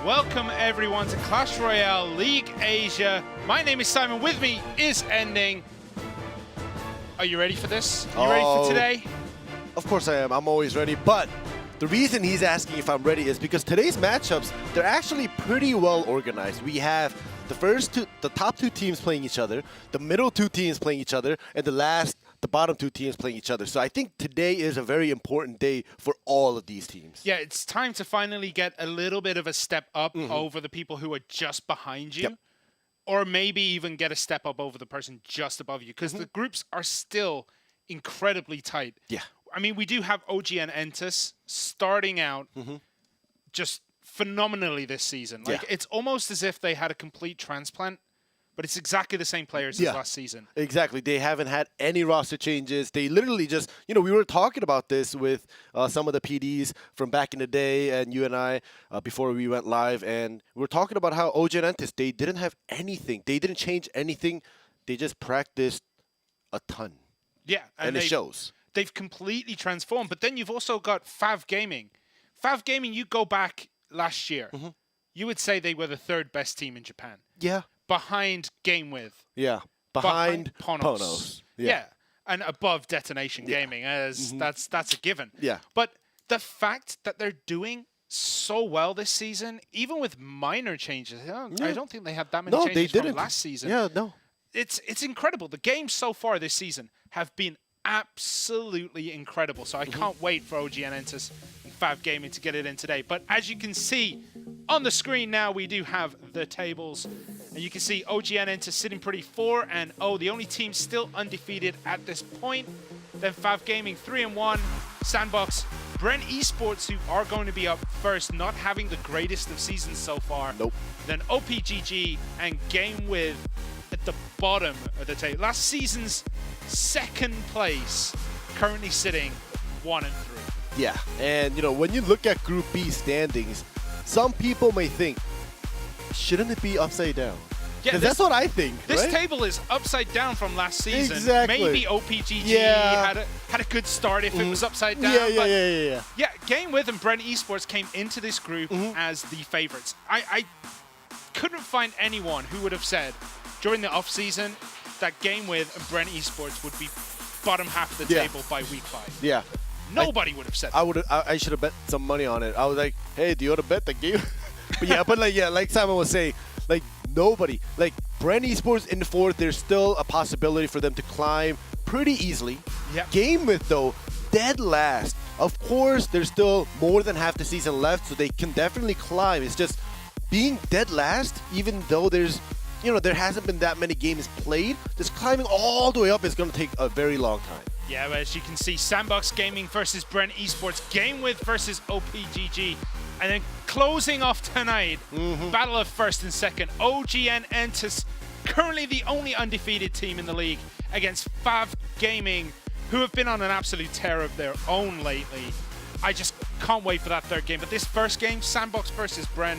Welcome everyone to Clash Royale League Asia. My name is Simon, with me is Ending. Are you ready for this? Are you ready for today? Of course I am, I'm always ready, but the reason he's asking if I'm ready is because today's matchups, they're actually pretty well organized. We have the top two teams playing each other, the middle two teams playing each other, and the bottom two teams playing each other. So I think today is a very important day for all of these teams. Yeah, it's time to finally get a little bit of a step up over the people who are just behind you. Yep. Or maybe even get a step up over the person just above you, because the groups are still incredibly tight. Yeah. I mean, we do have OG and Entus starting out just phenomenally this season. Like, it's almost as if they had a complete transplant, but it's exactly the same players as last season. Exactly. They haven't had any roster changes. They literally just, you know, we were talking about this with some of the PDs from back in the day and you and I before we went live, and we were talking about how OG and Entus, they didn't have anything. They didn't change anything. They just practiced a ton. Yeah. And it shows. They've completely transformed. But then you've also got Fav Gaming. Fav Gaming, you go back last year, you would say they were the third best team in Japan. Yeah. Behind GameWith. Yeah. Behind Ponos. Yeah. And above Detonation Gaming, as that's a given. Yeah. But the fact that they're doing so well this season, even with minor changes, I don't think they had that many changes from last season. Yeah, no. It's incredible. The games so far this season have been absolutely incredible. So I can't wait for OG and Entus and Fav Gaming to get it in today. But as you can see on the screen now, we do have the tables. And you can see OG and Entus sitting pretty 4-0. The only team still undefeated at this point. Then Fav Gaming 3-1. Sandbox, Bren Esports, who are going to be up first, not having the greatest of seasons so far. Nope. Then OPGG and GameWith at the bottom of the table. Last season's second place, currently sitting 1-3. Yeah, and you know, when you look at Group B standings, some people may think, shouldn't it be upside down? Yeah, that's what I think. This table is upside down from last season. Exactly. Maybe OPGG had a good start if it was upside down. Yeah. GameWith and Bren Esports came into this group as the favorites. I couldn't find anyone who would have said during the off season that GameWith and Bren Esports would be bottom half of the table by week 5. Yeah. Nobody would have said that. I should have bet some money on it. I was like, hey, do you want to bet the game? but like Simon was saying, like nobody, like Bren Esports in the 4th, there's still a possibility for them to climb pretty easily. Yep. GameWith though, dead last. Of course, there's still more than half the season left, so they can definitely climb. It's just being dead last, even though there's, you know, there hasn't been that many games played, just climbing all the way up is going to take a very long time. Yeah, but as you can see, Sandbox Gaming versus Bren Esports, GameWith versus OPGG, and then closing off tonight, battle of first and second, OG and Entus, currently the only undefeated team in the league, against Fav Gaming, who have been on an absolute tear of their own lately. I just can't wait for that third game. But this first game, Sandbox versus Bren,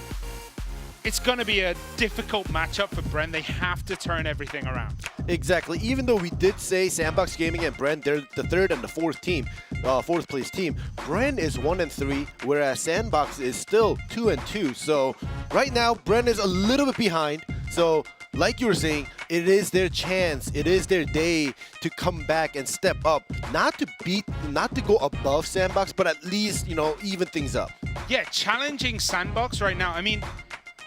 it's going to be a difficult matchup for Bren. They have to turn everything around. Exactly. Even though we did say Sandbox Gaming and Bren, they're the 3rd and the 4th team, 4th place team. Bren is 1-3, whereas Sandbox is still 2-2. So right now, Bren is a little bit behind. So like you were saying, it is their chance, it is their day to come back and step up. Not to go above Sandbox, but at least, you know, even things up. Yeah, challenging Sandbox right now. I mean,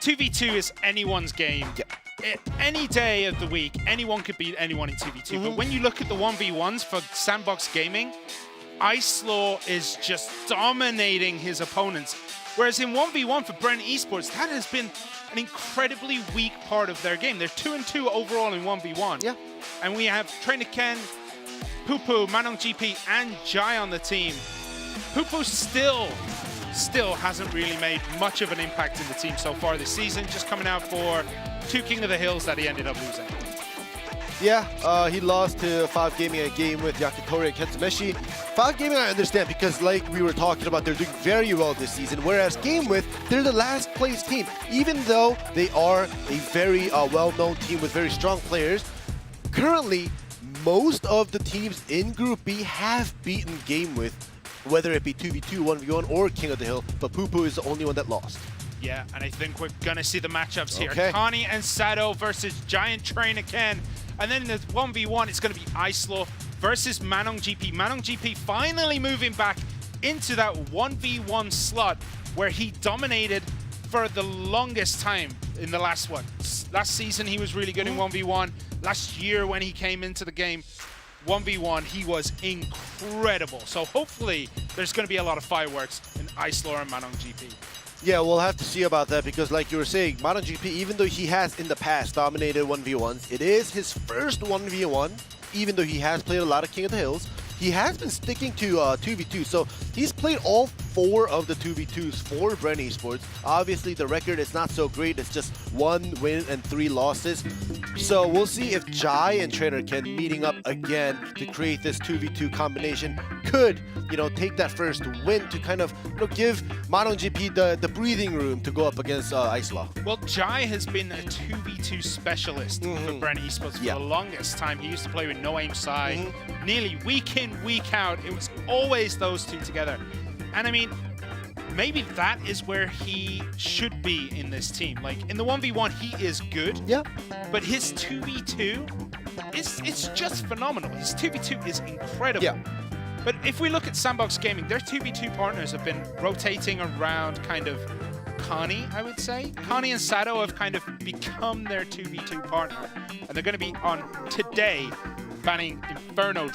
2v2 is anyone's game. Yeah. Any day of the week, anyone could beat anyone in 2v2. But when you look at the 1v1s for Sandbox Gaming, Icelaw is just dominating his opponents. Whereas in 1v1 for Bren Esports, that has been an incredibly weak part of their game. They're 2-2 overall in 1v1. Yeah. And we have Trainer Ken, Poopoo, ManonGP, and Jai on the team. Poopoo still hasn't really made much of an impact in the team so far this season, just coming out for 2 King of the Hills that he ended up losing. Yeah, he lost to Fav Gaming a game with Yakitori and Ketsumeshi. Fav Gaming I understand because like we were talking about, they're doing very well this season, whereas GameWith, they're the last place team. Even though they are a very well-known team with very strong players, currently most of the teams in Group B have beaten GameWith, whether it be 2v2, 1v1, or King of the Hill, but Poopoo is the only one that lost. Yeah, and I think we're going to see the matchups here. Okay. Connie and Sado versus Giant Trainer Ken. And then in the 1v1, it's going to be Icelaw versus ManonGP. ManonGP finally moving back into that 1v1 slot where he dominated for the longest time in the last season he was really good in 1v1. Last year when he came into the game, 1v1, he was incredible. So hopefully there's going to be a lot of fireworks in Icelaw and ManonGP. Yeah, we'll have to see about that because like you were saying, ManonGP, even though he has in the past dominated 1v1s, it is his first 1v1, even though he has played a lot of King of the Hills. He has been sticking to 2v2, so he's played all 4 of the 2v2s for Bren Esports. Obviously, the record is not so great. It's just 1 win and 3 losses. So we'll see if Jai and Trainer Ken meeting up again to create this 2v2 combination could, take that first win to kind of, give ManonGP the breathing room to go up against Icelaw. Well, Jai has been a 2v2 specialist for Bren Esports for the longest time. He used to play with No Aim Side. Nearly week in, week out, it was always those two together. And I mean, maybe that is where he should be in this team. Like, in the 1v1, he is good. Yeah. But his 2v2, it's just phenomenal. His 2v2 is incredible. Yeah. But if we look at Sandbox Gaming, their 2v2 partners have been rotating around kind of Connie, I would say. Connie and Sado have kind of become their 2v2 partner. And they're going to be on today banning Inferno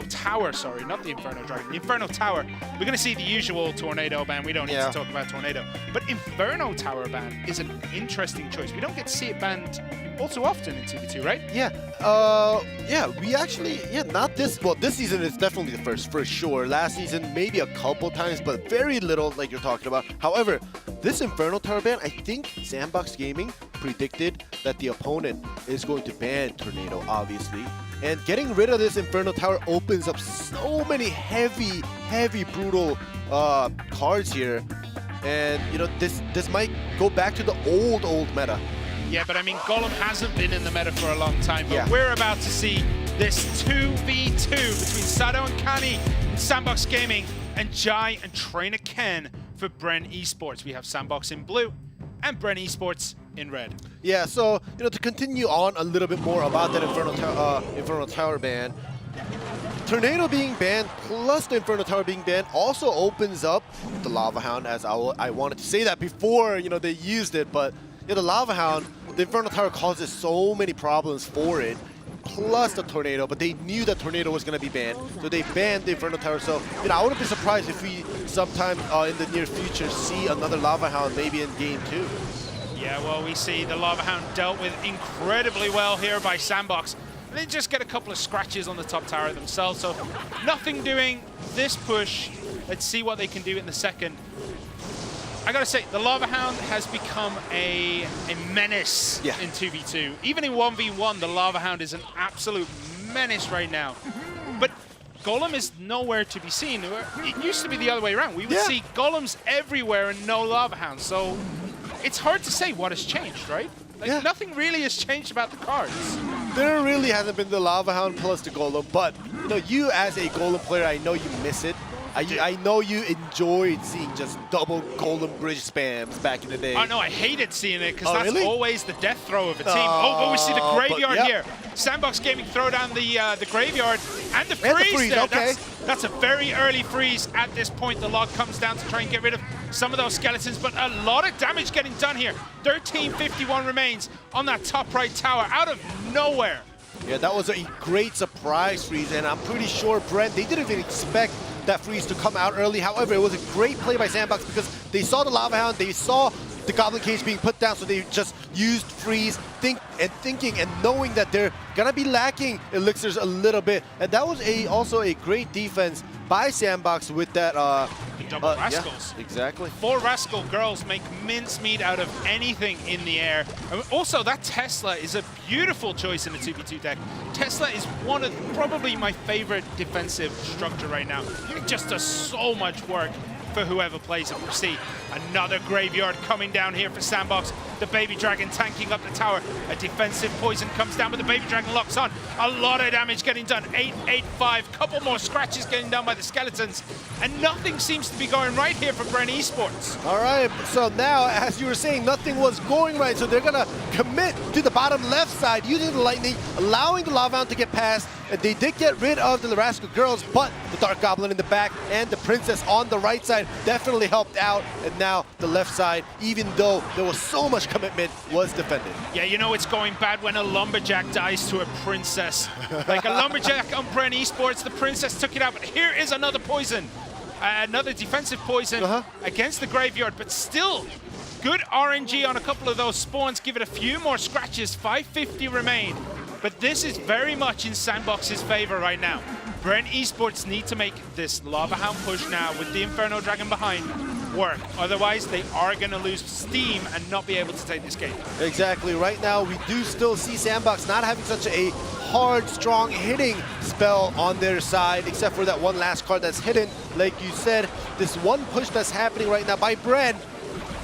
Tower, sorry, not the Inferno Dragon, the Inferno Tower. We're going to see the usual Tornado ban. We don't need to talk about Tornado. But Inferno Tower ban is an interesting choice. We don't get to see it banned all too often in 2v2, right? Yeah. We actually, not this, well, this season is definitely the first, for sure. Last season, maybe a couple times, but very little, like you're talking about. However, this Inferno Tower ban, I think Sandbox Gaming predicted that the opponent is going to ban Tornado, obviously. And getting rid of this Inferno Tower opens up so many heavy, brutal cards here. And, this might go back to the old meta. Yeah, but I mean, Golem hasn't been in the meta for a long time, but we're about to see this 2v2 between Sado and Kani in Sandbox Gaming and Jai and Trainer Ken for Bren Esports. We have Sandbox in blue and Bren Esports in red. Yeah, so, to continue on a little bit more about that Inferno Tower ban, Tornado being banned plus the Inferno Tower being banned also opens up the Lava Hound, as I wanted to say that before, they used it, but the Lava Hound, the Inferno Tower causes so many problems for it, plus the Tornado, but they knew that Tornado was going to be banned, so they banned the Inferno Tower. So, I wouldn't be surprised if we sometime in the near future see another Lava Hound maybe in Game 2. Yeah, well, we see the Lava Hound dealt with incredibly well here by Sandbox. They just get a couple of scratches on the top tower themselves, so nothing doing this push. Let's see what they can do in the second. I gotta say, the Lava Hound has become a menace in 2v2. Even in 1v1, the Lava Hound is an absolute menace right now. But Golem is nowhere to be seen. It used to be the other way around. We would see Golems everywhere and no Lava Hounds. So it's hard to say what has changed, right? Like, nothing really has changed about the cards. There really hasn't been the Lava Hound plus the Golem, but you as a Golem player, I know you miss it. I know you enjoyed seeing just double Golem bridge spams back in the day. Oh no, I hated seeing it because that's always the death throw of a team. But we see the graveyard here. Sandbox Gaming throw down the graveyard and the freeze there. Okay. That's a very early freeze at this point. The log comes down to try and get rid of some of those skeletons, but a lot of damage getting done here. 1351 remains on that top right tower out of nowhere. Yeah, that was a great surprise freeze, and I'm pretty sure Bren, they didn't even expect that freeze to come out early. However, it was a great play by Sandbox because they saw the Lava Hound, they saw the Goblin Cage being put down, so they just used freeze, thinking and knowing that they're gonna be lacking elixirs a little bit. And that was also a great defense by Sandbox with that double Rascals. Yeah, exactly. 4 Rascal girls make mincemeat out of anything in the air. And also, that Tesla is a beautiful choice in the 2v2 deck. Tesla is one of probably my favorite defensive structure right now. It just does so much work. for whoever plays it. We'll see another graveyard coming down here for Sandbox. The Baby Dragon tanking up the tower. A defensive poison comes down, but the Baby Dragon locks on. A lot of damage getting done. 8-8-5. Couple more scratches getting done by the skeletons. And nothing seems to be going right here for Bren Esports. All right, so now, as you were saying, nothing was going right. So they're going to commit to the bottom left side using the lightning, allowing the lava hound to get past. And they did get rid of the Larasco girls, but the Dark Goblin in the back and the Princess on the right side definitely helped out. And now the left side, even though there was so much commitment, was defended. Yeah, you know it's going bad when a Lumberjack dies to a Princess. Like a Lumberjack on Bren Esports, the Princess took it out, but here is another poison. Another defensive poison against the graveyard, but still good RNG on a couple of those spawns. Give it a few more scratches, 550 remain. But this is very much in Sandbox's favor right now. Bren Esports need to make this Lava Hound push now with the Inferno Dragon behind work. Otherwise, they are going to lose steam and not be able to take this game. Exactly. Right now, we do still see Sandbox not having such a hard, strong hitting spell on their side, except for that one last card that's hidden. Like you said, this one push that's happening right now by Bren.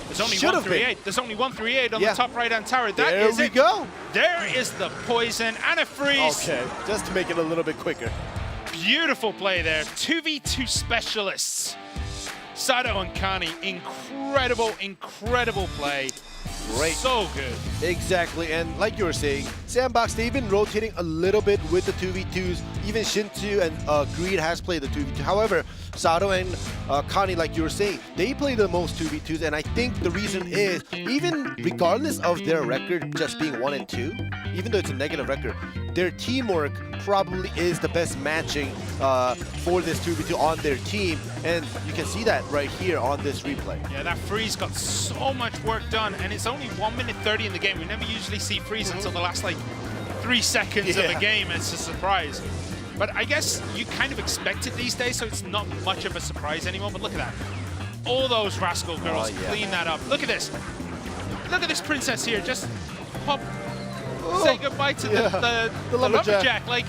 There's only 138. There's only 138 on the top right-hand tower. There we go. There is the poison and a freeze. Okay, just to make it a little bit quicker. Beautiful play there. 2v2 specialists. Sato and Kani, incredible, incredible play. Great. So good. Exactly, and like you were saying, Sandbox, they've been rotating a little bit with the 2v2s. Even Shin2 and Greed has played the 2v2. However, Sato and Kani, like you were saying, they play the most 2v2s, and I think the reason is, even regardless of their record just being 1 and 2, even though it's a negative record, their teamwork probably is the best matching for this 2v2 on their team, and you can see that right here on this replay. Yeah, that freeze got so much work done, and it's only 1 minute 30 in the game. We never usually see freeze until the last like 3 seconds of a game. It's a surprise. But I guess you kind of expect it these days, so it's not much of a surprise anymore. But look at that. All those Rascal girls clean that up. Look at this. Look at this Princess here. Just pop, say goodbye to the Lumberjack. Like,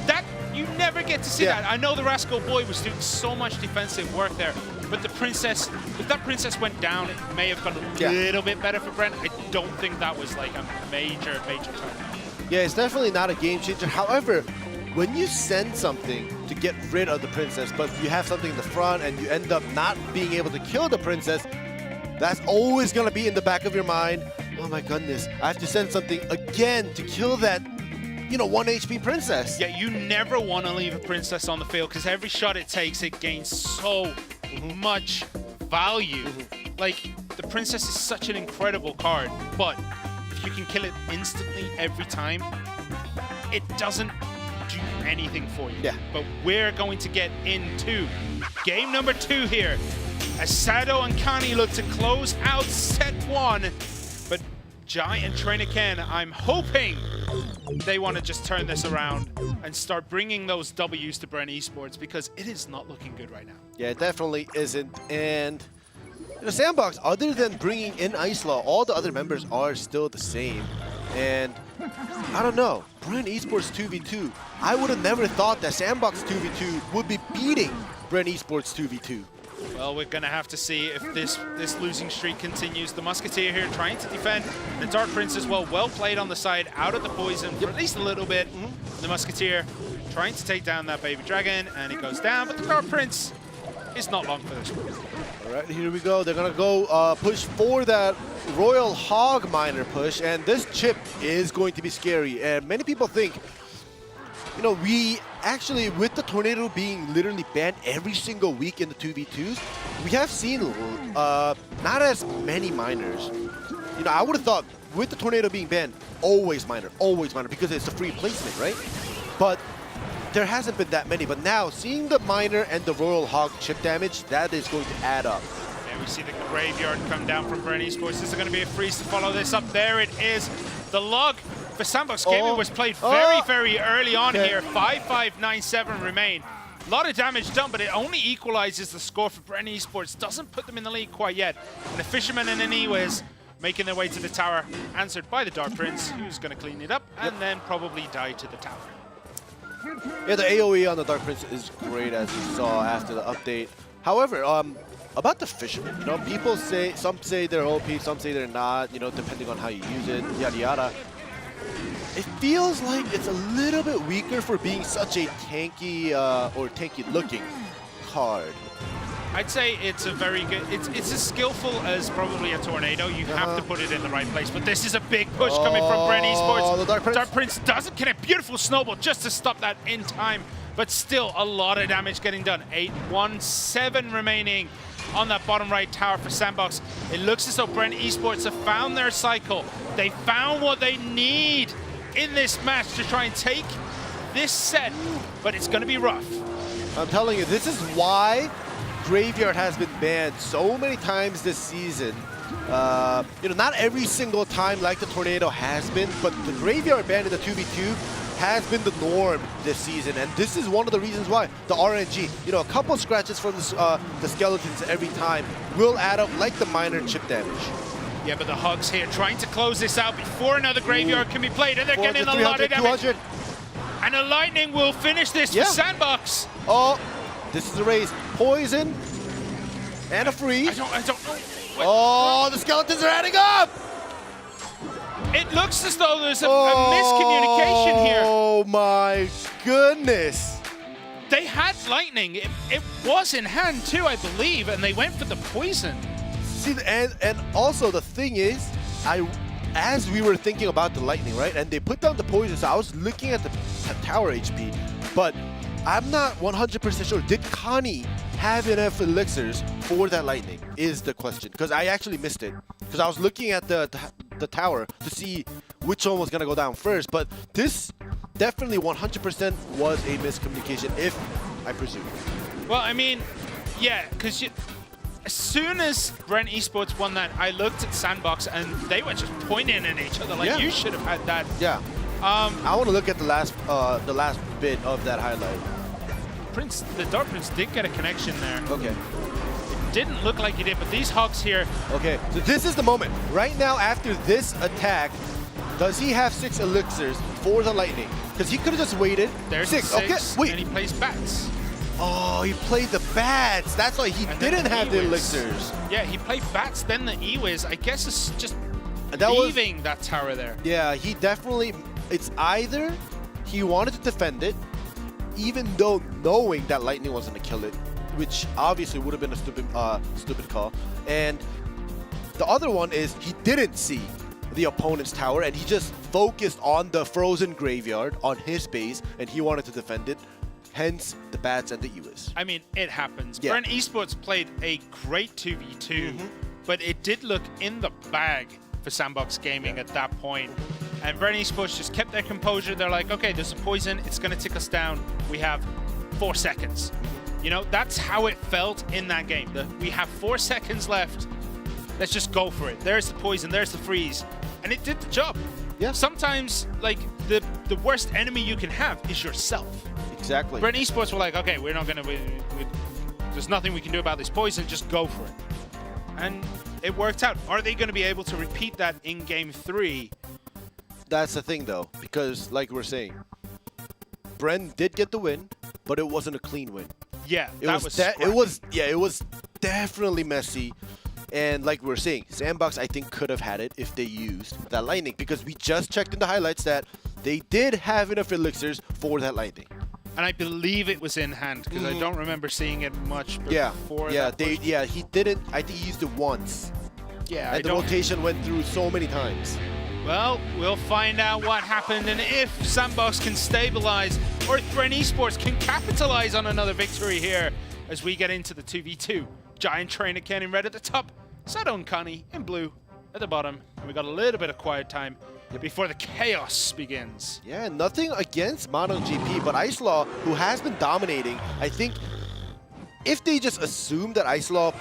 that, you never get to see that. I know the Rascal boy was doing so much defensive work there, but the Princess, if that Princess went down, it may have gone a little bit better for Bren. I don't think that was like a major turn. Yeah, it's definitely not a game changer. However, when you send something to get rid of the Princess, but you have something in the front and you end up not being able to kill the Princess, that's always going to be in the back of your mind. Oh my goodness, I have to send something again to kill that, you know, 1 HP Princess. Yeah, you never want to leave a Princess on the field because every shot it takes, it gains so much value. Like, the Princess is such an incredible card, but if you can kill it instantly every time, it doesn't do anything for you. But we're going to get into game number 2 here, as Sato and Kani look to close out set 1. But Jai and Trainer Ken, I'm hoping they want to just turn this around and start bringing those W's to Bren Esports, because it is not looking good right now. Yeah, it definitely isn't. And the Sandbox, other than bringing in Islaw, all the other members are still the same. And I don't know, Bren Esports 2v2, I would have never thought that Sandbox 2v2 would be beating Bren Esports 2v2. Well, we're going to have to see if this losing streak continues. The Musketeer here trying to defend. The Dark Prince as well played on the side, out of the poison for at least a little bit. The Musketeer trying to take down that Baby Dragon, and it goes down, but the Dark Prince is not long for this one. All right, here we go. They're going to go push for that Royal Hog Miner push, and this chip is going to be scary. And many people think, you know, we actually, with the Tornado being literally banned every single week in the 2v2s, we have seen not as many miners. You know, I would have thought with the Tornado being banned, always miner, because it's a free placement, right? But there hasn't been that many. But now, seeing the miner and the Royal Hog chip damage, that is going to add up. And we see the graveyard come down from Bren Esports. This is going to be a freeze to follow this up. There it is. The log for Sandbox Gaming was played very early on here. 5-5-9-7 remain. A lot of damage done, but it only equalizes the score for Bren Esports. Doesn't put them in the lead quite yet. And the Fisherman and the Eniwes making their way to the tower, answered by the Dark Prince, who's going to clean it up and then probably die to the tower. Yeah, the AoE on the Dark Prince is great, as you saw after the update. However, about the Fisherman, you know, people say, some say they're OP, some say they're not, you know, depending on how you use it, yada yada. It feels like it's a little bit weaker for being such a tanky or tanky looking card. I'd say it's a very good, it's as skillful as probably a Tornado. You have to put it in the right place, but this is a big push coming from Bren Esports. The Dark Prince. Dark Prince doesn't connect. Beautiful snowball just to stop that in time, but still a lot of damage getting done. 8-1-7 remaining on that bottom right tower for Sandbox. It looks as though Bren Esports have found their cycle. They found what they need in this match to try and take this set, but it's going to be rough. I'm telling you, this is why Graveyard has been banned so many times this season. You know, not every single time like the Tornado has been, but the Graveyard ban in the 2v2 has been the norm this season, and this is one of the reasons why. The RNG, you know, a couple scratches from the skeletons every time will add up like the minor chip damage. Yeah, but the Hugs here trying to close this out before another Graveyard can be played, and they're getting a lot of damage. 200. And the Lightning will finish this for Sandbox. Oh, this is the raise. Poison and a freeze. I don't know. Oh, the skeletons are adding up. It looks as though there's a miscommunication here. Oh my goodness. They had Lightning. It was in hand too, I believe, and they went for the poison. See, and also the thing is, as we were thinking about the Lightning, right, and they put down the poison, so I was looking at the tower HP, but I'm not 100% sure. Did Connie have enough elixirs for that Lightning is the question, because I actually missed it, because I was looking at the tower to see which one was going to go down first, but this definitely 100% was a miscommunication, if I presume. Well, I mean, yeah, because as soon as Bren Esports won that, I looked at Sandbox and they were just pointing at each other like, you should have had that. Yeah. I want to look at the last bit of that highlight. The Dark Prince did get a connection there. Okay. It didn't look like he did, but these Hogs here. Okay, so this is the moment. Right now, after this attack, does he have 6 elixirs for the Lightning? Because he could have just waited. There's 6. Okay, wait. And he plays bats. Oh, he played the bats. That's why he didn't have the elixirs. Yeah, he played bats, then the E-Wiz. I guess it's just leaving that tower there. Yeah, he definitely, it's either he wanted to defend it, even though knowing that Lightning wasn't going to kill it, which obviously would have been a stupid call. And the other one is he didn't see the opponent's tower, and he just focused on the frozen graveyard on his base, and he wanted to defend it. Hence, the bats and the E-Wiz. I mean, it happens. Yeah. Bren Esports played a great 2v2, but it did look in the bag for Sandbox Gaming at that point. And Bren Esports just kept their composure. They're like, okay, there's a poison. It's going to tick us down. We have 4 seconds. You know, that's how it felt in that game. We have 4 seconds left. Let's just go for it. There's the poison. There's the freeze. And it did the job. Yeah. Sometimes, like, the worst enemy you can have is yourself. Exactly. Bren Esports were like, okay, we're not going to... There's nothing we can do about this poison. Just go for it. And it worked out. Are they going to be able to repeat that in Game 3? That's the thing, though, because, like we're saying, Bren did get the win, but it wasn't a clean win. Yeah, it was definitely messy. And like we were saying, Sandbox, I think, could have had it if they used that Lightning, because we just checked in the highlights that they did have enough elixirs for that Lightning. And I believe it was in hand, because I don't remember seeing it much before that. He didn't. I think he used it once. Yeah, and the rotation went through so many times. Well, we'll find out what happened and if Sandbox can stabilize or if Bren Esports can capitalize on another victory here as we get into the 2v2. Giant Trainer Ken in red at the top, Sado and Connie in blue at the bottom. And we got a little bit of quiet time before the chaos begins. Yeah, nothing against ManonGP, but Icelaw, who has been dominating, I think if they just assume that Icelaw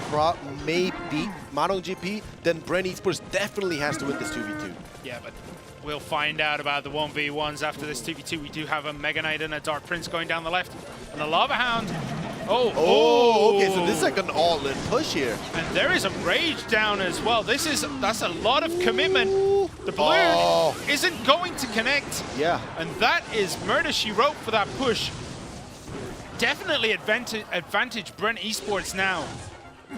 may beat ManonGP, then Bren Esports definitely has to win this 2v2. Yeah, but we'll find out about the 1v1s after this 2v2. We do have a Mega Knight and a Dark Prince going down the left. And the Lava Hound. Okay, so this is like an all-in push here. And there is a Rage down as well. That's a lot of commitment. The balloon isn't going to connect. Yeah. And that is Murder She Wrote for that push. definitely advantage Bren Esports now.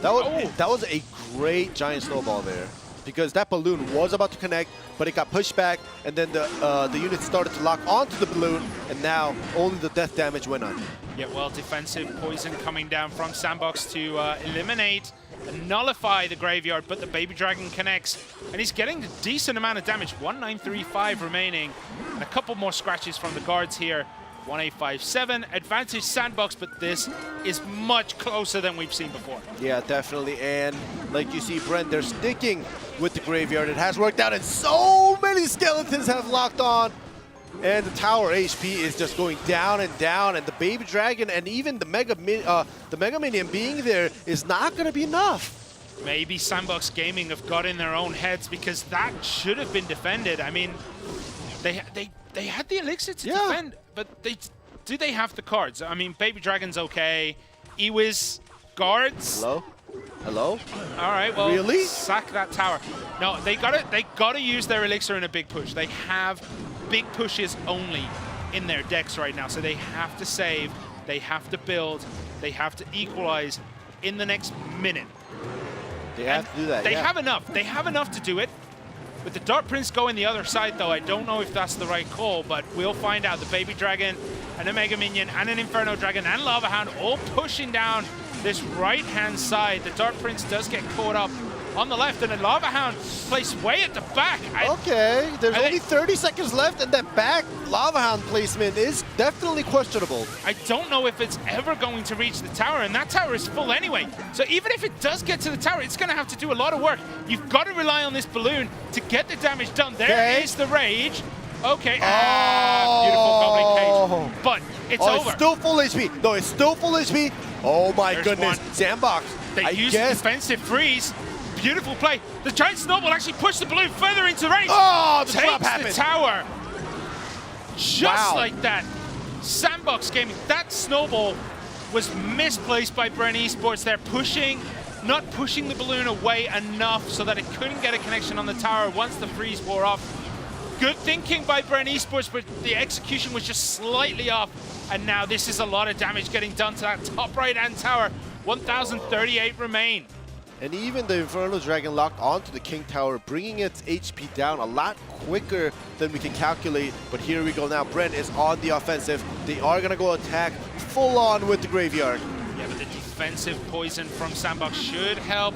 That was a great giant snowball there, because that balloon was about to connect, but it got pushed back, and then the unit started to lock onto the balloon, and now only the death damage went on. Yeah, well, defensive poison coming down from Sandbox to eliminate and nullify the graveyard, but the Baby Dragon connects, and he's getting a decent amount of damage. 1935 remaining, and a couple more scratches from the guards here. 1857, advantage Sandbox, but this is much closer than we've seen before. Yeah, definitely, and like you see, Bren, they're sticking with the graveyard. It has worked out, and so many skeletons have locked on. And the tower HP is just going down and down, and the Baby Dragon and even the Mega Minion being there is not going to be enough. Maybe Sandbox Gaming have got in their own heads, because that should have been defended. I mean, they had the elixir to defend, but do they have the cards? I mean, Baby Dragon's okay. Ewiz guards. Hello? All right, well, really? Sack that tower. No, they gotta use their elixir in a big push. They have big pushes only in their decks right now, so they have to save, they have to build, they have to equalize in the next minute. They have to do that. They have enough. They have enough to do it. With the Dark Prince going the other side, though, I don't know if that's the right call, but we'll find out. The Baby Dragon and a Mega Minion and an Inferno Dragon and Lava Hound all pushing down this right-hand side. The Dark Prince does get caught up on the left, and the Lava Hound placed way at the back. Okay, there's only 30 seconds left, and that back Lava Hound placement is definitely questionable. I don't know if it's ever going to reach the tower, and that tower is full anyway. So even if it does get to the tower, it's going to have to do a lot of work. You've got to rely on this balloon to get the damage done. There is the rage. Okay, beautiful Goblin Cage. But it's over. It's still full HP. No, it's still full HP. Oh my goodness. One. Sandbox. They use the defensive freeze. Beautiful play. The giant snowball actually pushed the balloon further into range. Oh, the takes drop happened. The tower. Just like that. Sandbox Gaming, that snowball was misplaced by Bren Esports. They're not pushing the balloon away enough so that it couldn't get a connection on the tower once the freeze wore off. Good thinking by Bren Esports, but the execution was just slightly off. And now this is a lot of damage getting done to that top right-hand tower. 1,038 remain. And even the Inferno Dragon locked onto the King Tower, bringing its HP down a lot quicker than we can calculate. But here we go now. Bren is on the offensive. They are going to go attack full on with the graveyard. Yeah, but the defensive poison from Sandbox should help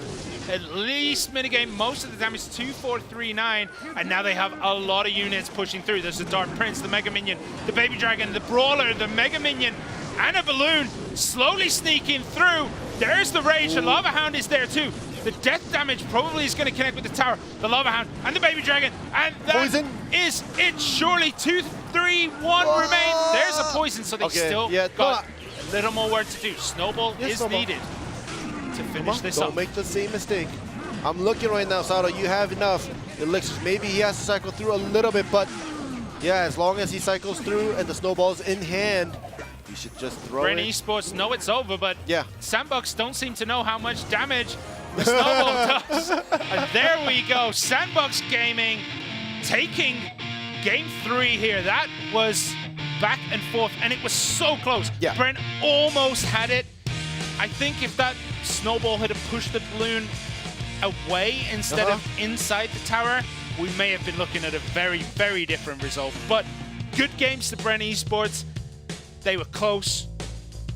at least mitigate most of the damage. 2439, and now they have a lot of units pushing through. There's the Dark Prince, the Mega Minion, the Baby Dragon, the Brawler, the Mega Minion, and a balloon slowly sneaking through. There's the Rage. The Lava Hound is there too. The death damage probably is going to connect with the tower, the Lava Hound, and the Baby Dragon. And that is it. Surely 2, 3, 1 remain. There's a poison, so they still got a little more work to do. Snowball is needed to finish this up. Don't make the same mistake. I'm looking right now, Sato. You have enough elixirs. Maybe he has to cycle through a little bit, but yeah, as long as he cycles through and the snowball's in hand, you should just throw it. Bren Esports know it's over, but Sandbox don't seem to know how much damage the snowball does. And there we go. Sandbox Gaming taking game 3 here. That was back and forth, and it was so close. Yeah. Bren almost had it. I think if that snowball had pushed the balloon away instead of inside the tower, we may have been looking at a very, very different result. But good games to Bren Esports. They were close.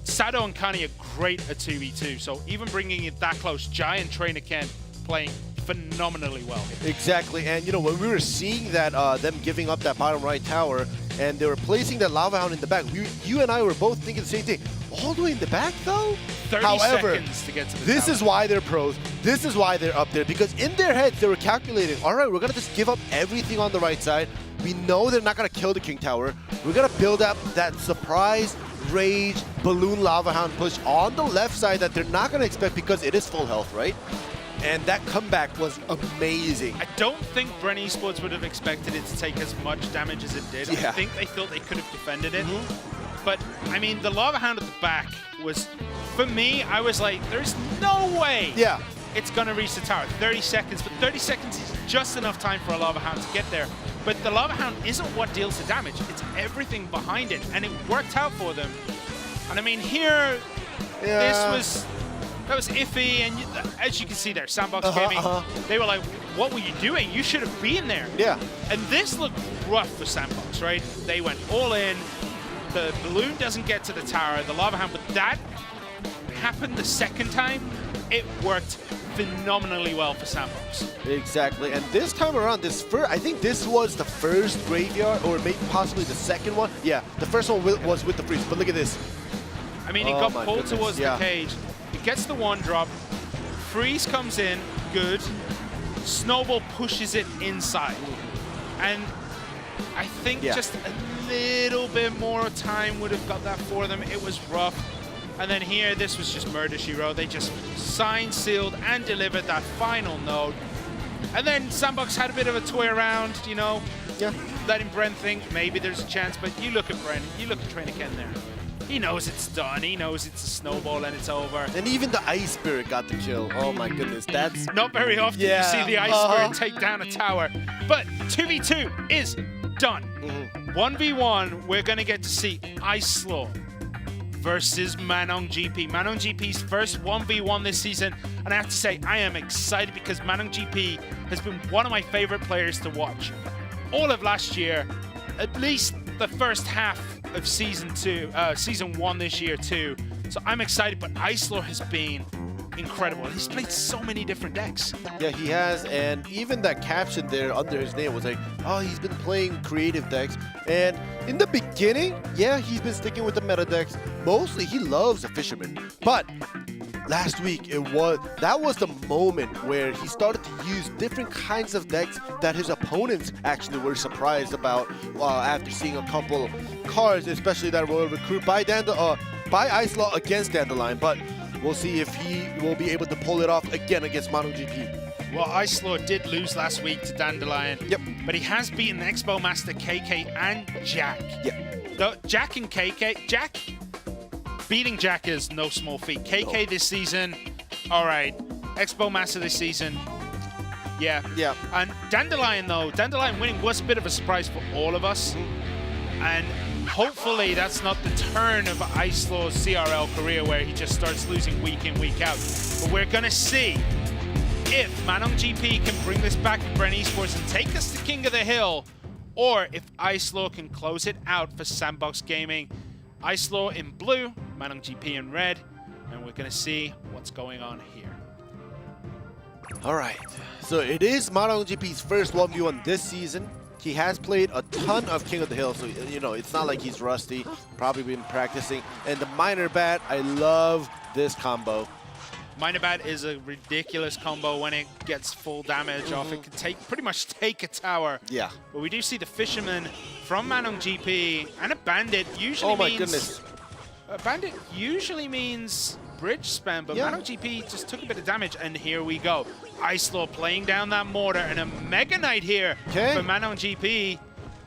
Sato and Kani are great at 2v2, so even bringing it that close, Giant Trainer Ken playing phenomenally well here. Exactly, and you know, when we were seeing that, them giving up that bottom right tower, and they were placing that Lava Hound in the back, you and I were both thinking the same thing. All the way in the back, though? 30 seconds to get to the this tower. Is why they're pros. This is why they're up there, because in their heads, they were calculating, all right, we're going to just give up everything on the right side. We know they're not going to kill the King Tower. We're going to build up that surprise, rage, balloon Lava Hound push on the left side that they're not going to expect because it is full health, right? And that comeback was amazing. I don't think Bren Esports would have expected it to take as much damage as it did. I think they thought they could have defended it. But, I mean, the Lava Hound at the back was, for me, I was like, there's no way it's going to reach the tower. 30 seconds, but 30 seconds is just enough time for a Lava Hound to get there. But the Lava Hound isn't what deals the damage. It's everything behind it, and it worked out for them. And I mean, here, that was iffy, and as you can see there, Sandbox Gaming, they were like, what were you doing? You should have been there. Yeah. And this looked rough for Sandbox, right? They went all in. The balloon doesn't get to the tower, the lava hand, but that happened the second time. It worked phenomenally well for Sandbox. Exactly, and this time around, I think this was the first graveyard, or maybe possibly the second one. Yeah, the first one was with the freeze, but look at this. I mean, he got pulled towards the cage. He gets the one drop. Freeze comes in, good. Snowball pushes it inside. And I think just a little bit more time would have got that for them. It was rough. And then here, this was just murder, she wrote. They just signed, sealed, and delivered that final node. And then Sandbox had a bit of a toy around, you know, letting Bren think maybe there's a chance. But you look at Bren, you look at Trainer Ken there. He knows it's done. He knows it's a snowball and it's over. And even the Ice Spirit got the kill. Oh my goodness, that's... Not very often you see the Ice Spirit take down a tower. But 2v2 is done. 1v1, we're going to get to see Icelore versus ManonGP. ManonGP's first 1v1 this season, and I have to say, I am excited because ManonGP has been one of my favorite players to watch. All of last year, at least the first half of Season 1 this year too. So I'm excited, but Icelore has been incredible. He's played so many different decks. Yeah, he has, and even that caption there under his name was like, oh, he's been playing creative decks. And in the beginning, yeah, he's been sticking with the meta decks. Mostly, he loves the Fisherman. But last week, that was the moment where he started to use different kinds of decks that his opponents actually were surprised about after seeing a couple cards, especially that Royal Recruit by Icelore against Dandelion. But we'll see if he will be able to pull it off again against ManonGP. Well, Icelore did lose last week to Dandelion. Yep. But he has beaten Expo Master KK and Jack. Yeah. Jack and KK. Jack, beating Jack is no small feat. KK this season, all right. Expo Master this season, yeah. And Dandelion, though, Dandelion winning was a bit of a surprise for all of us. And hopefully that's not the turn of Icelore's CRL career where he just starts losing week in, week out. But we're going to see if ManonGP can bring this back to Bren Esports and take us to King of the Hill, or if Icelore can close it out for Sandbox Gaming. Icelore in blue, ManonGP in red, and we're going to see what's going on here. All right, so it is ManonGP's first 1v1 this season. He has played a ton of King of the Hill, so you know it's not like he's rusty. Probably been practicing. And the Miner Bat, I love this combo. Miner Bat is a ridiculous combo when it gets full damage off. It can pretty much take a tower. Yeah. But we do see the Fisherman from ManonGP, and a Bandit usually means... goodness. A Bandit usually means bridge spam, but ManonGP just took a bit of damage, and here we go. Icelore playing down that mortar, and a Mega Knight here for ManonGP.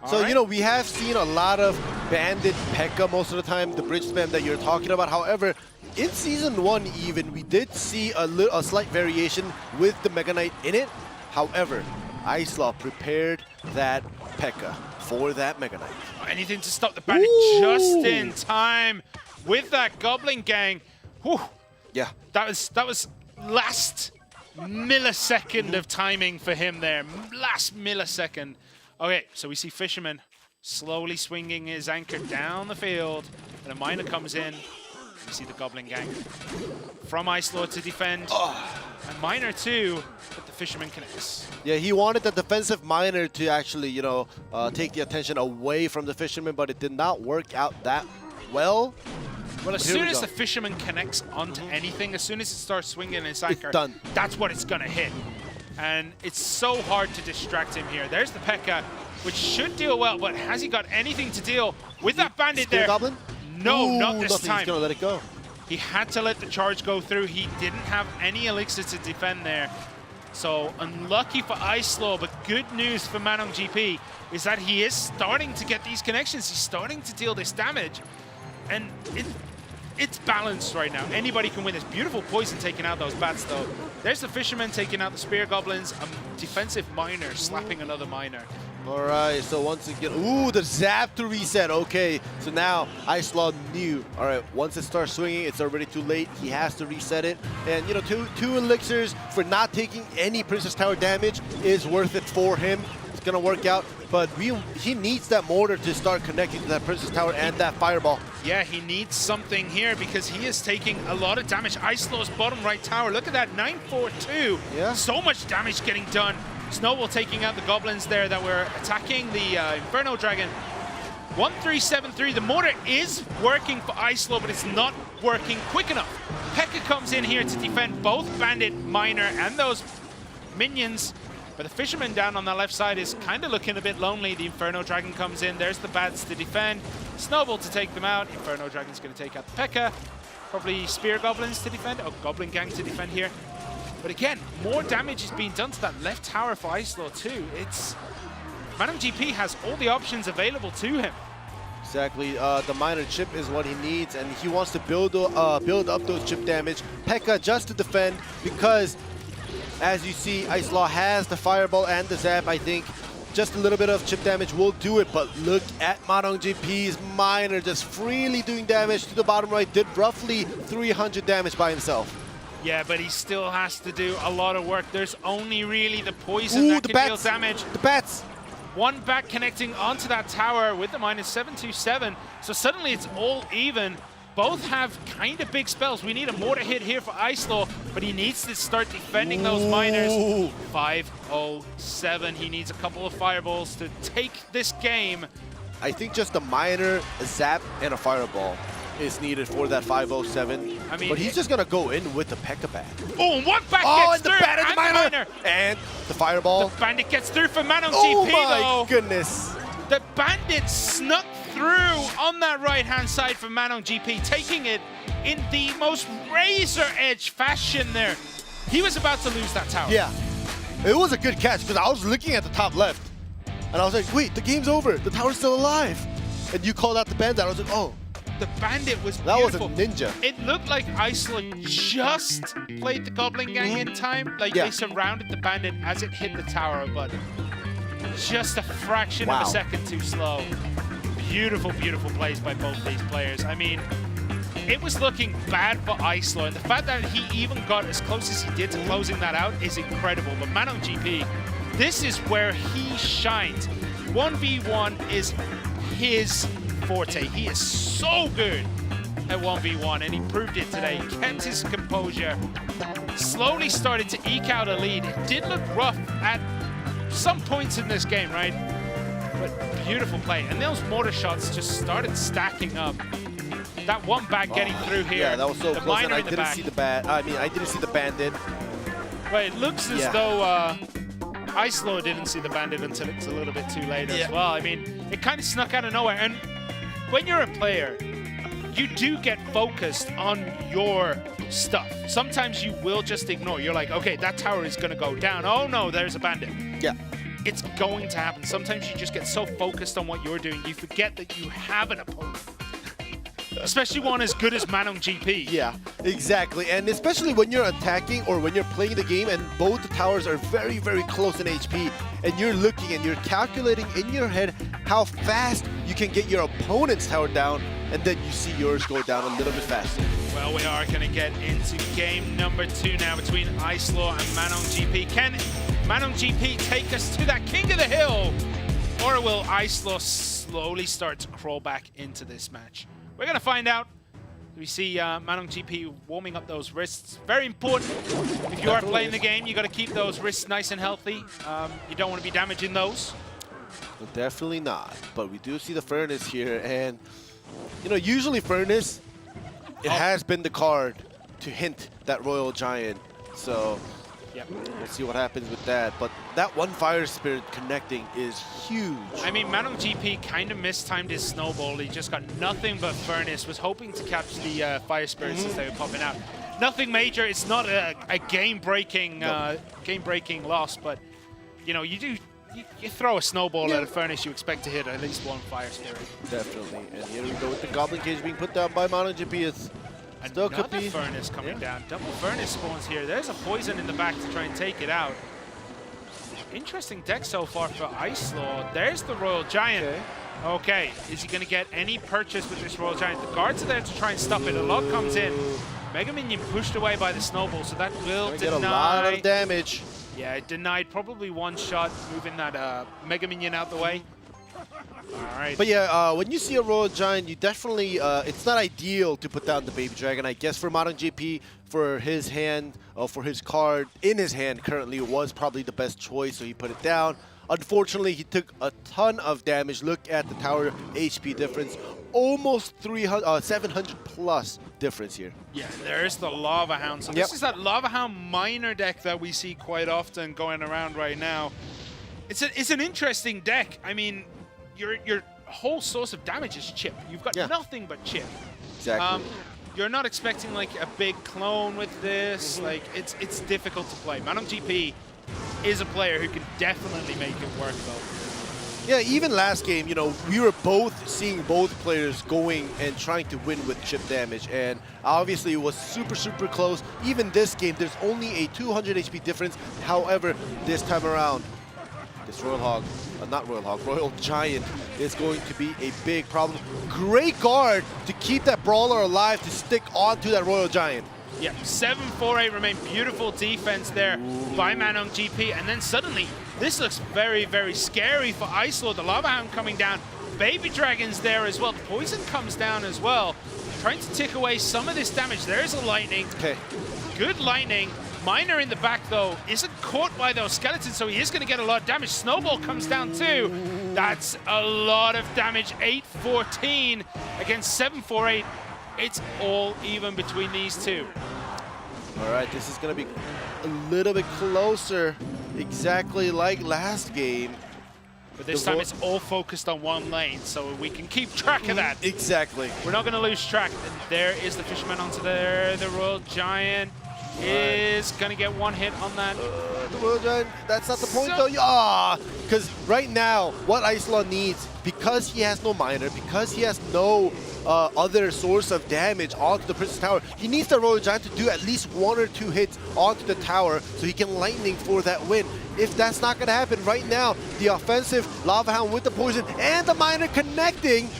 So, you know, we have seen a lot of Bandit P.E.K.K.A most of the time, the bridge spam that you're talking about. However, in Season 1 even, we did see a slight variation with the Mega Knight in it. However, Icelore prepared that P.E.K.K.A for that Mega Knight. Anything to stop the Bandit just in time with that Goblin Gang. Whew. Yeah. That was last millisecond of timing for him there. Last millisecond. Okay, so we see Fisherman slowly swinging his anchor down the field, and a Miner comes in. We see the Goblin Gang from Icelore to defend. And Miner too, but the Fisherman connects. Yeah, he wanted the defensive Miner to actually, you know, take the attention away from the Fisherman, but it did not work out that well. Well, as soon as the Fisherman connects onto anything, as soon as it starts swinging its anchor, that's what it's going to hit. And it's so hard to distract him here. There's the P.E.K.K.A, which should deal well, but has he got anything to deal with that Bandit there? Goblin? No, not this time. He's going to let it go. He had to let the charge go through. He didn't have any elixir to defend there. So unlucky for Icelore, but good news for ManonGP is that he is starting to get these connections. He's starting to deal this damage. And it's balanced right now. Anybody can win this. Beautiful poison taking out those bats, though. There's the Fisherman taking out the Spear Goblins. A defensive Miner slapping another Miner. All right, so once again, ooh, the zap to reset. Okay, so now Icelaw knew. All right, once it starts swinging, it's already too late. He has to reset it. And, you know, two elixirs for not taking any Princess Tower damage is worth it for him. It's going to work out. But he needs that mortar to start connecting to that Princess Tower and that Fireball. Yeah, he needs something here because he is taking a lot of damage. Icelaw's bottom right tower, look at that, 942. Yeah. So much damage getting done. Snowball taking out the goblins there that were attacking the Inferno Dragon. 1373, the mortar is working for Icelaw, but it's not working quick enough. P.E.K.K.A comes in here to defend both Bandit, Miner, and those minions. But the Fisherman down on the left side is kind of looking a bit lonely. The Inferno Dragon comes in. There's the Bats to defend. Snowball to take them out. Inferno Dragon's going to take out the P.E.K.K.A. Probably Spear Goblins to defend. Oh, Goblin Gang to defend here. But again, more damage is being done to that left tower for Icelaw too. It's ManonGP has all the options available to him. Exactly. The minor chip is what he needs, and he wants to build up those chip damage. P.E.K.K.A just to defend because, as you see, Icelaw has the Fireball and the Zap. I think just a little bit of chip damage will do it, but look at ManonGP's Miner just freely doing damage to the bottom right. Did roughly 300 damage by himself. Yeah, but he still has to do a lot of work. There's only really the poison that can deal damage. The bats! One bat connecting onto that tower with the -727. So suddenly it's all even. Both have kind of big spells. We need a mortar hit here for Icelaw, but he needs to start defending those miners. 507. He needs a couple of fireballs to take this game. I think just a Miner, a Zap, and a Fireball is needed for that 507. I mean, but he's just gonna go in with the P.E.K.K.A bat. Oh, and one back gets through, and the Miner, and the Fireball. The Bandit gets through for ManonGP, oh my though. Goodness! The Bandit snuck through on that right-hand side for ManonGP, taking it in the most razor-edge fashion there. He was about to lose that tower. Yeah, it was a good catch because I was looking at the top left, and I was like, wait, the game's over. The tower's still alive. And you called out the Bandit. I was like, oh. The Bandit was that beautiful. was a ninja. It looked like Icelaw just played the Goblin Gang in time. Like they surrounded the Bandit as it hit the tower, but just a fraction of a second too slow. Beautiful, beautiful plays by both these players. I mean, it was looking bad for Icelaw, and the fact that he even got as close as he did to closing that out is incredible. But ManonGP, this is where he shines. 1v1 is his forte. He is so good at 1v1, and he proved it today. He kept his composure, slowly started to eke out a lead. It did look rough at some points in this game, right? But beautiful play, and those mortar shots just started stacking up. That one back getting through here. Yeah, that was so close, and I didn't back. see the I didn't see the Bandit. But it looks as though Icelaw didn't see the Bandit until it's a little bit too late as well. I mean, it kind of snuck out of nowhere, and when you're a player, you do get focused on your stuff. Sometimes you will just ignore. You're like, okay, that tower is going to go down. Oh no, there's a Bandit. Yeah. It's going to happen. Sometimes you just get so focused on what you're doing, you forget that you have an opponent. Especially one as good as ManonGP. Yeah, exactly. And especially when you're attacking or when you're playing the game and both the towers are very, very close in HP, and you're looking and you're calculating in your head how fast you can get your opponent's tower down, and then you see yours go down a little bit faster. Well, we are going to get into game number 2 now between Icelaw and ManonGP. Can ManonGP take us to that king of the hill, or will Icelaw slowly start to crawl back into this match? We're going to find out. We see ManonGP warming up those wrists. Very important. If you are playing the game, you got to keep those wrists nice and healthy. You don't want to be damaging those. Well, definitely not. But we do see the Furnace here, and you know, usually Furnace, it has been the card to hint that Royal Giant. So we'll see what happens with that. But that one Fire Spirit connecting is huge. I mean, ManonGP kind of mistimed his snowball. He just got nothing but Furnace. Was hoping to catch the Fire Spirits as they were popping out. Nothing major. It's not a game-breaking loss, but you know, you throw a snowball at a Furnace, you expect to hit at least one Fire Spirit. Definitely. And here we go with the Goblin Cage being put down by ManonGP. It's still could be Furnace coming down. Double Furnace spawns here. There's a poison in the back to try and take it out. interesting deck so far for Ice Lord. There's the Royal Giant. Okay, is he going to get any purchase with this Royal Giant? The guards are there to try and stop it. A lot comes in. Mega Minion pushed away by the Snowball, so that will deny. Get a lot of damage. Yeah, it denied probably one shot, moving that Mega Minion out the way. All right. But yeah, when you see a Royal Giant, you definitely, it's not ideal to put down the Baby Dragon. I guess for ManonGP, for his hand, for his card in his hand currently, was probably the best choice, so he put it down. Unfortunately, he took a ton of damage. Look at the tower HP difference. Almost 700 plus difference here. Yeah, there's the Lava Hound. So this is that Lava Hound minor deck that we see quite often going around right now. It's an interesting deck. I mean, your whole source of damage is chip. You've got nothing but chip. Exactly. You're not expecting like a big clone with this. Like it's difficult to play. ManonGP is a player who can definitely make it work though. Yeah, even last game, you know, we were both seeing both players going and trying to win with chip damage, and obviously it was super, super close. Even this game, there's only a 200 HP difference. However, this time around, this Royal Giant is going to be a big problem. Great guard to keep that Brawler alive, to stick onto that Royal Giant. Yeah, 7-4-8 remain. Beautiful defense there by ManonGP, and then suddenly this looks very, very scary for Ice Lord. The Lava Hound coming down. Baby Dragon's there as well. The poison comes down as well. Trying to tick away some of this damage. There is a lightning. Okay. Good lightning. Miner in the back, though, isn't caught by those skeletons, so he is going to get a lot of damage. Snowball comes down, too. That's a lot of damage. 8-14 against 7-4-8. It's all even between these two. All right, this is going to be a little bit closer, exactly like last game. But this time it's all focused on one lane, so we can keep track of that. Exactly. We're not going to lose track. And there is the Fisherman onto there. The Royal Giant is going to get one hit on that. The Royal Giant, that's not the point though. Because right now, what Ice Lord needs, because he has no miner, because he has no other source of damage onto the Princess Tower, he needs the Royal Giant to do at least 1 or 2 hits onto the tower so he can lightning for that win. If that's not going to happen right now, the offensive Lava Hound with the poison and the miner connecting.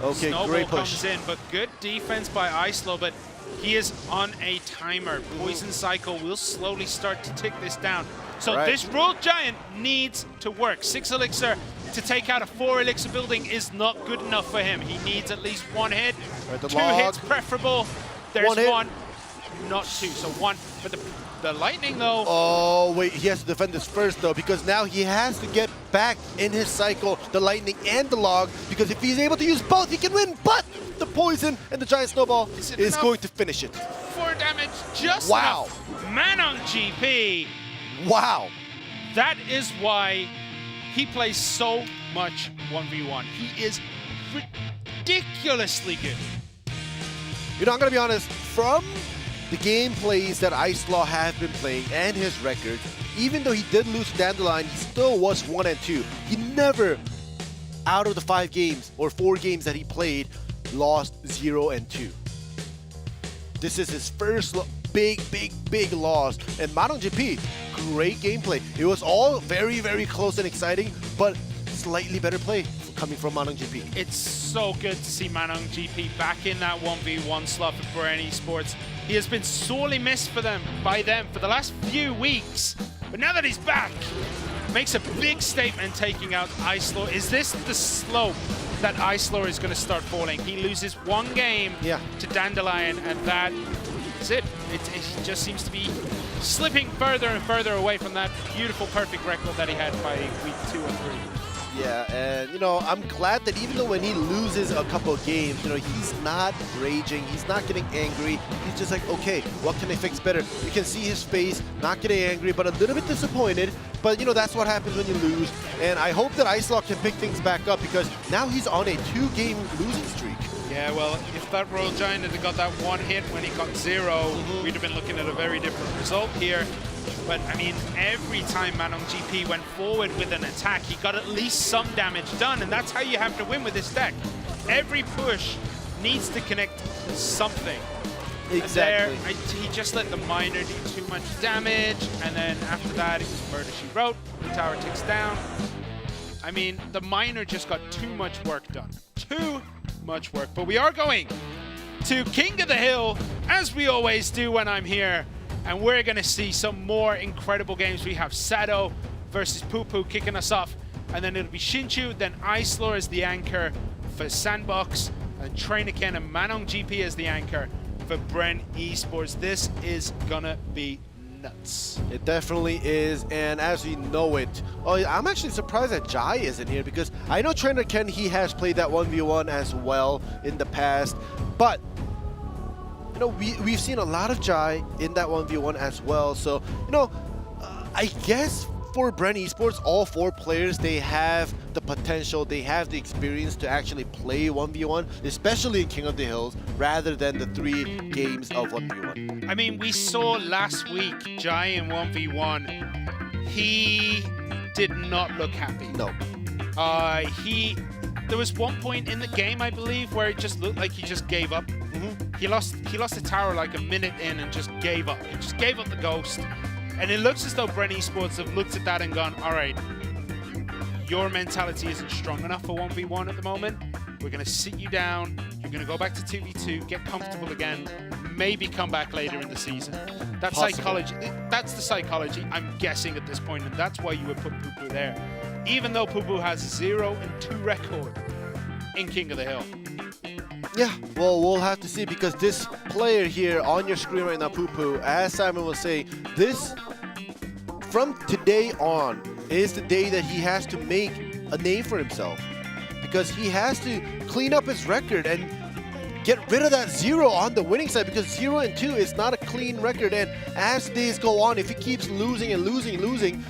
Okay, Snowball great push. comes in, but good defense by Ice Lord, but he is on a timer. Poison cycle will slowly start to tick this down. So this Royal Giant needs to work. 6 elixir to take out a 4 elixir building is not good enough for him. He needs at least 1 hit. 2 hits preferable. There's 1, not 2, so 1. But the lightning though. Oh wait, he has to defend this first though, because now he has to get back in his cycle, the lightning and the log, because if he's able to use both, he can win. But the poison and the giant snowball is going to finish it. 4 damage, just enough. ManonGP. Wow. That is why he plays so much 1v1. He is ridiculously good. You know, I'm going to be honest, from the gameplays that Ice Lord have been playing and his record, even though he did lose to Dandelion, he still was 1-2. He never, out of the 5 games or 4 games that he played, lost 0-2. This is his first big loss. And ManonGP, great gameplay. It was all very, very close and exciting, but slightly better play coming from ManonGP. It's so good to see ManonGP back in that 1v1 slot for Bren Esports. He has been sorely missed by them for the last few weeks, but now that he's back, makes a big statement taking out Ice Lord. Is this the slope that Ice Lord is going to start falling? He loses 1 game to Dandelion, and that is it. It just seems to be slipping further and further away from that beautiful, perfect record that he had by week 2 or 3. Yeah, and you know, I'm glad that even though when he loses a couple of games, you know, he's not raging, he's not getting angry. He's just like, okay, what can I fix better? You can see his face, not getting angry, but a little bit disappointed. But you know, that's what happens when you lose. And I hope that Ice Lord can pick things back up, because now he's on a 2-game losing streak. Yeah, well, if that Royal Giant had got that 1 hit when he got 0, we'd have been looking at a very different result here. But, I mean, every time ManonGP went forward with an attack, he got at least some damage done, and that's how you have to win with this deck. Every push needs to connect something. Exactly. And there, he just let the miner do too much damage, and then after that, it was murder she wrote. The tower ticks down. I mean, the miner just got too much work done. Too much work. But we are going to King of the Hill, as we always do when I'm here, and we're going to see some more incredible games. We have Sado versus Pupu kicking us off, and then it'll be Shinchu, then Icelor as the anchor for Sandbox, and Trainican and ManonGP as the anchor for Bren Esports. This is gonna be nuts. It definitely is, and as we know it, I'm actually surprised that Jai isn't here, because I know Trainer Ken, he has played that 1v1 as well in the past, but you know, we've seen a lot of Jai in that 1v1 as well, so you know, I guess for Bren Esports, all 4 players, they have the potential, they have the experience to actually play 1v1, especially in King of the Hills, rather than the 3 games of 1v1. I mean, we saw last week Jai in 1v1. He did not look happy. No. There was one point in the game, I believe, where it just looked like he just gave up. He lost the tower like a minute in and just gave up. He just gave up the ghost. And it looks as though Bren Esports have looked at that and gone, all right, your mentality isn't strong enough for 1v1 at the moment. We're going to sit you down. You're going to go back to 2v2, get comfortable again, maybe come back later in the season. That's psychology. That's the psychology, I'm guessing, at this point, and that's why you would put Pupu there. Even though Pupu has 0-2 record in King of the Hill. Yeah, well, we'll have to see, because this player here on your screen right now, Pupu, as Simon was saying, this, from today on, is the day that he has to make a name for himself, because he has to clean up his record and get rid of that 0 on the winning side, because 0-2 is not a clean record, and as days go on, if he keeps losing and losing and losing,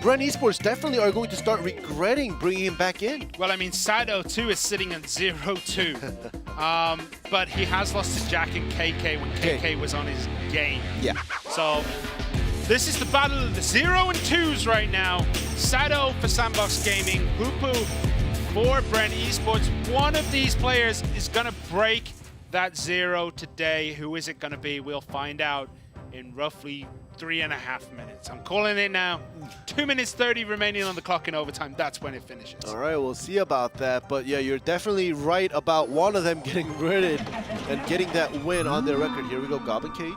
Bren Esports definitely are going to start regretting bringing him back in. Well, I mean, Sado too is sitting at 0-2, but he has lost to Jack and KK when KK was on his game. Yeah. So this is the battle of the 0 and 2s right now. Sado for Sandbox Gaming, Pupu for Bren Esports. One of these players is gonna break that 0 today. Who is it gonna be? We'll find out in roughly 3.5 minutes. I'm calling it now. 2 minutes 30 remaining on the clock in overtime. That's when it finishes. All right, we'll see about that. But yeah, you're definitely right about one of them getting gridded and getting that win on their record. Here we go, Goblin Cage.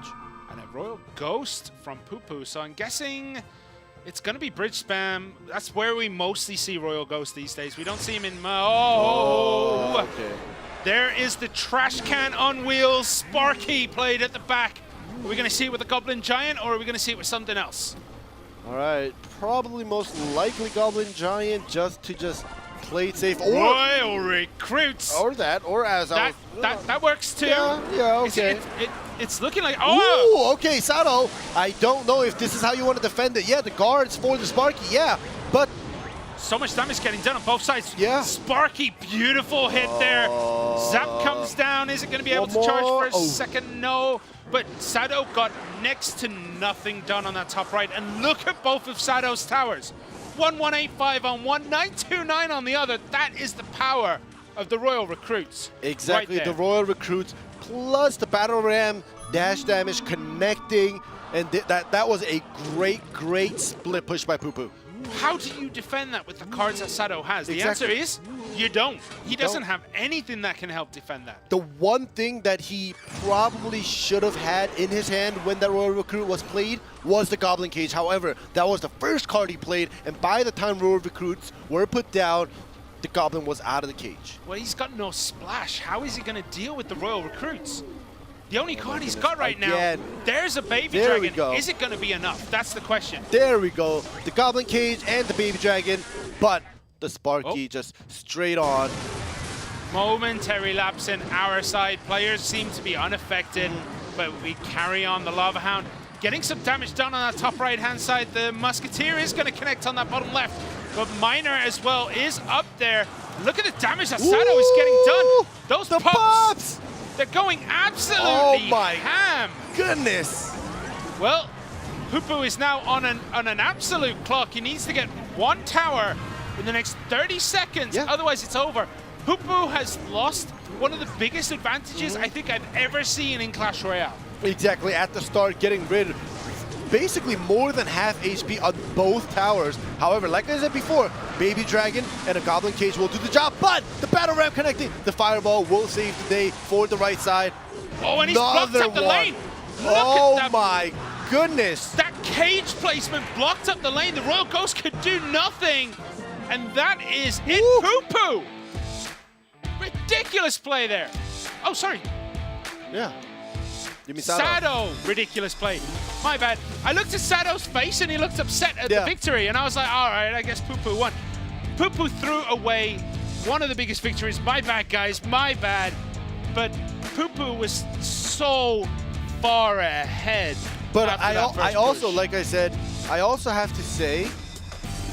And a Royal Ghost from Pupu. So I'm guessing it's going to be bridge spam. That's where we mostly see Royal Ghost these days. We don't see him in... Okay. There is the trash can on wheels. Sparky played at the back. Are we going to see it with the Goblin Giant, or are we going to see it with something else? All right, probably most likely Goblin Giant, just to play it safe. Or Royal Recruits. Or that, or as that works too. Yeah, okay. It's looking like, Ooh, okay, Sado. I don't know if this is how you want to defend it. Yeah, the guards for the Sparky, yeah, but so much damage getting done on both sides. Yeah. Sparky, beautiful hit there. Zap comes down. Is it going to be able to charge for a second? No. But Sado got next to nothing done on that top right. And look at both of Sado's towers. 1185 on one, 929 on the other. That is the power of the Royal Recruits. Exactly, right the Royal Recruits plus the Battle Ram dash damage connecting. And that was a great split push by Pupu. How do you defend that with the cards that Sado has? The answer is you don't. He doesn't have anything that can help defend that. The one thing that he probably should have had in his hand when that Royal Recruit was played was the Goblin Cage. However, that was the first card he played, and by the time Royal Recruits were put down, the Goblin was out of the cage. Well, he's got no splash. How is he going to deal with the Royal Recruits? The only card he's got right now, there's a Baby Dragon. We go. Is it going to be enough? That's the question. There we go. The Goblin Cage and the Baby Dragon, but the Sparky just straight on. Momentary lapse in our side. Players seem to be unaffected, but we carry on. The Lava Hound getting some damage done on that top right-hand side. The Musketeer is going to connect on that bottom left, but Miner as well is up there. Look at the damage that Sado is getting done. Those pops! They're going absolutely ham. Goodness. Well, Pupu is now on an absolute clock. He needs to get one tower in the next 30 seconds. Otherwise, it's over. Pupu has lost one of the biggest advantages I think I've ever seen in Clash Royale. Exactly, at the start, getting rid of basically more than half HP on both towers. However, like I said before, Baby Dragon and a Goblin Cage will do the job, but the Battle Ram connecting. The Fireball will save the day for the right side. Oh, and he's blocked up the lane. Oh my goodness. That cage placement blocked up the lane. The Royal Ghost could do nothing. And that is it. Poo-poo. Ridiculous play there. Oh, sorry. Yeah. You mean Sado? Sado. Ridiculous play. My bad. I looked at Sado's face and he looked upset at the victory. And I was like, all right, I guess Poo-poo won. Poo-poo threw away one of the biggest victories. My bad, guys. My bad. But Poo-poo was so far ahead. But I also, like I said, I also have to say,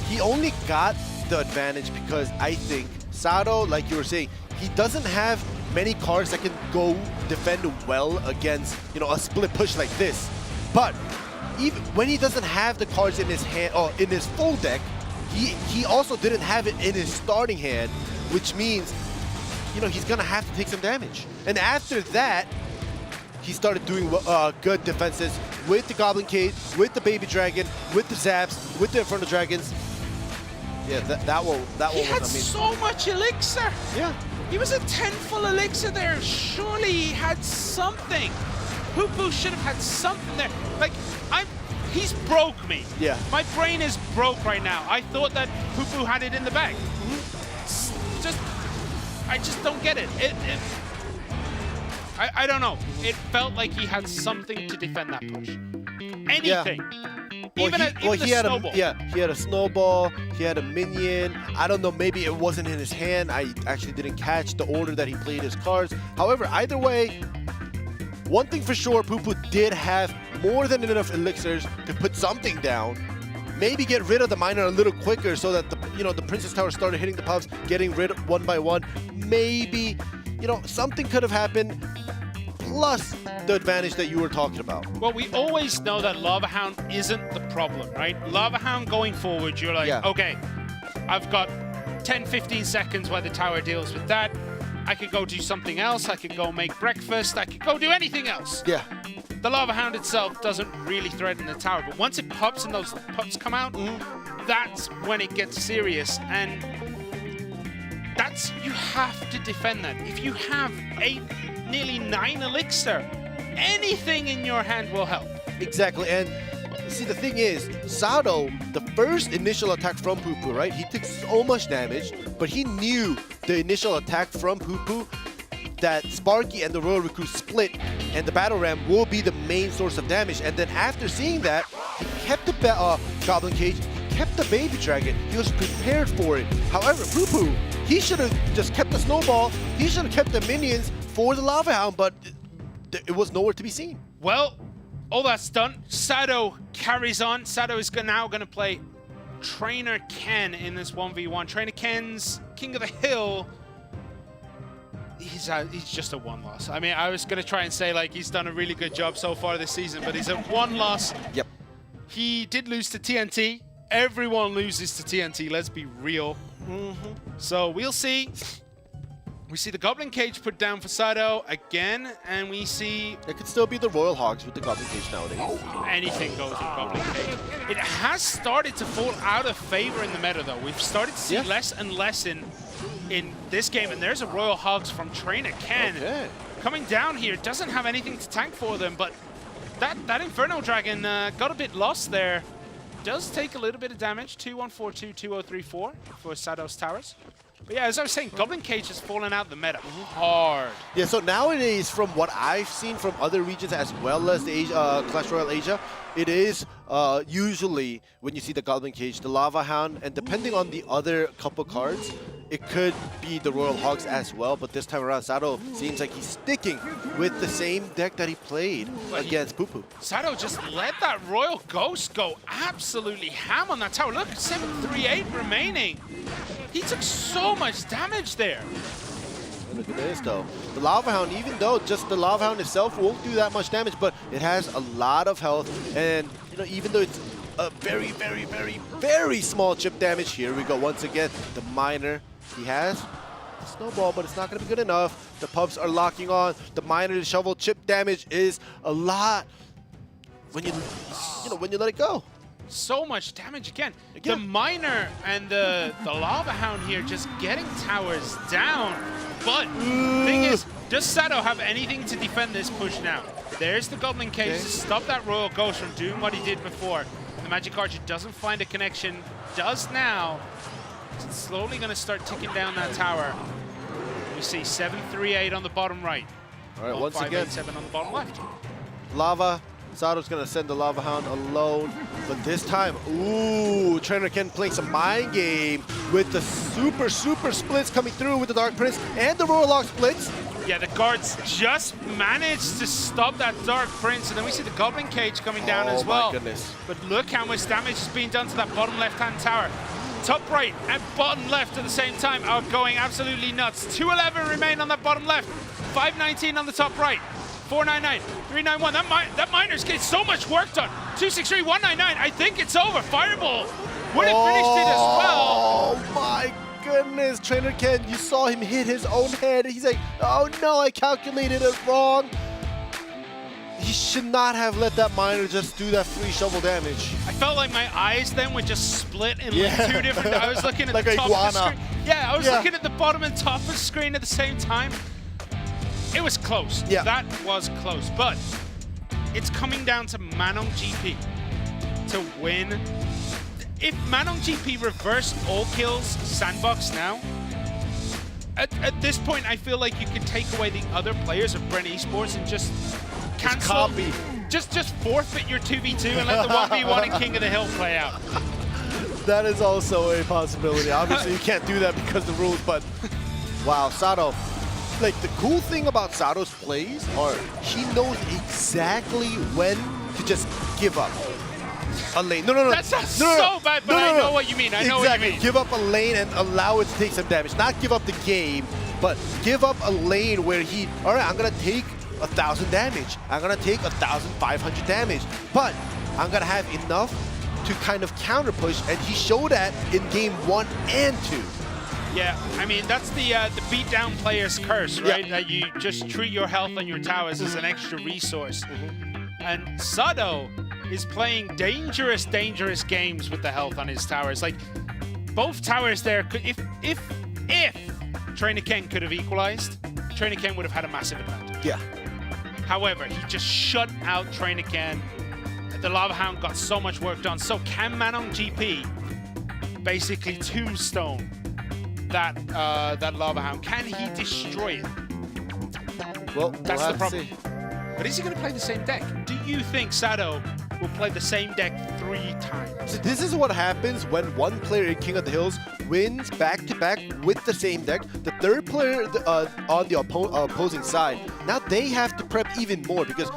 he only got the advantage because I think Sado, like you were saying, he doesn't have many cards that can go defend well against, you know, a split push like this. But even when he doesn't have the cards in his hand or in his full deck, he also didn't have it in his starting hand, which means, you know, he's gonna have to take some damage. And after that, he started doing good defenses with the Goblin Cage, with the Baby Dragon, with the Zaps, with the Inferno Dragons. Yeah, that one he was had amazing. so much elixir. Yeah. He was a 10 full elixir there. Surely he had something. Poo-poo should have had something there. Like, he's broke me. Yeah. My brain is broke right now. I thought that Poo-poo had it in the bag. I just don't get it. I don't know. It felt like he had something to defend that push. Anything. Well, Even he had snowball. he had a snowball, he had a minion. I don't know, maybe it wasn't in his hand. I actually didn't catch the order that he played his cards. However, either way, one thing for sure, Poo-poo did have more than enough elixirs to put something down. Maybe get rid of the miner a little quicker so that the Princess Tower started hitting the pubs, getting rid of one by one. Maybe, something could have happened. Plus the advantage that you were talking about. Well, we always know that Lava Hound isn't the problem, right? Lava Hound going forward, you're like, okay, I've got 10, 15 seconds while the tower deals with that. I could go do something else. I could go make breakfast. I could go do anything else. Yeah. The Lava Hound itself doesn't really threaten the tower, but once it pops and those pups come out, that's when it gets serious. And you have to defend that. If you have 8, nearly 9 elixir, anything in your hand will help. Exactly, and see, the thing is, Sado, the first initial attack from Poo-poo, right? He took so much damage, but he knew the initial attack from Poo-poo that Sparky and the Royal Recruit split, and the Battle Ram will be the main source of damage. And then after seeing that, he kept the Goblin Cage, he kept the Baby Dragon. He was prepared for it. However, Poo-poo, he should have just kept the Snowball. He should have kept the minions for the Lava Hound, but it was nowhere to be seen. Well, all that's done. Sado carries on. Sado is now going to play Trainer Ken in this 1v1. Trainer Ken's King of the Hill. He's just a 1 loss. I mean, I was going to try and say like he's done a really good job so far this season, but he's a 1 loss. Yep. He did lose to TNT. Everyone loses to TNT, let's be real. So we'll see. We see the Goblin Cage put down for Sado again, and we see... It could still be the Royal Hogs with the Goblin Cage nowadays. Anything goes with Goblin Cage. It has started to fall out of favor in the meta, though. We've started to see less and less in this game, and there's a Royal Hogs from Trainer Ken. Okay. Coming down here, doesn't have anything to tank for them, but that Inferno Dragon got a bit lost there. Does take a little bit of damage, 2142, 2034 for Sado's towers. But yeah, as I was saying, Goblin Cage has fallen out the meta hard. Yeah, so nowadays, from what I've seen from other regions as well as the Clash Royale Asia, it is usually when you see the Goblin Cage, the Lava Hound, and depending on the other couple cards, it could be the Royal Hogs as well. But this time around, Sado seems like he's sticking with the same deck that he played against Poo-poo. Sado just let that Royal Ghost go absolutely ham on that tower. Look, 738 remaining. He took so much damage there. Look at this, though. The Lava Hound, even though just the Lava Hound itself won't do that much damage, but it has a lot of health. And, even though it's a very, very, very, very small chip damage, here we go once again. The Miner, he has the snowball, but it's not going to be good enough. The pubs are locking on. The miner to shovel chip damage is a lot when you when you let it go. So much damage again. The miner and the lava hound here just getting towers down. But thing is, does Sado have anything to defend this push now? There's the Goblin Cage to stop that Royal Ghost from doing what he did before. The Magic Archer doesn't find a connection. Does now. It's slowly going to start ticking down that tower. We see 738 on the bottom right. All right, once again, 7 on the bottom left. Lava. Sado's going to send the Lava Hound alone. But this time, ooh, Trainer Ken playing some mind game with the super splits coming through with the Dark Prince and the Royal Lock splits. Yeah, the guards just managed to stop that Dark Prince, and then we see the Goblin Cage coming down as well. Oh my goodness. But look how much damage is being done to that bottom left-hand tower. Top right and bottom left at the same time are going absolutely nuts. 211 remain on that bottom left. 519 on the top right. 499, 391. That miner's getting so much work done. 263, 199. I think it's over. Fireball would have finished it as well. Oh my goodness, Trainer Ken, you saw him hit his own head. He's like, oh no, I calculated it wrong. He should not have let that miner just do that free shovel damage. I felt like my eyes then were just split in like 2 different. I was looking at like the top iguana. of the screen. Yeah, I was looking at the bottom and top of the screen at the same time. It was close. Yeah. That was close. But it's coming down to ManonGP to win. If ManonGP reverse all kills Sandbox now, at this point, I feel like you could take away the other players of Bren Esports and just cancel. Copy. Just forfeit your 2v2 and let the 1v1 and King of the Hill play out. That is also a possibility. Obviously, you can't do that because of the rules, but wow, Sado. Like, the cool thing about Sado's plays are he knows exactly when to just give up a lane. No. That sounds so bad, but I know what you mean. I know what you mean. Give up a lane and allow it to take some damage. Not give up the game, but give up a lane where he, all right, I'm going to take 1,000 damage. I'm going to take 1,500 damage, but I'm going to have enough to kind of counter push, and he showed that in game 1 and 2. Yeah, I mean, that's the beat down player's curse, right? Yeah. That you just treat your health on your towers as an extra resource. And Sado is playing dangerous games with the health on his towers. Like, both towers there, could, if Trainer Ken could have equalized, Trainer Ken would have had a massive advantage. Yeah. However, he just shut out Trainer Ken. The Lava Hound got so much work done. So can ManonGP basically tombstone that Lava Hound? Can he destroy it? Well, that's the problem. But is he going to play the same deck? Do you think Sado will play the same deck 3 times? So this is what happens when one player in King of the Hills wins back-to-back with the same deck. The third player on the opposing side, now they have to prep even more because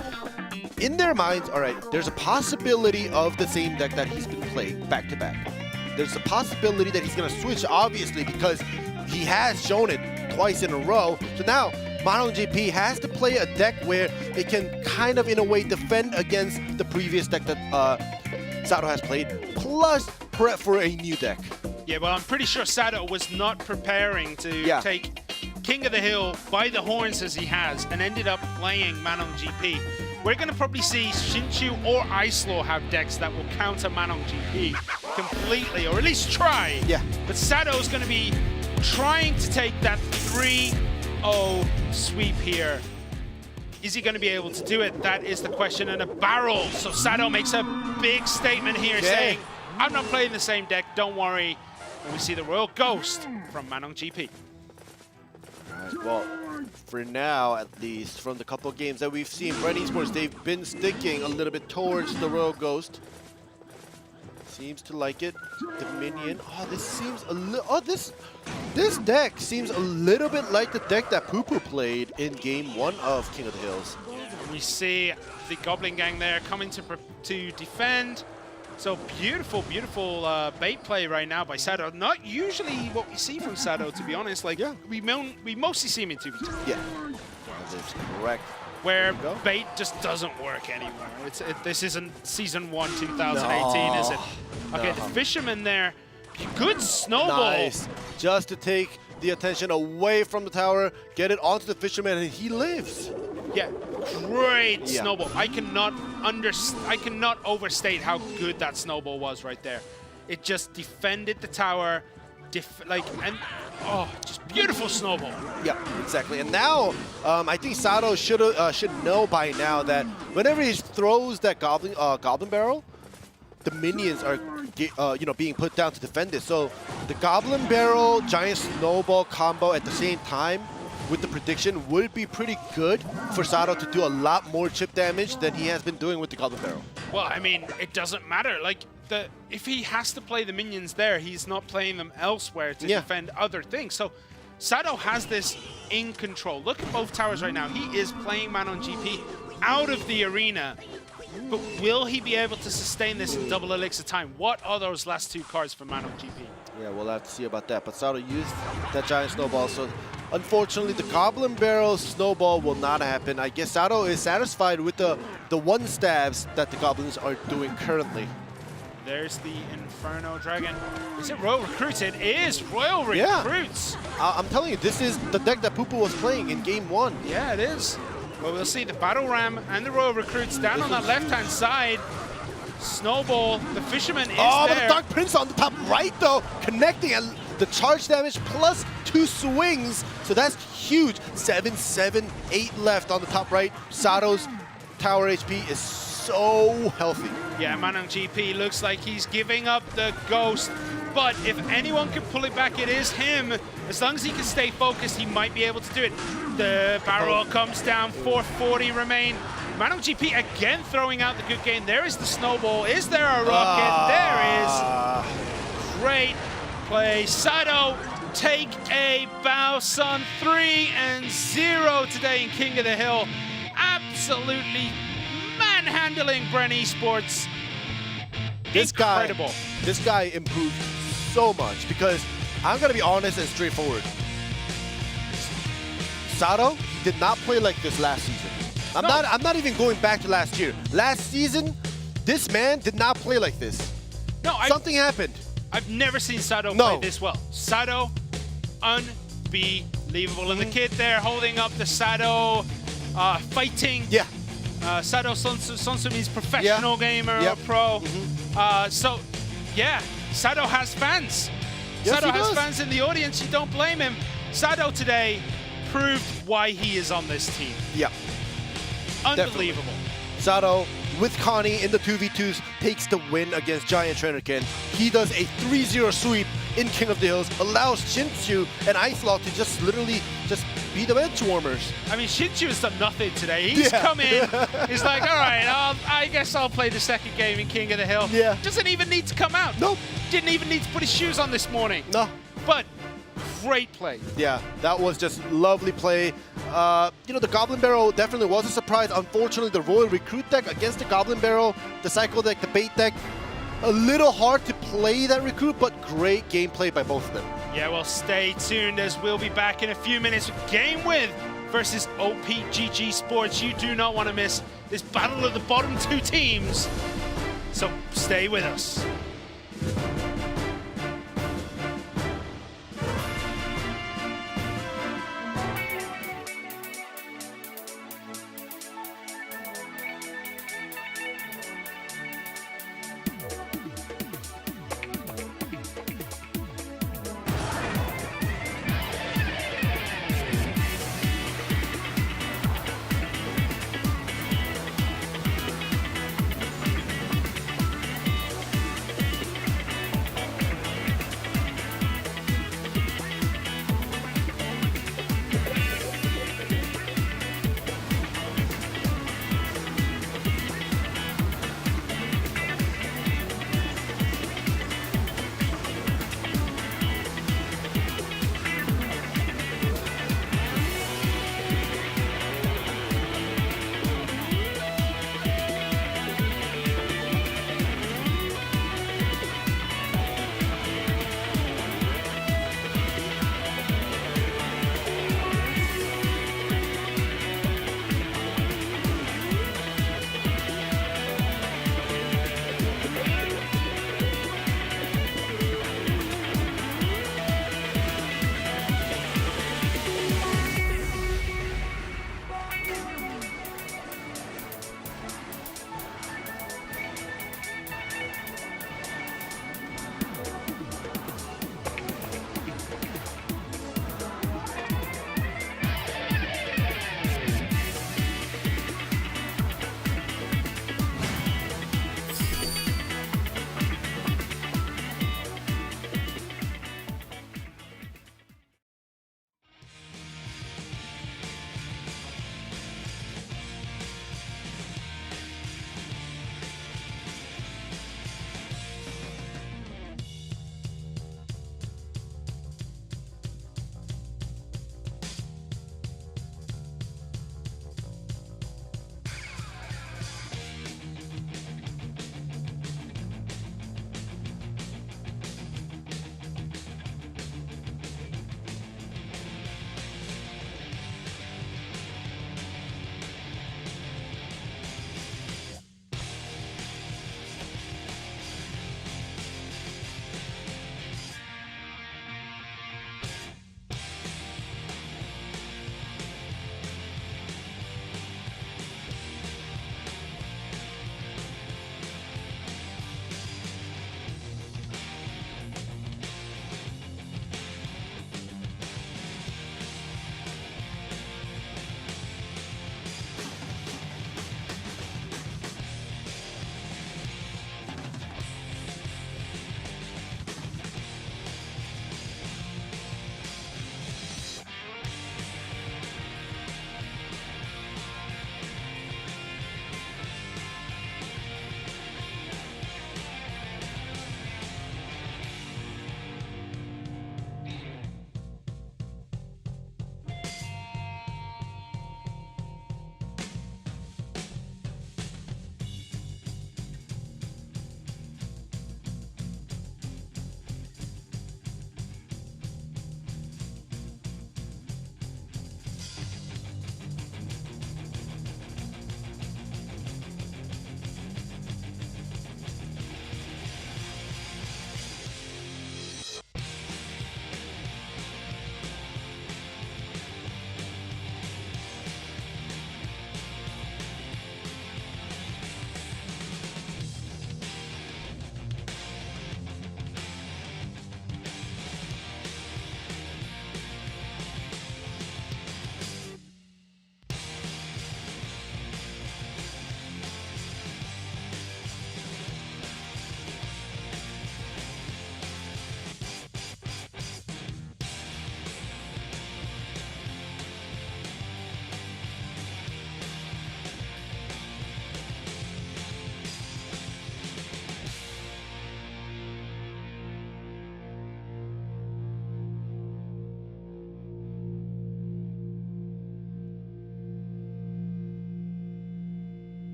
in their minds, all right, there's a possibility of the same deck that he's been playing back-to-back. There's a possibility that he's going to switch, obviously, because he has shown it twice in a row. So now, ManonGP has to play a deck where it can kind of, in a way, defend against the previous deck that Sado has played, plus prep for a new deck. Yeah, well, I'm pretty sure Sado was not preparing to take King of the Hill by the horns as he has, and ended up playing ManonGP. We're going to probably see Shinchu or Icelaw have decks that will counter ManonGP completely, or at least try. Yeah. But Sado's going to be trying to take that 3-0 sweep here. Is he going to be able to do it? That is the question. And a barrel. So Sado makes a big statement here saying, I'm not playing the same deck, don't worry. And we see the Royal Ghost from ManonGP. Well, for now, at least, from the couple of games that we've seen, Bren Esports, they've been sticking a little bit towards the Royal Ghost. Seems to like it. Dominion. Oh, this seems a little. This deck seems a little bit like the deck that Poo-Poo played in game 1 of King of the Hills. We see the Goblin Gang there coming to defend. So beautiful bait play right now by Sado. Not usually what we see from Sado, to be honest. Like, we mostly see him in 2v2. Yeah, that's correct. Where bait just doesn't work anymore. This isn't Season 1 2018, is it? Okay, the Fisherman there. Good snowball. Nice. Just to take the attention away from the tower, get it onto the fisherman, and he lives. Yeah, great snowball. I cannot overstate how good that snowball was right there. It just defended the tower, just beautiful snowball. Yeah, exactly. And now, I think Sato should know by now that whenever he throws that goblin barrel, the minions are being put down to defend it. So the goblin barrel giant snowball combo at the same time with the prediction would be pretty good for Sato to do a lot more chip damage than he has been doing with the goblin barrel. Well, I mean, it doesn't matter. Like, if he has to play the minions there, he's not playing them elsewhere to defend other things. So Sato has this in control. Look at both towers right now. He is playing ManonGP out of the arena. But will he be able to sustain this in double elixir time? What are those last two cards for ManonGP? Yeah, we'll have to see about that. But Sato used that giant snowball, so unfortunately the goblin barrel snowball will not happen. I guess Sato is satisfied with the one stabs that the goblins are doing currently. There's the Inferno Dragon. Is it Royal Recruits? It is Royal Recruits. Yeah. I'm telling you, this is the deck that Pupu was playing in Game 1. Yeah, it is. Well, we'll see the Battle Ram and the Royal Recruits down on that left-hand side. Snowball, the Fisherman is there. Oh, but the Dark Prince on the top right, though, connecting, and the charge damage plus 2 swings. So that's huge. 7, 7, 8 left on the top right. Sato's tower HP is so healthy. Yeah, ManonGP looks like he's giving up the ghost. But if anyone can pull it back, it is him. As long as he can stay focused, he might be able to do it. The barrel comes down, 440 remain. ManonGP again throwing out the good game. There is the snowball. Is there a rocket? There is. Great play. Sato take a bow, son. 3-0 today in King of the Hill. Absolutely manhandling Bren Esports. This Incredible. This guy improved so much because I'm going to be honest and straightforward. Sato did not play like this last season. I'm not even going back to last year. Last season, this man did not play like this. No, something happened. I've never seen Sato play this well. Sato, unbelievable. And the kid there holding up the Sato fighting. Yeah. Sato Sonsu means professional gamer or pro. So, yeah, Sato has fans. Yes, Sato has fans in the audience. You don't blame him. Sato today proved why he is on this team. Yeah. Unbelievable. Definitely. Sato, with Connie in the 2v2s, takes the win against Giant Trainerkin. He does a 3-0 sweep in King of the Hills, allows Shin2 and Icelot to just literally just be the bench warmers. I mean, Shin2 has done nothing today. He's come in, he's like, all right, I guess I'll play the second game in King of the Hill. Yeah. Doesn't even need to come out. Nope. Didn't even need to put his shoes on this morning. No. But great play. Yeah, that was just lovely play. The Goblin Barrel definitely was a surprise. Unfortunately, the Royal Recruit deck against the Goblin Barrel, the Cycle deck, the Bait deck, a little hard to play that Recruit, but great gameplay by both of them. Yeah, well, stay tuned as we'll be back in a few minutes with GameWith versus OPGG Sports. You do not want to miss this battle of the bottom two teams. So stay with us.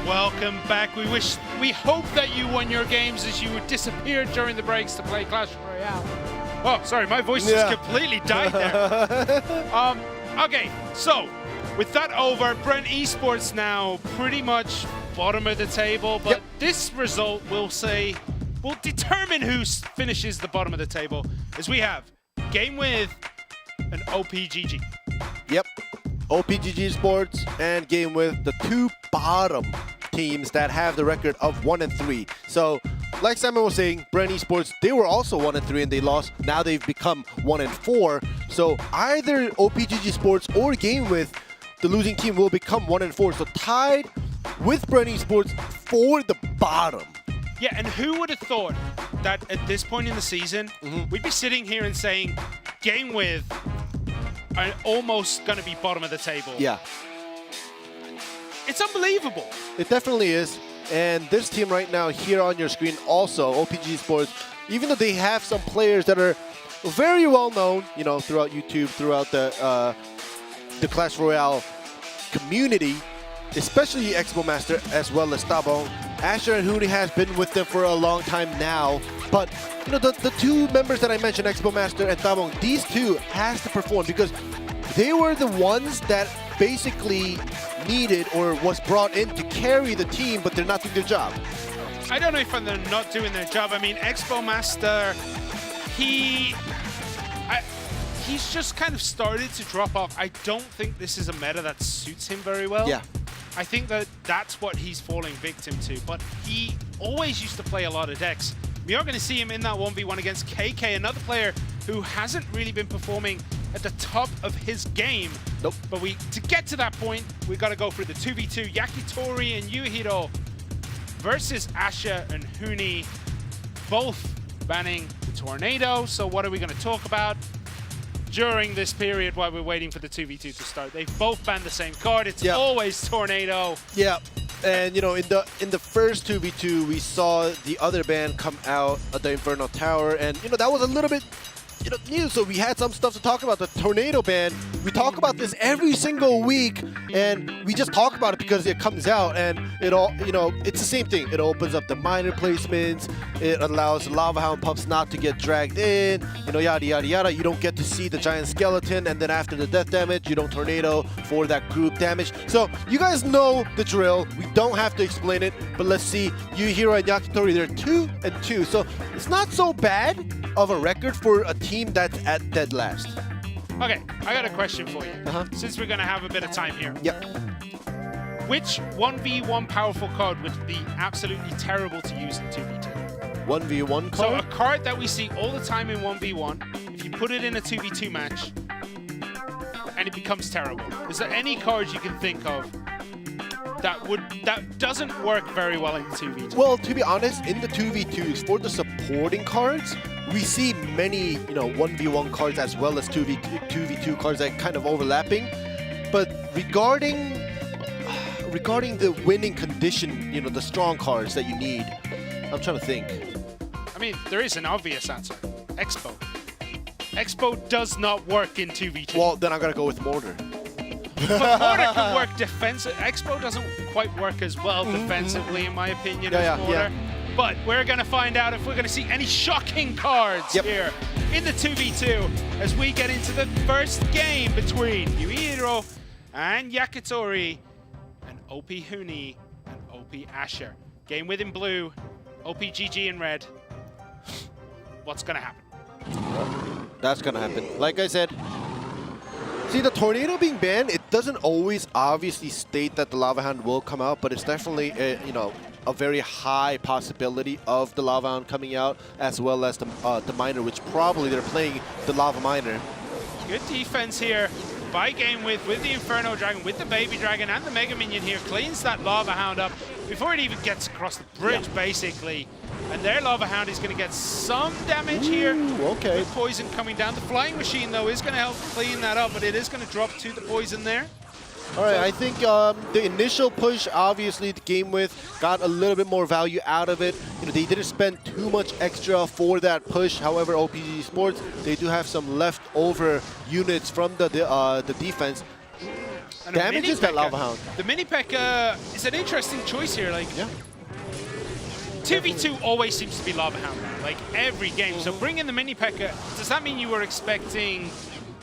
welcome back. We hope that you won your games as you disappeared during the breaks to play Clash Royale. Oh, sorry, my voice just completely died there. Okay, so with that over, Bren Esports now pretty much bottom of the table, but this result will determine who finishes the bottom of the table, as we have GameWith and OPGG. Yep. OPGG Sports and GameWith, the two bottom teams that have the record of 1-3. So, like Simon was saying, Bren Esports, they were also 1-3 and they lost. Now they've become 1-4. So either OPGG Sports or GameWith, the losing team, will become 1-4. So tied with Bren Esports for the bottom. Yeah, and who would have thought that at this point in the season, we'd be sitting here and saying GameWith are almost going to be bottom of the table. Yeah. It's unbelievable. It definitely is. And this team right now here on your screen also, OPG Sports, even though they have some players that are very well known, you know, throughout YouTube, throughout the Clash Royale community, especially Expo Master as well as Tabong. Asher and Huni has been with them for a long time now. But, you know, the two members that I mentioned, Expo Master and Tabong, these two has to perform because they were the ones that basically needed or was brought in to carry the team, but they're not doing their job. I don't know if they're not doing their job. I mean, Expo Master, he's just kind of started to drop off. I don't think this is a meta that suits him very well. Yeah. I think that that's what he's falling victim to, but he always used to play a lot of decks. We are going to see him in that 1v1 against KK, another player who hasn't really been performing at the top of his game. Nope. But to get to that point, we got to go through the 2v2. Yakitori and Yuhiro versus Asha and Huni, both banning the Tornado. So what are we going to talk about during this period while we're waiting for the 2v2 to start? They've both banned the same card. It's always Tornado. Yeah. And you know, in the first 2v2, we saw the other ban come out at the Inferno Tower, and you know that was a little bit new. So we had some stuff to talk about. The Tornado ban, we talk about this every single week, and we just talk about it because it comes out, and it all, you know, it's the same thing. It opens up the minor placements. It allows Lava Hound pups not to get dragged in. You know, yada yada yada. You don't get to see the giant skeleton, and then after the death damage, you don't Tornado for that group damage. So you guys know the drill. We don't have to explain it, but let's see. Yuhiro and Yakitori, they're 2-2, so it's not so bad of a record for a team that's at dead last. Okay, I got a question for you. Since we're going to have a bit of time here. Yep. Which 1v1 powerful card would be absolutely terrible to use in 2v2? 1v1 card? So a card that we see all the time in 1v1, if you put it in a 2v2 match, and it becomes terrible. Is there any cards you can think of that doesn't work very well in 2v2? Well, to be honest, in the 2v2s, for the supporting cards, we see many, you know, 1v1 cards as well as 2v2 cards that kind of overlapping. But regarding the winning condition, you know, the strong cards that you need, I'm trying to think. I mean, there is an obvious answer. Expo. Expo does not work in 2v2. Well, then I gotta go with Mortar. But Mortar can work defensive. Expo doesn't quite work as well defensively, in my opinion, as Mortar. But we're going to find out if we're going to see any shocking cards here in the 2v2 as we get into the first game between Yuhiro and Yakitori and OP Huni and OP Asher. GameWith in blue, OPGG in red. What's going to happen? That's going to happen. Like I said, see, the Tornado being banned, it doesn't always obviously state that the Lava Hound will come out, but it's definitely, you know, a very high possibility of the Lava Hound coming out, as well as the Miner, which probably they're playing the Lava Miner. Good defense here by GameWith with the Inferno Dragon, with the Baby Dragon, and the Mega Minion here. Cleans that Lava Hound up before it even gets across the bridge, basically. And their Lava Hound is going to get some damage here. Okay. With poison coming down. The Flying Machine, though, is going to help clean that up, but it is going to drop to the poison there. All right, I think the initial push, obviously, the GameWith got a little bit more value out of it. You know, they didn't spend too much extra for that push. However, OPG Sports, they do have some leftover units from the defense. And damages that Lava Hound. The Mini P.E.K.K.A is an interesting choice here. Like, 2v2 always seems to be Lava Hound, like every game. So bring in the Mini P.E.K.K.A. Does that mean you were expecting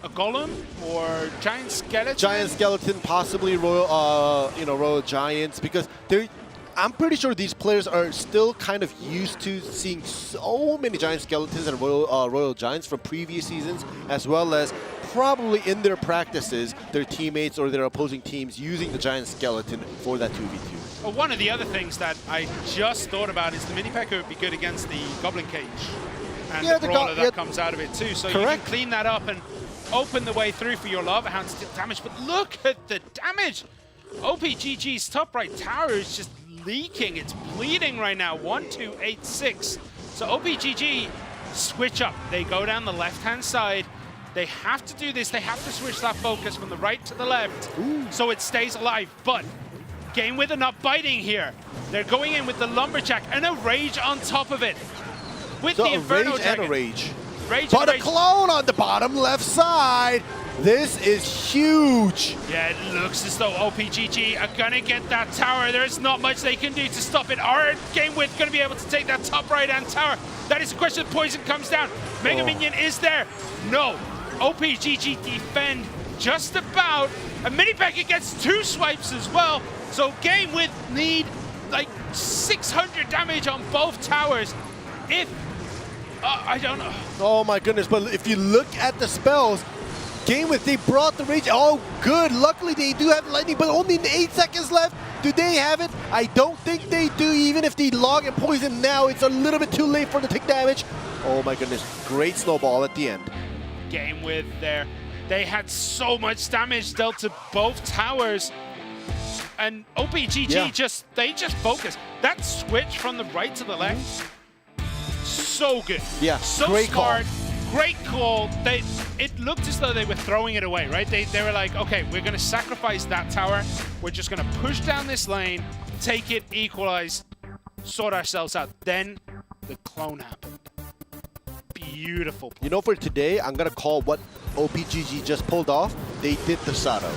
a Golem or Giant Skeleton? Giant Skeleton, possibly Royal, Royal Giants, because I'm pretty sure these players are still kind of used to seeing so many Giant Skeletons and Royal Giants from previous seasons, as well as probably in their practices, their teammates or their opposing teams using the Giant Skeleton for that 2v2. Well, one of the other things that I just thought about is the Mini P.E.K.K.A would be good against the Goblin Cage and the Brawler that comes out of it too. So you can clean that up and open the way through for your Lava Hound to deal damage. But look at the damage! OPGG's top right tower is just leaking. It's bleeding right now. 1, 2, 8, 6. So OPGG switch up. They go down the left-hand side. They have to do this. They have to switch that focus from the right to the left so it stays alive. But GameWith are not biting here. They're going in with the Lumberjack and a Rage on top of it. With the Inferno Rage Dragon. and a Rage. But a clone on the bottom left side. This is huge. Yeah, it looks as though OPGG are going to get that tower. There's not much they can do to stop it. Are GameWith going to be able to take that top right-hand tower? That is a question. Poison comes down. Mega Minion is there. No. OPGG defend just about. And Mini P.E.K.K.A gets 2 swipes as well. So GameWith need like 600 damage on both towers. If... I don't know. Oh my goodness, but if you look at the spells, GameWith, they brought the Rage. Oh, good. Luckily, they do have Lightning, but only 8 seconds left. Do they have it? I don't think they do. Even if they log and poison now, it's a little bit too late for them to take damage. Oh my goodness. Great snowball at the end. GameWith there. They had so much damage dealt to both towers. And OPGG they just focus. That switch from the right to the left, so good. Yeah, so great smart. Call. Great call. It looked as though they were throwing it away, right? They were like, okay, we're going to sacrifice that tower. We're just going to push down this lane, take it, equalize, sort ourselves out. Then the clone happened. Beautiful play. You know, for today, I'm going to call what OPGG just pulled off. They did the Sato.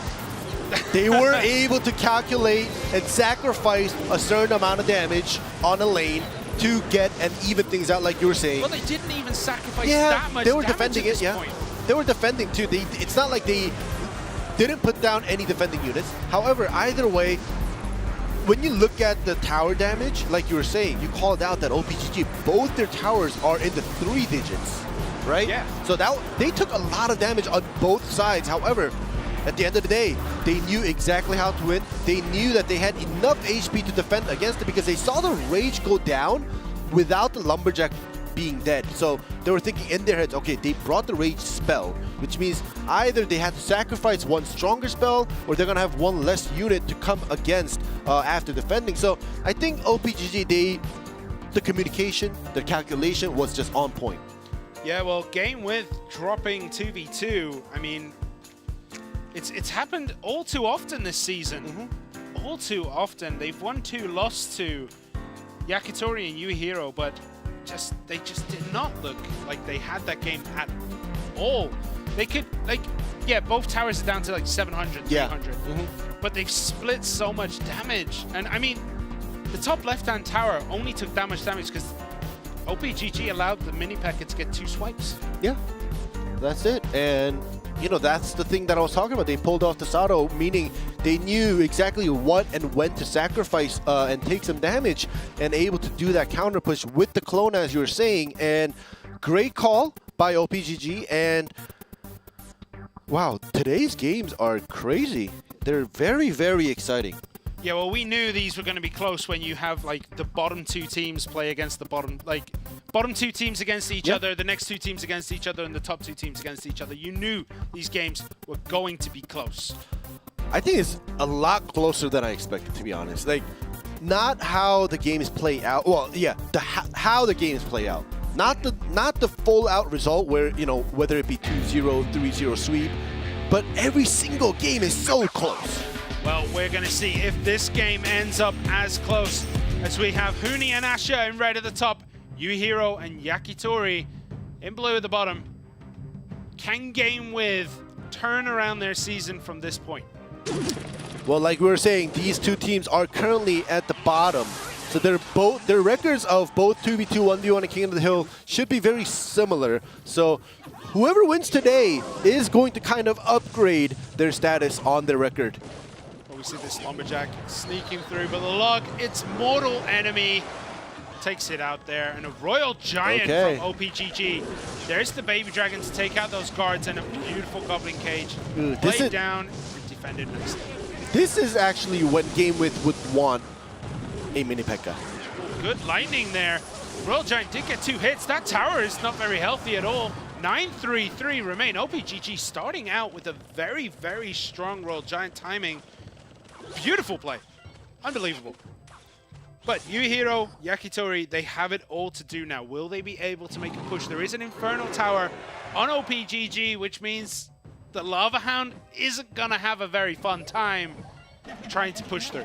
They were able to calculate and sacrifice a certain amount of damage on a lane to get and even things out, like you were saying. Well, they didn't even sacrifice that much. They were damage defending at this it. point. They were defending too. It's not like they didn't put down any defending units. However, either way, when you look at the tower damage, like you were saying, you called out that OPGG, both their towers are in the 3 digits, right? Yeah. So they took a lot of damage on both sides. However, at the end of the day, they knew exactly how to win. They knew that they had enough HP to defend against it because they saw the Rage go down without the Lumberjack being dead. So they were thinking in their heads, okay, they brought the Rage spell, which means either they had to sacrifice one stronger spell or they're going to have one less unit to come against after defending. So I think OPGG, the communication, the calculation was just on point. Yeah, well, GameWith dropping 2v2, I mean, it's happened all too often this season. All too often. They've won 2, lost 2. Yakitori and Yuihiro, but they just did not look like they had that game at all. They could, like, yeah, both towers are down to like 700, 300. But they've split so much damage. And I mean, the top left-hand tower only took damage because OPGG allowed the Mini P.E.K.K.A to get 2 swipes. Yeah, that's it. And you know, that's the thing that I was talking about. They pulled off the Sato, meaning they knew exactly what and when to sacrifice and take some damage, and able to do that counter push with the clone, as you were saying. And great call by OPGG. And wow, today's games are crazy. They're very, very exciting. Yeah, well, we knew these were going to be close when you have like the bottom 2 teams play against the bottom 2 teams against each other, the next 2 teams against each other, and the top 2 teams against each other. You knew these games were going to be close. I think it's a lot closer than I expected, to be honest. Like, not how the games play out. Well, yeah, how the games play out. Not the full out result where, you know, whether it be 2-0, 3-0 sweep, but every single game is so close. Well, we're going to see if this game ends up as close as we have Huni and Asha in red at the top, Yuihiro and Yakitori in blue at the bottom. Can GameWith turn around their season from this point? Well, like we were saying, these two teams are currently at the bottom. So their records of both 2v2, 1v1, and King of the Hill should be very similar. So whoever wins today is going to kind of upgrade their status on their record. Well, we see this Lumberjack sneaking through, but the log, its mortal enemy, takes it out there. And a Royal Giant from OPGG. There's the Baby Dragon to take out those guards and a beautiful Goblin Cage. Laid down and defended nicely. This is actually when GameWith would want a mini P.E.K.K.A. Good lightning there. Royal Giant did get 2 hits. That tower is not very healthy at all. 9-3-3 remain. OPGG starting out with a very, very strong Royal Giant timing. Beautiful play. Unbelievable. But Yuihiro, Yakitori, they have it all to do now. Will they be able to make a push? There is an Infernal Tower on OPGG, which means the Lava Hound isn't going to have a very fun time trying to push through.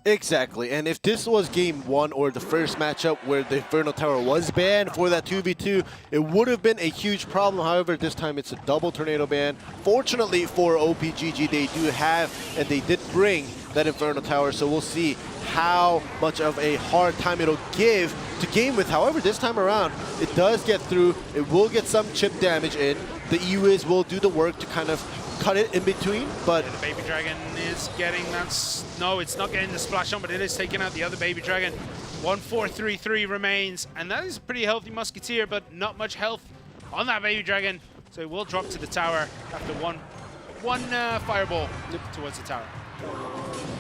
Exactly, and if this was game 1 or the first matchup where the Infernal Tower was banned for that 2v2, it would have been a huge problem. However, this time it's a double tornado ban. Fortunately for OPGG, they do have, and they did bring that Infernal Tower, so we'll see how much of a hard time it'll give to GameWith. However, this time around, it does get through. It will get some chip damage in. The E-Wiz will do the work to kind of cut it in between, but the Baby Dragon is getting that. No, it's not getting the splash on, but it is taking out the other Baby Dragon. 1-4-3-3 remains, and that is a pretty healthy Musketeer, but not much health on that Baby Dragon, so it will drop to the tower after one fireball towards the tower.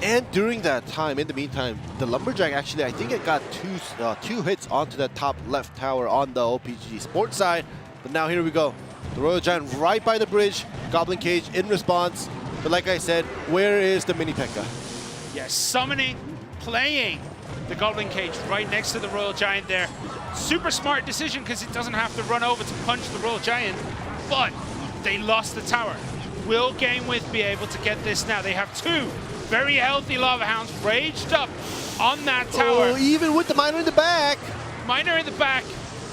And during that time, in the meantime, the Lumberjack actually, I think it got two hits onto the top left tower on the OPGG Sports side. But now here we go. The Royal Giant right by the bridge, Goblin Cage in response. But like I said, where is the mini P.E.K.K.A.? Yes, summoning, playing the Goblin Cage right next to the Royal Giant there. Super smart decision because it doesn't have to run over to punch the Royal Giant, but they lost the tower. Will GameWith be able to get this now? They have 2 very healthy Lava Hounds raged up on that tower. Oh, even with the Miner in the back. Miner in the back.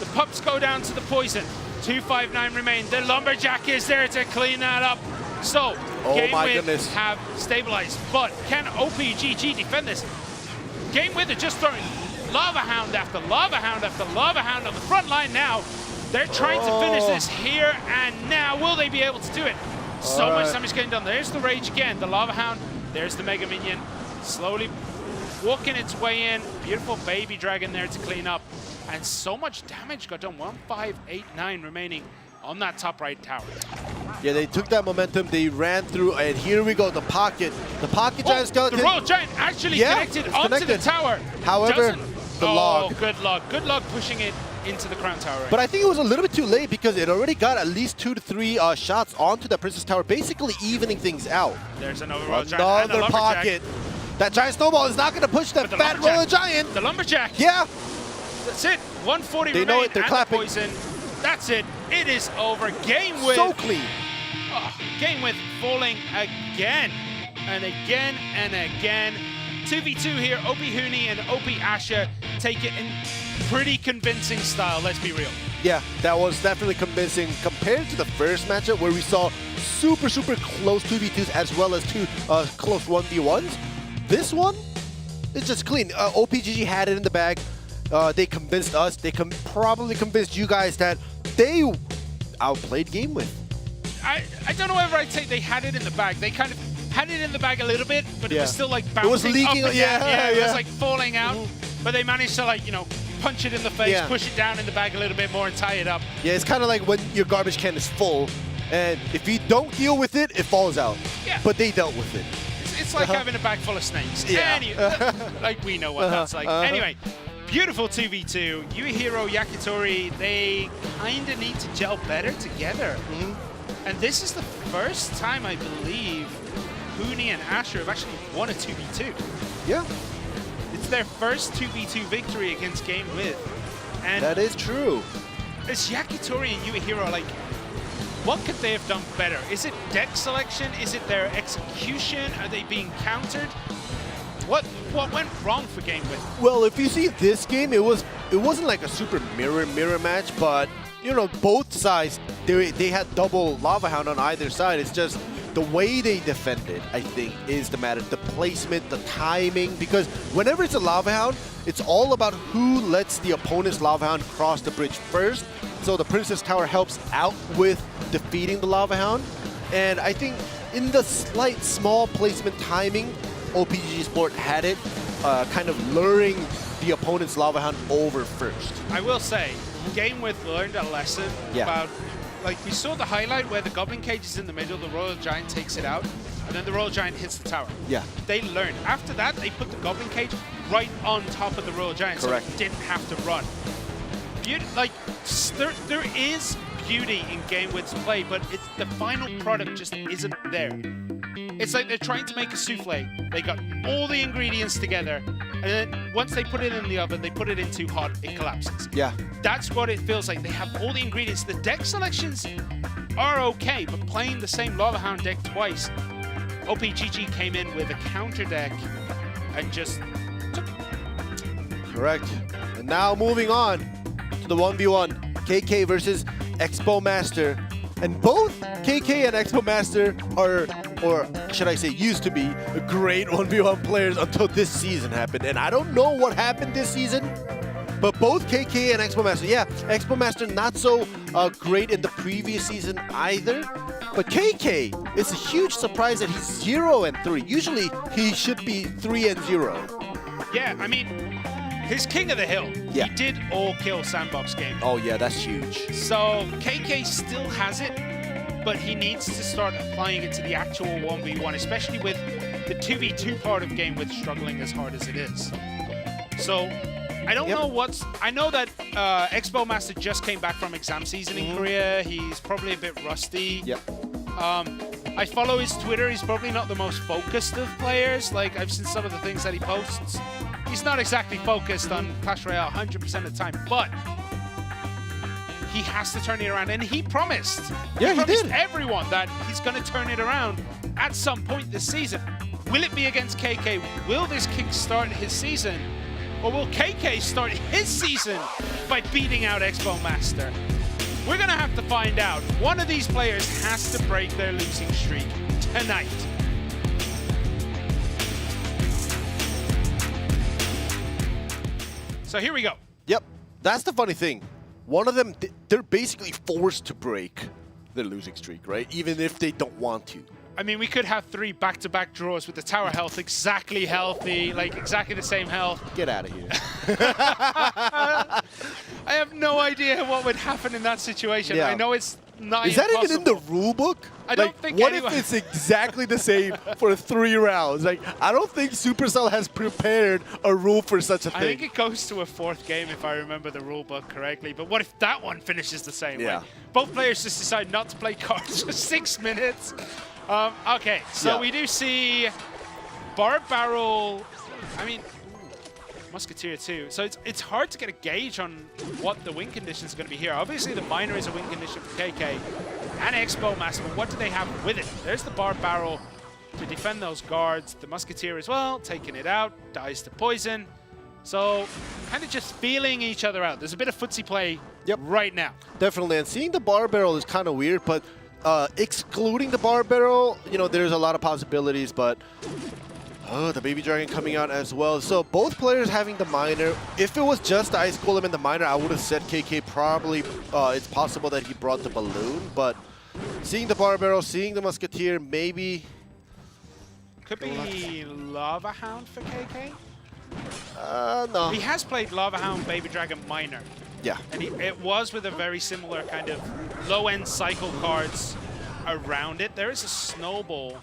The pups go down to the poison. 259 remain. The Lumberjack is there to clean that up. So, GameWith have stabilized. But can OPGG defend this? GameWith are just throwing Lava Hound after Lava Hound after Lava Hound on the front line now. They're trying to finish this here and now. Will they be able to do it? So much damage getting done. There's the Rage again. The Lava Hound. There's the Mega Minion. Slowly walking its way in. Beautiful Baby Dragon there to clean up. And so much damage got done. 1-5-8-9 remaining on that top right tower. Yeah, they took that momentum. They ran through, and here we go. The pocket. The pocket giant skeleton. The Royal Giant actually connected onto the tower. However, the log. Oh, good log. Good log pushing it into the crown tower. Right? But I think it was a little bit too late because it already got at least 2 to 3 shots onto the Princess Tower, basically evening things out. There's another Royal Giant. Another pocket. That giant snowball is not going to push that fat Royal Giant. The Lumberjack. Yeah. That's it. 140 they remain. Know it. They're clapping. Poison. That's it. It is over. GameWith. So clean. GameWith falling again and again and again. 2v2 here. OP Huni and OP Asher take it in pretty convincing style, let's be real. Yeah, that was definitely convincing compared to the first matchup where we saw super close 2v2s as well as 2 close 1v1s. This one is just clean. OPGG had it in the bag. They convinced us. They probably convinced you guys that they outplayed GameWith. I don't know whether I'd say they had it in the bag. They kind of had it in the bag a little bit, but it was still like bouncing. It was leaking. Up and down. It was like falling out. But they managed to, like, you know, punch it in the face, push it down in the bag a little bit more and tie it up. Yeah, it's kind of like when your garbage can is full, and if you don't deal with it, it falls out. Yeah. But they dealt with it. It's like having a bag full of snakes. Yeah. Like, we know what that's like. Anyway, beautiful 2v2. Yuihiro, Yakitori, they kind of need to gel better together. And this is the first time, I believe, Huni and Asher have actually won a 2v2. Yeah. It's their first 2v2 victory against GameWith. And that is true. It's Yakitori and Yuihiro, like, what could they have done better? Is it deck selection? Is it their execution? Are they being countered? What went wrong for GameWith? Well, if you see this game, it wasn't like a super mirror match, but you know, both sides they had double Lava Hound on either side. It's just the way they defended, I think, is the matter. The placement, the timing, because whenever it's a Lava Hound, it's all about who lets the opponent's Lava Hound cross the bridge first. So the Princess Tower helps out with defeating the Lava Hound. And I think in the slight small placement timing, OPGG Sport had it, kind of luring the opponent's Lava Hound over first. I will say, GameWith learned a lesson about, like, we saw the highlight where the Goblin Cage is in the middle, the Royal Giant takes it out, and then the Royal Giant hits the tower. Yeah. They learned. After that, they put the Goblin Cage right on top of the Royal Giant, Correct. so it didn't have to run. Like, there is beauty in GameWith's play, but the final product just isn't there. It's like they're trying to make a souffle. They got all the ingredients together, and then once they put it in the oven, they put it in too hot, it collapses. Yeah. That's what it feels like. They have all the ingredients. The deck selections are okay, but playing the same Lava Hound deck twice, OPGG came in with a counter deck and just took it. Correct. And now moving on to the 1v1, KK versus Expo Master. And both KK and Expo Master are, or should I say, used to be great 1v1 players until this season happened. And I don't know what happened this season, but both KK and Expo Master, yeah, Expo Master not so great in the previous season either. But KK, it's a huge surprise that he's 0-3. Usually he should be 3-0. Yeah, I mean, his King of the Hill, yeah. He did all kill Sandbox game. Oh yeah, that's huge. So KK still has it, but he needs to start applying it to the actual 1v1, especially with the 2v2 part of GameWith struggling as hard as it is. So I don't know what's... I know that Expo Master just came back from exam season in Korea. He's probably a bit rusty. Yep. I follow his Twitter. He's probably not the most focused of players. Like, I've seen some of the things that he posts. He's not exactly focused on Clash Royale 100% of the time, but he has to turn it around. And he promised. Yeah, he promised did. everyone that he's going to turn it around at some point this season. Will it be against KK? Will this kickstart his season? Or will KK start his season by beating out Expo Master? We're going to have to find out. One of these players has to break their losing streak tonight. So here we go. Yep, that's the funny thing. One of them, they're basically forced to break their losing streak, right? Even if they don't want to. I mean, we could have 3 back-to-back draws with the tower health exactly healthy, like exactly the same health. Get out of here. I have no idea what would happen in that situation. Yeah. I know it's not Is that impossible. even in the rule book? I don't think what anyone... if it's exactly the same for 3 rounds? Like, I don't think Supercell has prepared a rule for such a thing. I think it goes to a 4th game if I remember the rule book correctly. But what if that one finishes the same way? Both players just decide not to play cards for 6 minutes. Okay, so we do see Barb Barrel. I mean, Musketeer too. So it's hard to get a gauge on what the win conditions are going to be here. Obviously, the Miner is a win condition for KK and Expo Master. But what do they have with it? There's the Barb Barrel to defend those guards. The Musketeer as well, taking it out, dies to poison. So kind of just feeling each other out. There's a bit of footsie play right now. Definitely, and seeing the Barb Barrel is kind of weird, but excluding the Barb Barrel, you know, there's a lot of possibilities, but the Baby Dragon coming out as well. So both players having the Miner. If it was just the Ice Golem and the Miner, I would have said KK probably, it's possible that he brought the Balloon, but seeing the Barb Barrel, seeing the Musketeer, maybe... Could be Lava Hound for KK? No. He has played Lava Hound, Baby Dragon, Miner. Yeah. And it was with a very similar kind of low-end cycle cards around it. There is a Snowball.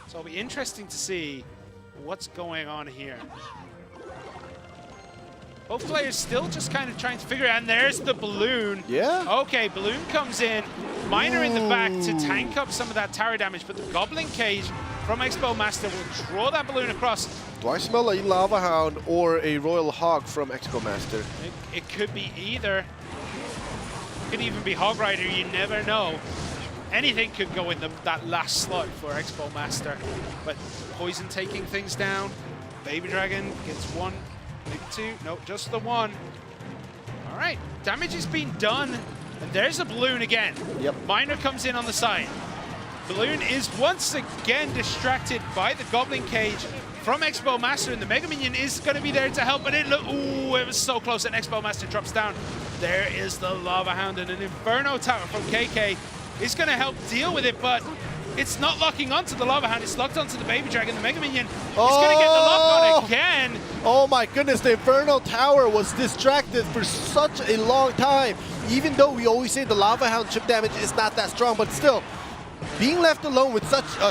So it'll be interesting to see what's going on here. Both players still just kind of trying to figure it out. And there's the Balloon. Yeah. Okay, Balloon comes in. Miner in the back to tank up some of that tower damage. But the Goblin Cage from Expo Master will draw that Balloon across. Do I smell a Lava Hound or a Royal Hog from Expo Master? It could be either. It could even be Hog Rider. You never know. Anything could go in that last slot for Expo Master. But Poison taking things down. Baby Dragon gets 1, maybe 2. Nope, just the 1. All right, damage is being done. And there's a Balloon again. Yep. Miner comes in on the side. Balloon is once again distracted by the Goblin Cage from Expo Master, and the Mega Minion is going to be there to help, but it was so close, and Expo Master drops down. There is the Lava Hound, and an Inferno Tower from KK is going to help deal with it, but it's not locking onto the Lava Hound, it's locked onto the Baby Dragon. The Mega Minion is going to get the lock on again. Oh my goodness, the Inferno Tower was distracted for such a long time. Even though we always say the Lava Hound chip damage is not that strong, but still, being left alone with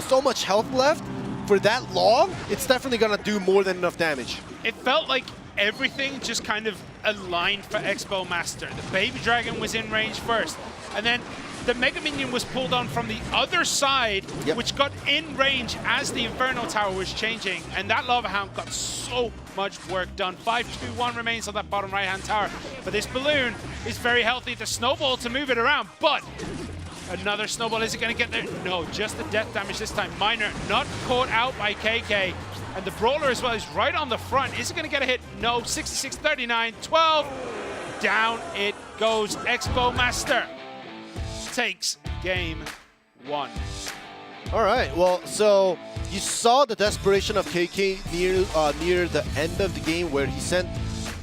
so much health left for that long, it's definitely going to do more than enough damage. It felt like everything just kind of aligned for Expo Master. The Baby Dragon was in range first, and then the Mega Minion was pulled on from the other side, which got in range as the Inferno Tower was changing, and that Lava Hound got so much work done. 5-2-1 remains on that bottom right-hand tower, but this Balloon is very healthy. The Snowball to move it around, but another Snowball, is it going to get there? No, just the death damage this time. Miner not caught out by KK, and the Brawler as well is right on the front. Is it going to get a hit? No, 66, 39, 12. Down it goes. Expo Master takes game 1. All right, well, so you saw the desperation of KK near the end of the game where he sent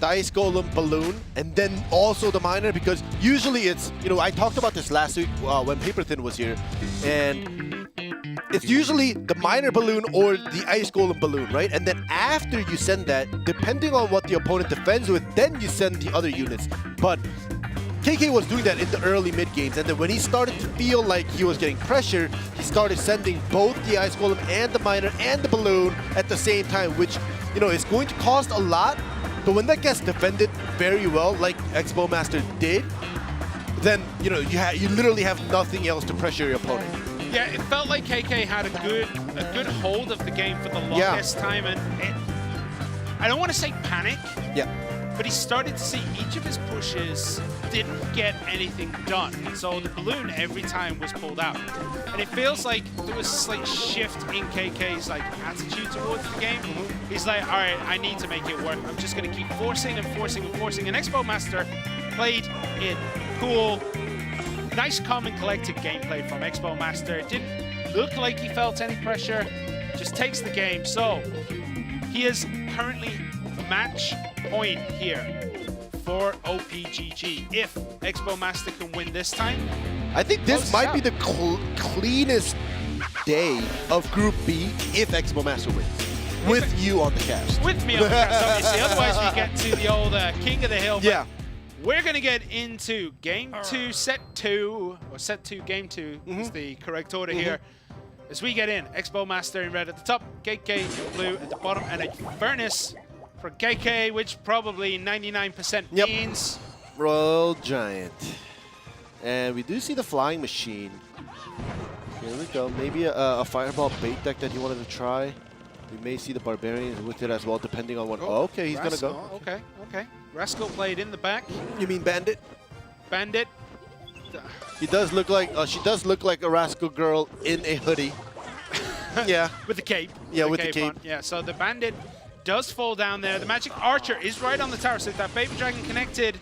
the Ice Golem Balloon and then also the Miner, because usually it's, you know, I talked about this last week when Paper Thin was here, and it's usually the Miner Balloon or the Ice Golem Balloon, right? And then after you send that, depending on what the opponent defends with, then you send the other units. But KK was doing that in the early mid games, and then when he started to feel like he was getting pressure, he started sending both the Ice Golem and the Miner and the Balloon at the same time, which, you know, is going to cost a lot. But when that gets defended very well, like Expo Master did, then, you know, you literally have nothing else to pressure your opponent. Yeah, it felt like KK had a good hold of the game for the longest time, and I don't want to say panic. Yeah. But he started to see each of his pushes didn't get anything done. So the Balloon every time was pulled out. And it feels like there was a slight shift in KK's like attitude towards the game. He's like, all right, I need to make it work. I'm just going to keep forcing and forcing and forcing. And Expo Master played it cool. Nice, calm and collected gameplay from Expo Master. It didn't look like he felt any pressure. Just takes the game. So he is currently match point here for OPGG. If Expo Master can win this time, I think this might be the cleanest day of Group B if Expo Master wins. With you on the cast. With me on the cast, obviously. Otherwise, we get to the old King of the Hill. Yeah. We're going to get into Game 2, Set 2, or Set 2, Game 2 is the correct order here. As we get in, Expo Master in red at the top, KK in blue at the bottom, and a Furnace for KK, which probably 99% means Royal Giant. And we do see the Flying Machine. Here we go. Maybe a Fireball bait deck that he wanted to try. We may see the Barbarians with it as well, depending on what. Oh, okay, he's gonna go. Okay, okay. Rascal played in the back. You mean Bandit? Bandit. He does look like. She does look like a Rascal girl in a hoodie. Yeah. With the cape. Yeah, with the cape. On. Yeah. So the Bandit does fall down there. The Magic Archer is right on the tower, so if that Baby Dragon connected,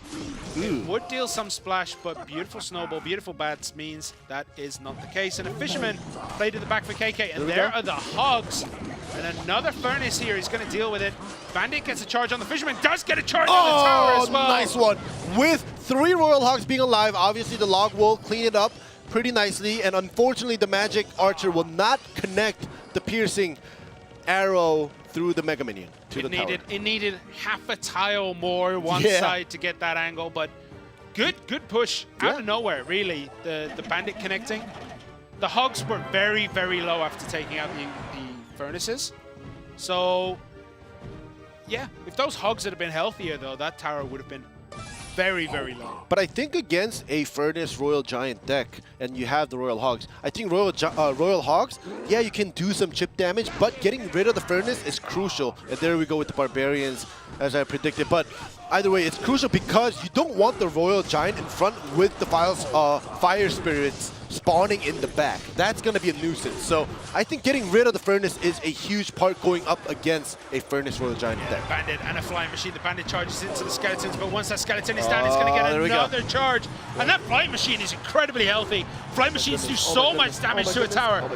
it would deal some splash, but beautiful Snowball, beautiful bats means that is not the case. And a Fisherman played in the back for KK, and there are the Hogs. And another Furnace here, he's going to deal with it. Bandit gets a charge on the Fisherman, does get a charge on the tower as well. Nice one. With 3 Royal Hogs being alive, obviously the Log will clean it up pretty nicely, and unfortunately the Magic Archer will not connect the piercing arrow through the Mega Minion to the tower. It needed half a tile more one side to get that angle, but good push out of nowhere, really, the Bandit connecting. The Hogs were very, very low after taking out the Furnaces. So, yeah, if those Hogs had been healthier, though, that tower would have been very, very low. But I think against a Furnace Royal Giant deck, and you have the Royal Hogs, I think Royal Hogs, yeah, you can do some chip damage, but getting rid of the Furnace is crucial. And there we go with the Barbarians, as I predicted. But either way, it's crucial because you don't want the Royal Giant in front with the Fire Spirits spawning in the back. That's going to be a nuisance. So I think getting rid of the Furnace is a huge part going up against a Furnace Royal Giant deck. Bandit and a Flying Machine. The Bandit charges into the Skeletons, but once that Skeleton is down, it's going to get another charge. And that Flying Machine is incredibly healthy. Flying Machines do so much damage to a tower.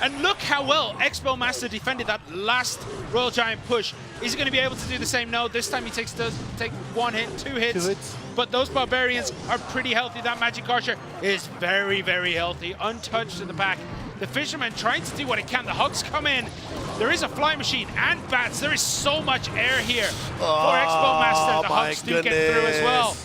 And look how well Expo Master defended that last Royal Giant push. Is he going to be able to do the same? No, this time he does take 1 hit, 2 hits. But those Barbarians are pretty healthy. That Magic Archer is very, very healthy, untouched in the back. The Fisherman trying to do what he can. The Hugs come in. There is a Flying Machine and Bats. There is so much air here for Expo Master. The Hugs do get through as well.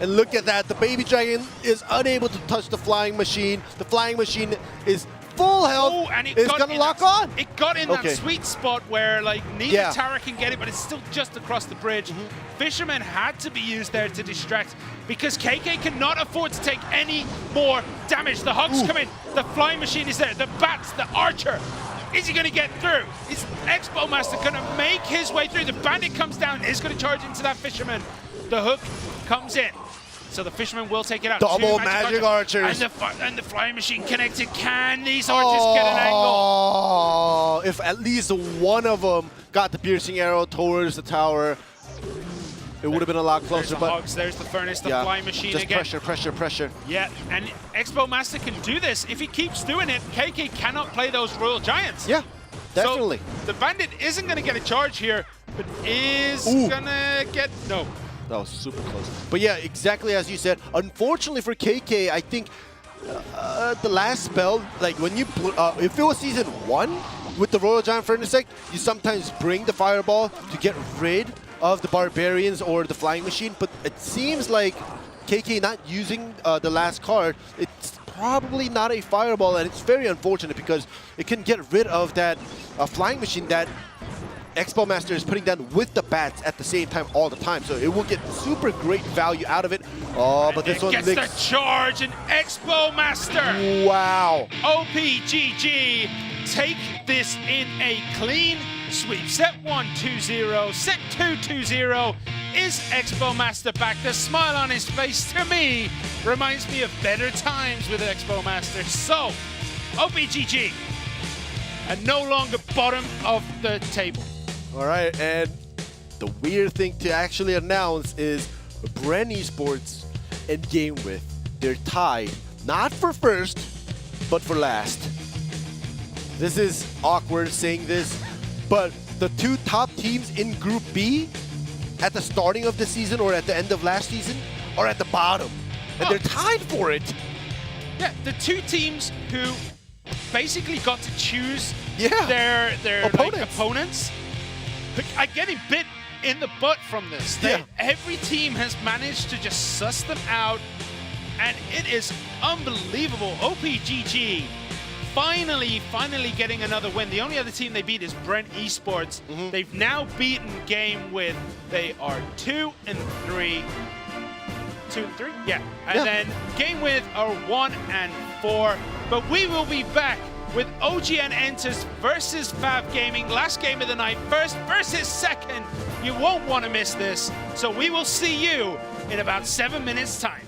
And look at that. The Baby Dragon is unable to touch the Flying Machine. The Flying Machine is full health. Oh, and it's going to lock on. It got in that sweet spot where like neither tower can get it, but it's still just across the bridge. Fisherman had to be used there to distract because KK cannot afford to take any more damage. The Hugs come in. The Flying Machine is there. The Bats, the Archer. Is he going to get through? Is Expo Master going to make his way through? The Bandit comes down. Is going to charge into that Fisherman. The Hook comes in. So the Fisherman will take it out. Double Magic Archers. And the Flying Machine connected. Can these Archers get an angle? If at least one of them got the piercing arrow towards the tower, it would have been a lot closer. There's the Hogs, there's the Furnace, the Flying Machine just again. Pressure. Yeah, and Expo Master can do this. If he keeps doing it, KK cannot play those Royal Giants. Yeah, definitely. So the Bandit isn't going to get a charge here, but is going to get... No. That was super close. But yeah, exactly as you said. Unfortunately for KK, I think the last spell, like when you, if it was Season 1 with the Royal Giant Furnace deck, you sometimes bring the Fireball to get rid of the Barbarians or the Flying Machine. But it seems like KK not using the last card, it's probably not a Fireball, and it's very unfortunate because it can get rid of that Flying Machine that Expo Master is putting down with the Bats at the same time all the time, so it will get super great value out of it. Oh, but this one gets the charge, and Expo Master. Wow. OPGG take this in a clean sweep. Set 1 2-0, set 2 2-0. Is Expo Master back? The smile on his face to me reminds me of better times with Expo Master. So, OPGG, and no longer bottom of the table. All right, and the weird thing to actually announce is Bren Esports and GameWith, they're tied, not for first, but for last. This is awkward saying this, but the two top teams in Group B at the starting of the season or at the end of last season are at the bottom, and they're tied for it. Yeah, the two teams who basically got to choose their opponents are getting bit in the butt from this. Every team has managed to just suss them out, and it is unbelievable. OPGG finally getting another win. The only other team they beat is Bren Esports. They've now beaten GameWith. They are 2-3. 2-3? Yeah. And then GameWith are 1-4. But we will be back with OGN Enters versus Fab Gaming. Last game of the night, first versus second. You won't want to miss this. So we will see you in about 7 minutes' time.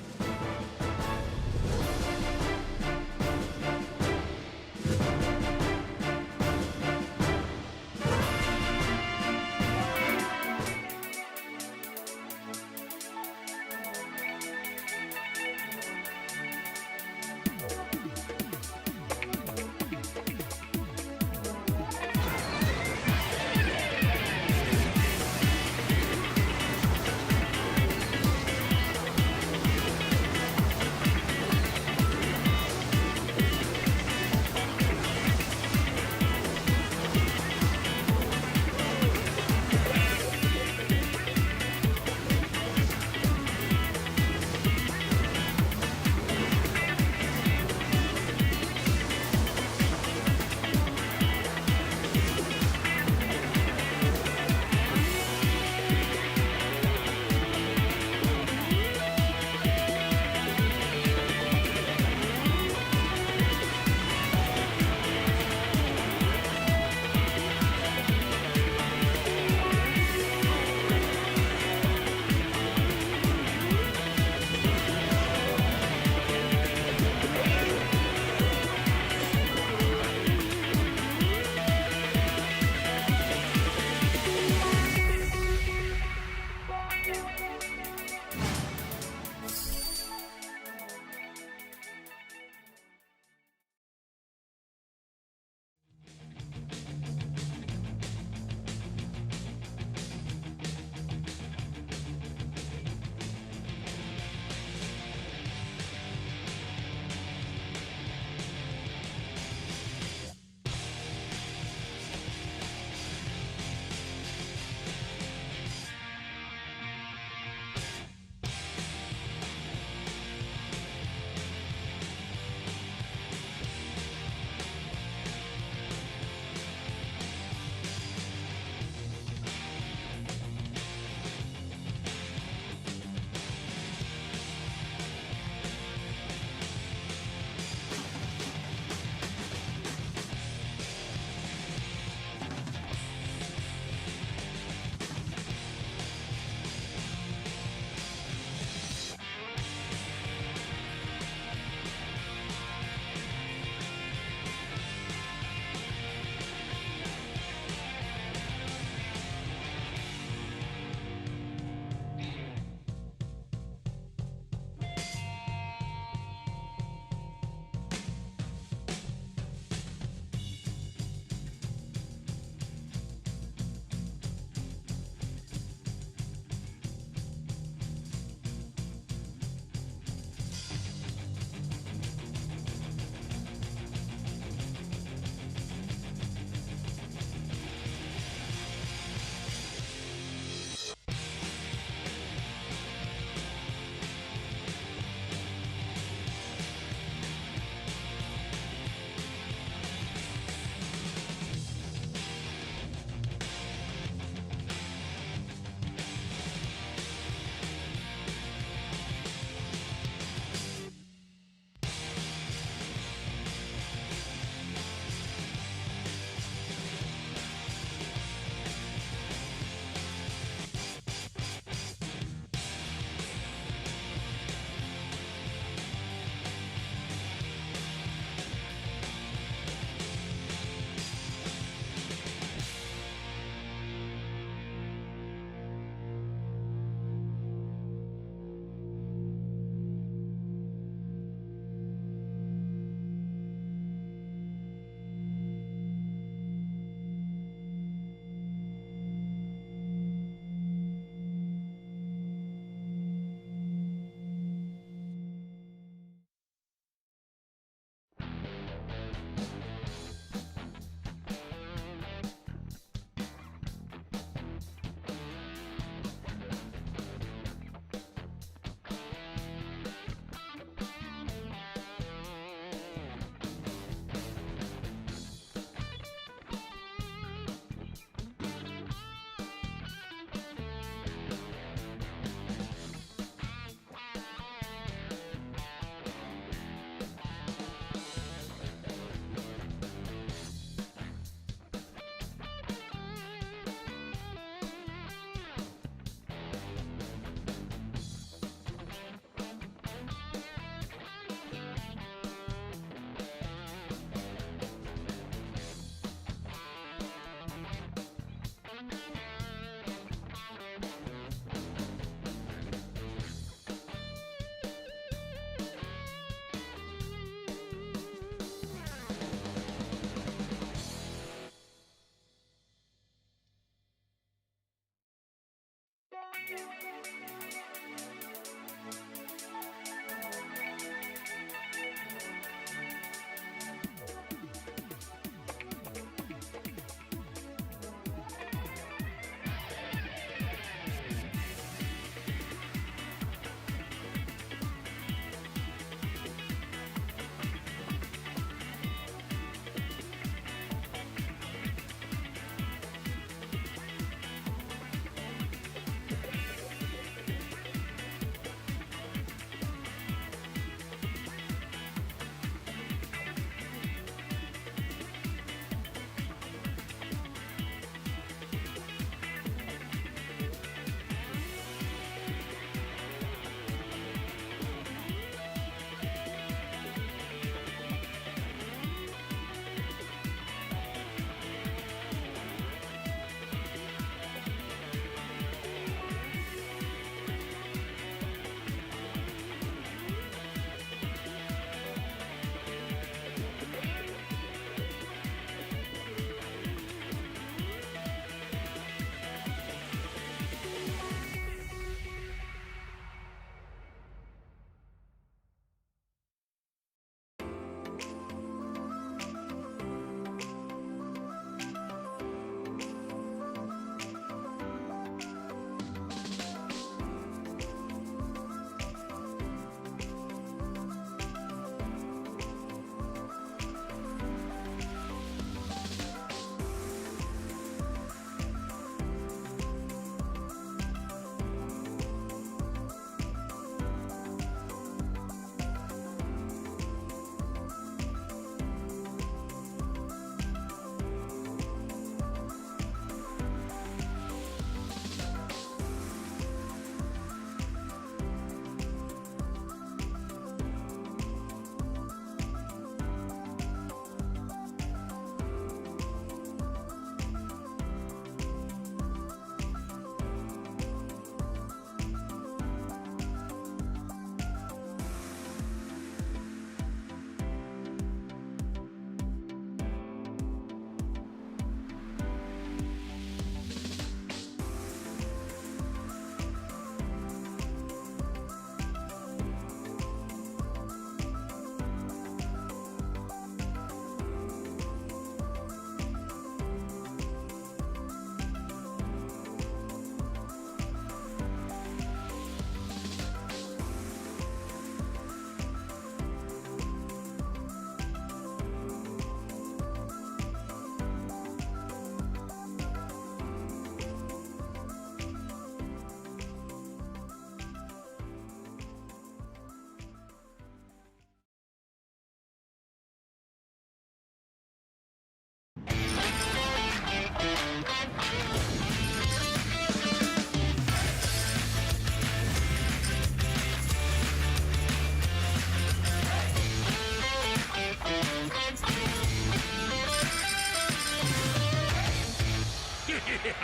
And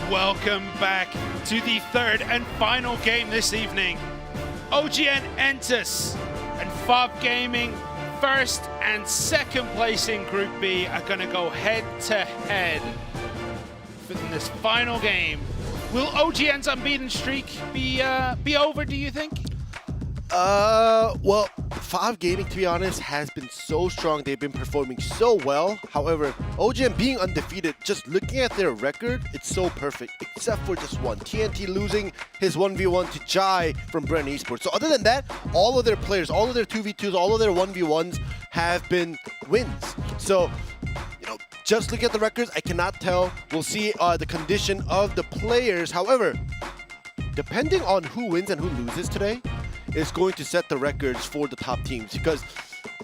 welcome back to the third and final game this evening. OGN Entus and FOB Gaming, first and second place in Group B, are going to go head to head in this final game. Will OGN's unbeaten streak be over, do you think? Well, FOB Gaming, to be honest, has been so strong. They've been performing so well. However, OGN being undefeated, just looking at their record, it's so perfect, except for just one. TNT losing his 1v1 to Jai from Bren Esports. So other than that, all of their players, all of their 2v2s, all of their 1v1s have been wins. So, you know, just look at the records, I cannot tell. We'll see the condition of the players. However, depending on who wins and who loses today, is going to set the records for the top teams. Because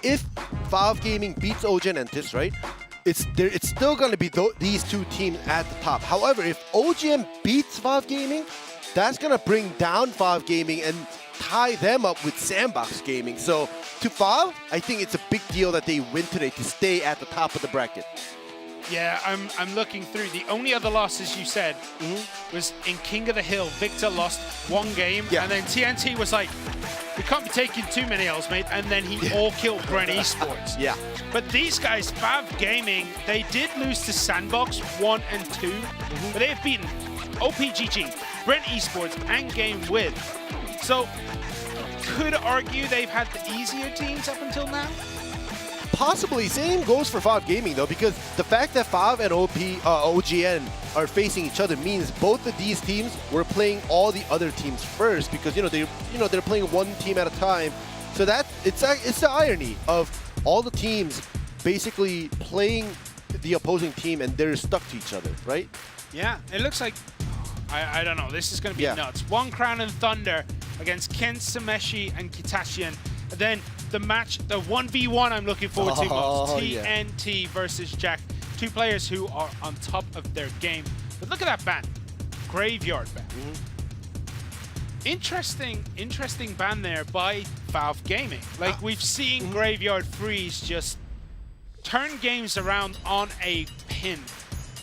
if FOB Gaming beats OGN Entus, right, it's still going to be these two teams at the top. However, if OGN beats FOB Gaming, that's going to bring down FOB Gaming and tie them up with Sandbox Gaming. So to FOB, I think it's a big deal that they win today to stay at the top of the bracket. Yeah, I'm looking through. The only other losses you said was in King of the Hill. Victor lost one game, and then TNT was like, we can't be taking too many L's, mate, and then he all killed Bren Esports. Yeah. But these guys, FOB Gaming, they did lose to Sandbox 1 and 2, but they have beaten OPGG, Bren Esports, and GameWith. So, could argue they've had the easier teams up until now. Possibly. Same goes for FOB Gaming though, because the fact that FOB and OGN are facing each other means both of these teams were playing all the other teams first, because they're playing one team at a time. So that it's the irony of all the teams basically playing the opposing team and they're stuck to each other, right? Yeah, it looks like I don't know. This is going to be nuts. One Crown and Thunder against Ken Sameshi and Kitashian. And then the match, the 1v1 I'm looking forward to most. TNT versus Jack. Two players who are on top of their game. But look at that ban. Graveyard ban. Interesting ban there by FOB Gaming. Like, we've seen Graveyard Freeze just turn games around on a pin.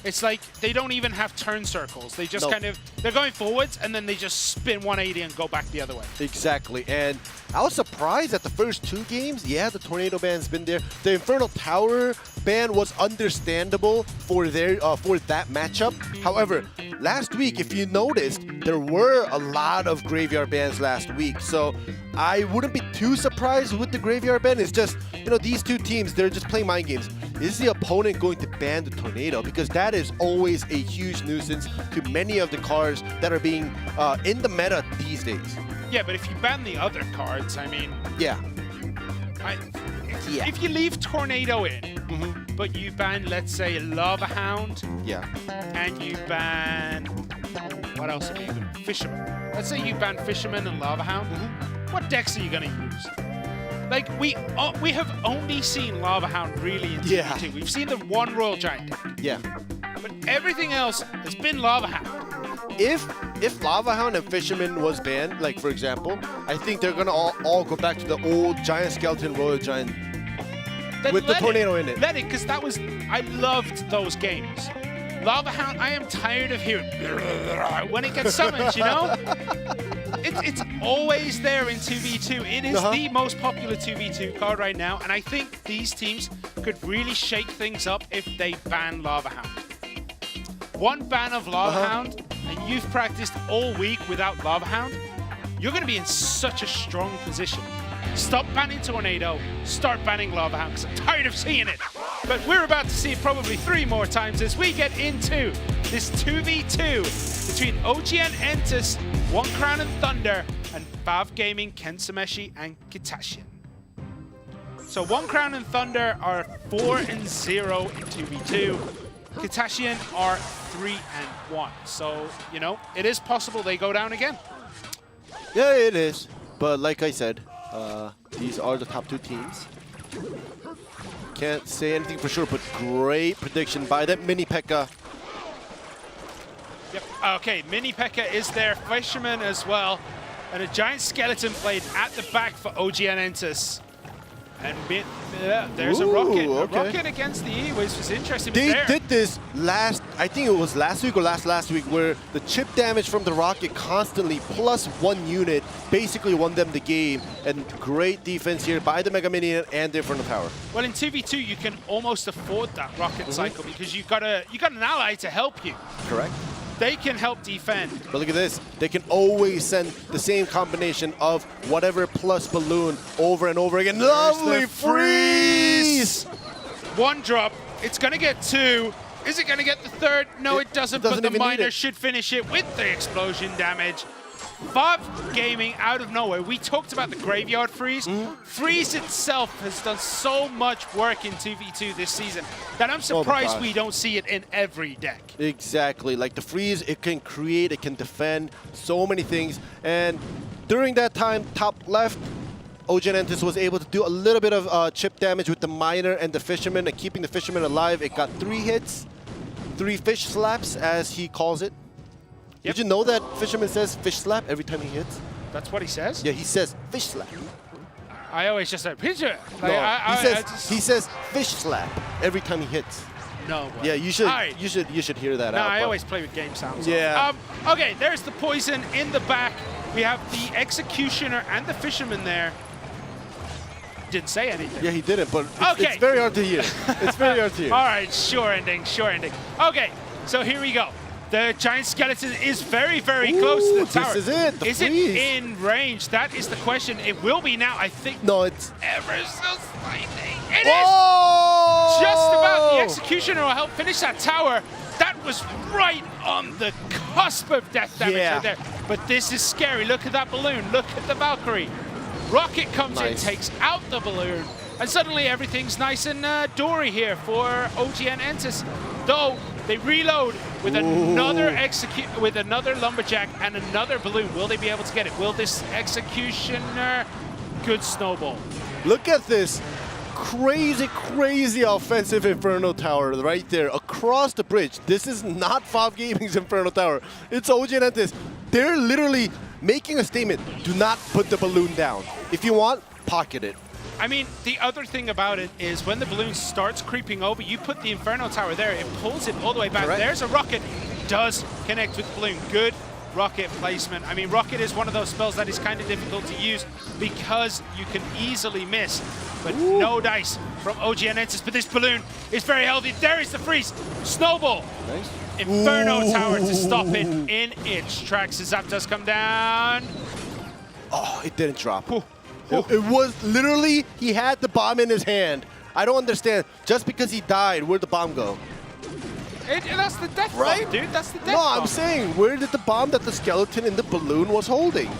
It's like they don't even have turn circles. They just they're going forwards and then they just spin 180 and go back the other way. Exactly. And I was surprised at the first two games. Yeah, the Tornado ban's been there. The Infernal Tower ban was understandable for that matchup. However, last week, if you noticed, there were a lot of Graveyard bans last week. So I wouldn't be too surprised with the Graveyard ban. It's just, these two teams, they're just playing mind games. Is the opponent going to ban the Tornado? Because that is always a huge nuisance to many of the cards that are being in the meta these days. Yeah, but if you ban the other cards, I mean... Yeah. If you leave Tornado in, but you ban, let's say, Lava Hound, and you ban... What else are you going to... Fisherman. Let's say you ban Fisherman and Lava Hound. What decks are you going to use? Like, we have only seen Lava Hound really in TVT. We've seen the one Royal Giant deck. Yeah. But everything else has been Lava Hound. If Lava Hound and Fisherman was banned, like for example, I think they're gonna all go back to the old Giant Skeleton Royal Giant with the Tornado in it. Let it, because that was, I loved those games. Lava Hound, I am tired of hearing when it gets summoned, It's always there in 2v2. It is the most popular 2v2 card right now, and I think these teams could really shake things up if they ban Lava Hound. One ban of Lava Hound, and you've practiced all week without Lava Hound, you're going to be in such a strong position. Stop banning Tornado, start banning Lava Hound, because I'm tired of seeing it. But we're about to see it probably 3 more times as we get into this 2v2 between OGN Entus, One Crown and Thunder, and FOB Gaming, Ken Sameshi, and Kitashian. So One Crown and Thunder are 4-0 in 2v2. Kitashian are 3-1. So, it is possible they go down again. Yeah, it is. But like I said, these are the top two teams. Can't say anything for sure, but great prediction by that mini P.E.K.K.A. Yep. Okay, Mini P.E.K.K.A is there, Fisherman as well, and a giant skeleton blade at the back for OGN Entus. And there's a rocket. A rocket against the E, which was interesting. They did this I think it was last week or last week, where the chip damage from the rocket constantly plus 1 unit basically won them the game. And great defense here by the Mega Minion and the Inferno Tower. Well, in 2v2, you can almost afford that rocket cycle because you got an ally to help you. Correct. They can help defend. But look at this. They can always send the same combination of whatever plus balloon over and over again. Lovely freeze! 1 drop. It's going to get 2. Is it going to get the 3rd? No, it doesn't. But the miner should finish it with the explosion damage. Vav Gaming out of nowhere. We talked about the graveyard freeze. Freeze itself has done so much work in 2v2 this season that I'm surprised we don't see it in every deck. Exactly. Like the freeze, it can create, it can defend so many things. And during that time, top left, OGN Entus was able to do a little bit of chip damage with the miner and the fisherman and keeping the fisherman alive. It got 3 hits, 3 fish slaps, as he calls it. Yep. Did you know that Fisherman says fish slap every time he hits? That's what he says? Yeah, he says fish slap. I always just say, picture. Like, no, he says fish slap every time he hits. No way. Yeah, you should hear that out. No, I always play with game sounds. Yeah. Okay, there's the poison in the back. We have the Executioner and the Fisherman there. Didn't say anything. Yeah, he didn't, but it's very hard to hear. It's very hard to hear. All right, sure ending. Okay, so here we go. The giant skeleton is very, very close to the tower. This is it. Is it in range? That is the question. It will be now, I think. No, it's ever so slightly. It is! Just about. The Executioner will help finish that tower. That was right on the cusp of death damage right there. But this is scary. Look at that balloon. Look at the Valkyrie. Rocket comes in, takes out the balloon, and suddenly everything's nice and dory here for OGN Entus. Though they reload with another lumberjack and another balloon. Will they be able to get it? Will this Executioner? Good snowball. Look at this crazy, crazy offensive Inferno Tower right there across the bridge. This is not Vav Gaming's Inferno Tower. It's OGN Entus. They're literally making a statement. Do not put the balloon down. If you want, pocket it. I mean, the other thing about it is when the balloon starts creeping over, you put the Inferno Tower there, it pulls it all the way back. Correct. There's a rocket, does connect with the balloon. Good rocket placement. I mean, rocket is one of those spells that is kind of difficult to use because you can easily miss. But no dice from OGN Entus. But this balloon is very healthy. There is the freeze. Snowball. Nice. Inferno Tower to stop it in its tracks. The zap does come down. Oh, it didn't drop. It was literally, he had the bomb in his hand. I don't understand. Just because he died, where'd the bomb go? That's the death bomb, dude. That's the death bomb. No, I'm saying, where did the bomb that the skeleton in the balloon was holding?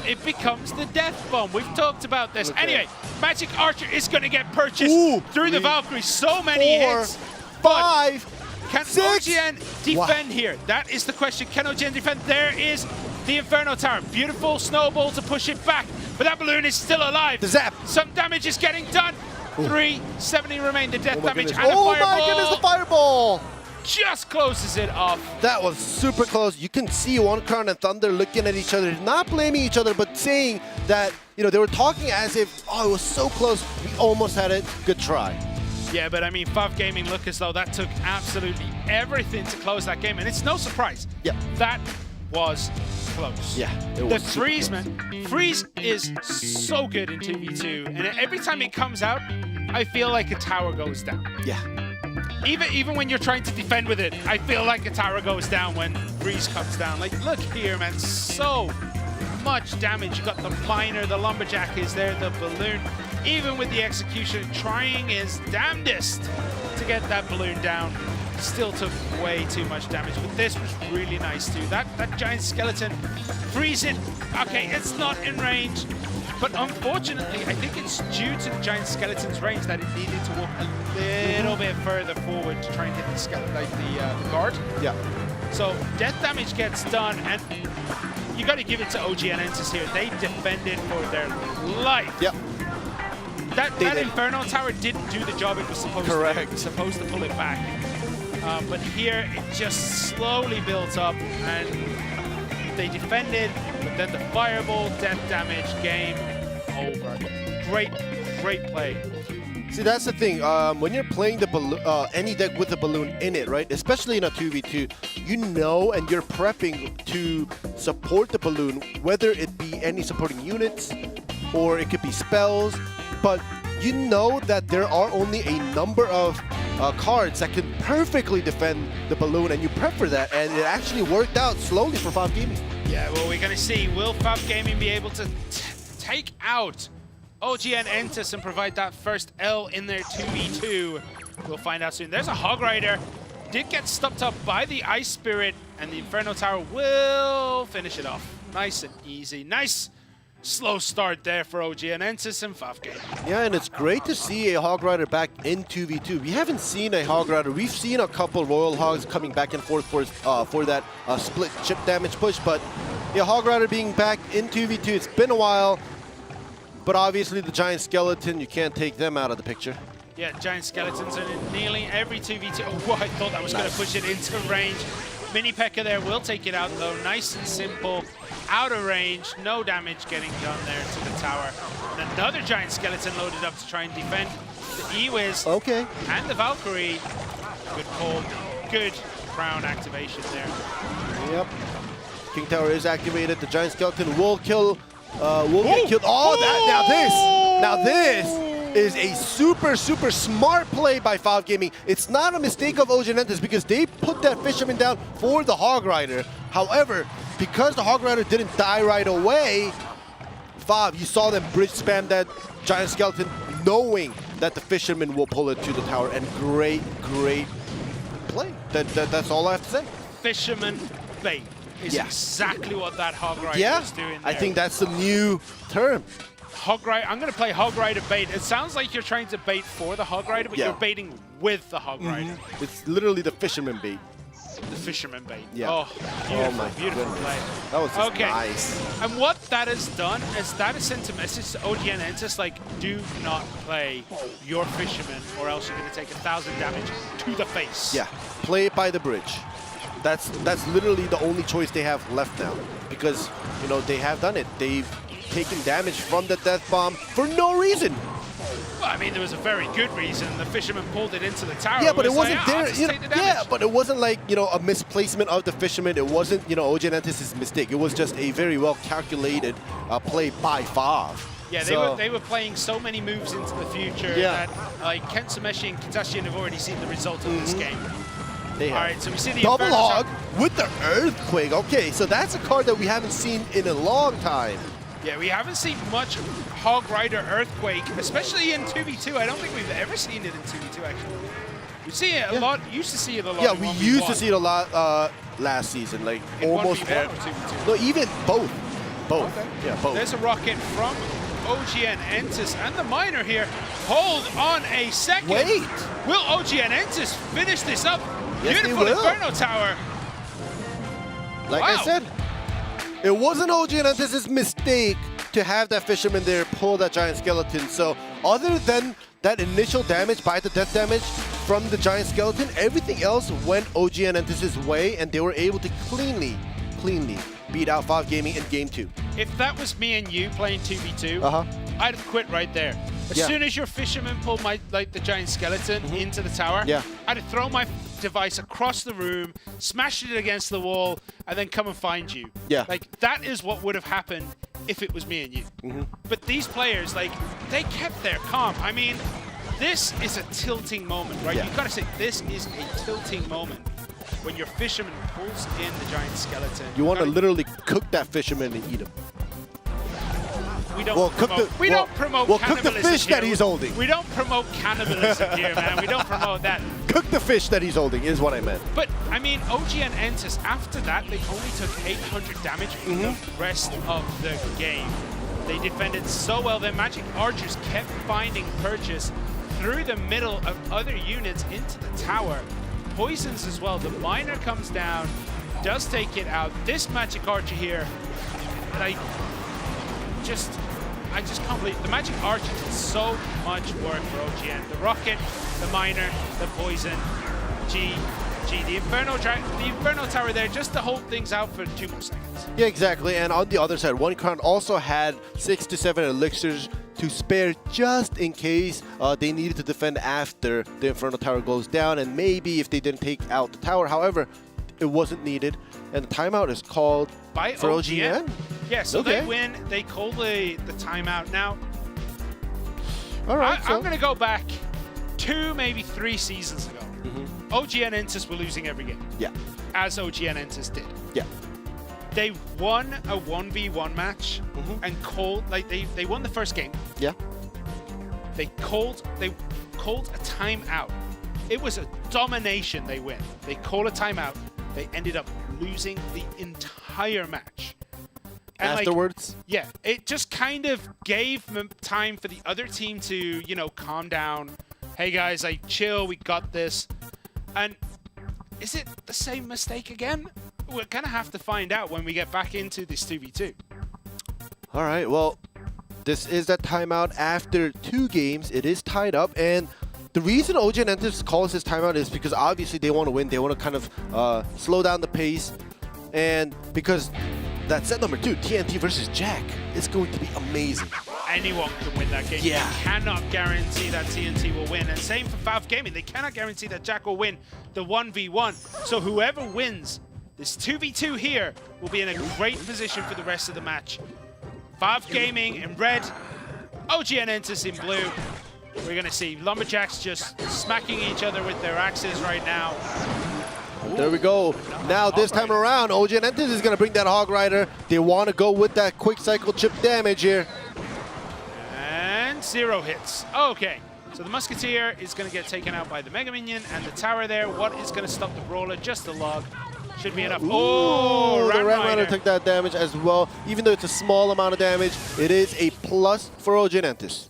It becomes the death bomb. We've talked about this. Okay. Anyway, Magic Archer is going to get purchased through the Valkyrie. So many hits. 5, can 6. OGN defend here? That is the question. Can OGN defend? There is the Inferno Tower. Beautiful snowball to push it back. But that balloon is still alive. The zap. Some damage is getting done. 370 remain. The death damage and the fireball. Oh my goodness, the fireball! Just closes it off. That was super close. You can see One Crown and Thunder looking at each other, not blaming each other, but saying that, you know, they were talking as if, oh, it was so close. We almost had it. Good try. Yeah, but I mean, Vav Gaming look as though that took absolutely everything to close that game. And it's no surprise. Yeah. That was close. Yeah. The Freeze, man. Freeze is so good in 2v2. And every time it comes out, I feel like a tower goes down. Yeah. Even when you're trying to defend with it, I feel like a tower goes down when Freeze comes down. Like, look here, man. So much damage. You got the miner, the lumberjack is there, the balloon. Even with the execution, trying his damnedest to get that balloon down. Still took way too much damage, but this was really nice too. That giant skeleton, freeze it. Okay, it's not in range, but unfortunately, I think it's due to the giant skeleton's range that it needed to walk a little bit further forward to try and hit the skeleton, like the guard. Yeah. So death damage gets done, and you got to give it to OGN Entus here. They defended for their life. Yep. That Inferno Tower didn't do the job it was supposed to do. It was supposed to pull it back. But here it just slowly builds up, and they defended, but then the fireball, death damage, game over. Great play. See, that's the thing. When you're playing the any deck with a balloon in it, right? Especially in a 2v2, you know, and you're prepping to support the balloon, whether it be any supporting units or it could be spells. But you know that there are only a number of cards that can perfectly defend the balloon, and you prep for that, and it actually worked out slowly for FAV Gaming. Yeah, well, we're going to see. Will FAV Gaming be able to take out OGN Entus and provide that first L in their 2v2? We'll find out soon. There's a Hog Rider. Did get stopped up by the Ice Spirit, and the Inferno Tower will finish it off. Nice and easy. Nice slow start there for OGN Entus and FAV Gaming. Yeah, and it's great to see a Hog Rider back in 2v2. We haven't seen a Hog Rider. We've seen a couple Royal Hogs coming back and forth for that split chip damage push, but yeah, Hog Rider being back in 2v2, it's been a while. But obviously the Giant Skeleton, you can't take them out of the picture. Yeah, Giant Skeletons are in nearly every 2v2. Oh, I thought that was going to push it into range. Mini P.E.K.K.A there will take it out though. Nice and simple. Out of range. No damage getting done there to the tower. And another Giant Skeleton loaded up to try and defend the Ewiz. Okay. And the Valkyrie. Good call. Good crown activation there. Yep. King Tower is activated. The Giant Skeleton will kill. Will get killed. Oh, now this is a super smart play by FAV Gaming. It's not a mistake of OGN Entus because they put that Fisherman down for the Hog Rider. However, because the Hog Rider didn't die right away, FAV, you saw them bridge spam that Giant Skeleton knowing that the Fisherman will pull it to the tower, and great play. That's all I have to say. Fisherman bait is exactly what that Hog Rider is doing there. I think that's the new term. Hog Rider. I'm going to play Hog Rider bait. It sounds like you're trying to bait for the Hog Rider, but you're baiting with the Hog Rider. It's literally the Fisherman bait. The Fisherman bait. Yeah. Oh, beautiful play. That was just nice. And what that has done is that has sent a message to OGN Entus, like, do not play your Fisherman or else you're going to take 1,000 damage to the face. Yeah, play it by the bridge. That's literally the only choice they have left now, because you know they have done it. They've taken damage from the death bomb for no reason. Well, I mean, there was a very good reason. The Fisherman pulled it into the tower. Yeah, but it wasn't like, there. But it wasn't like, you know, a misplacement of the Fisherman. It wasn't, you know, OGN Entus' mistake. It was just a very well calculated play by FAV. Yeah, they were playing so many moves into the future that like Kent Sumeshi and Kitashian have already seen the result of this game. All right, so we see the double hog with the Earthquake. Okay, so that's a card that we haven't seen in a long time. Yeah, we haven't seen much Hog Rider Earthquake, especially in 2v2. I don't think we've ever seen it in 2v2, actually. We see it a lot, used to see it a lot. Yeah, we used to see it a lot last season, like in almost 1v1 or 2v2? No, even both. Both. Okay. Yeah, both. There's a rocket from OGN Entus and the Miner here. Hold on a second. Wait. Will OGN Entus finish this up? Yes, Beautiful they will. Inferno Tower. Like I said, it wasn't OGN Entus' mistake to have that Fisherman there pull that Giant Skeleton. So other than that initial damage by the death damage from the Giant Skeleton, everything else went OGN Entus' way, and they were able to cleanly beat out FAV Gaming in Game 2. If that was me and you playing 2v2, I'd have quit right there. As soon as your Fisherman pulled the Giant Skeleton into the tower, I'd have thrown my device across the room, smashed it against the wall, and then come and find you. Yeah. Like, that is what would have happened if it was me and you. But these players, like, they kept their calm. I mean, this is a tilting moment, right? You've got to say, this is a tilting moment when your Fisherman pulls in the Giant Skeleton. You want to literally cook that Fisherman and eat him. We don't promote cook cannibalism the fish here. that he's holding. We don't promote cannibalism here, man. We don't promote that. Cook the fish that he's holding is what I meant. But, I mean, OGN Entus, after that, they only took 800 damage for the rest of the game. They defended so well. Their magic archers kept finding purchase through the middle of other units into the tower. Poisons as well. The Miner comes down, does take it out. This magic archer here, I just can't believe the magic archer did so much work for OGN. The rocket, the Miner, the poison. OPGG. The Inferno Tower there just to hold things out for 2 more seconds. Yeah, exactly. And on the other side, One Crown also had 6 to 7 elixirs to spare just in case they needed to defend after the Inferno Tower goes down, and maybe if they didn't take out the tower. However, it wasn't needed, and the timeout is called by for OGN. Yeah, so okay. they win. They call the timeout. Now, all right, I'm going to go back 2, maybe 3 seasons ago. OGN Entus were losing every game. Yeah. As OGN Entus did. Yeah. They won a 1v1 match and called, like, they won the first game. Yeah. They called a timeout. It was a domination they win. They call a timeout. They ended up losing the entire match. And afterwards? Like, yeah, it just kind of gave them time for the other team to, you know, calm down. Hey guys, like, chill, we got this. And is it the same mistake again? We're going to have to find out when we get back into this 2v2. All right, well, this is that timeout after 2 games. It is tied up, and the reason OGN Entus calls this timeout is because obviously they want to win. They want to kind of slow down the pace, and because that set number 2, TNT versus Jack, is going to be amazing. Anyone can win that game. Yeah. You cannot guarantee that TNT will win. And same for Valve Gaming. They cannot guarantee that Jack will win the 1v1. So whoever wins this 2v2 here will be in a great position for the rest of the match. Valve Gaming in red, OGN Entus in blue. We're going to see Lumberjacks just smacking each other with their axes right now. There we go. Now this time around, OGN Entus is going to bring that Hog Rider. They want to go with that quick cycle chip damage here. And 0 hits. Okay, so the Musketeer is going to get taken out by the Mega Minion, and the tower there, what is going to stop the Brawler? Just the log. Should be enough. Oh, the Ram Rider took that damage as well. Even though it's a small amount of damage, it is a plus for OGN Entus.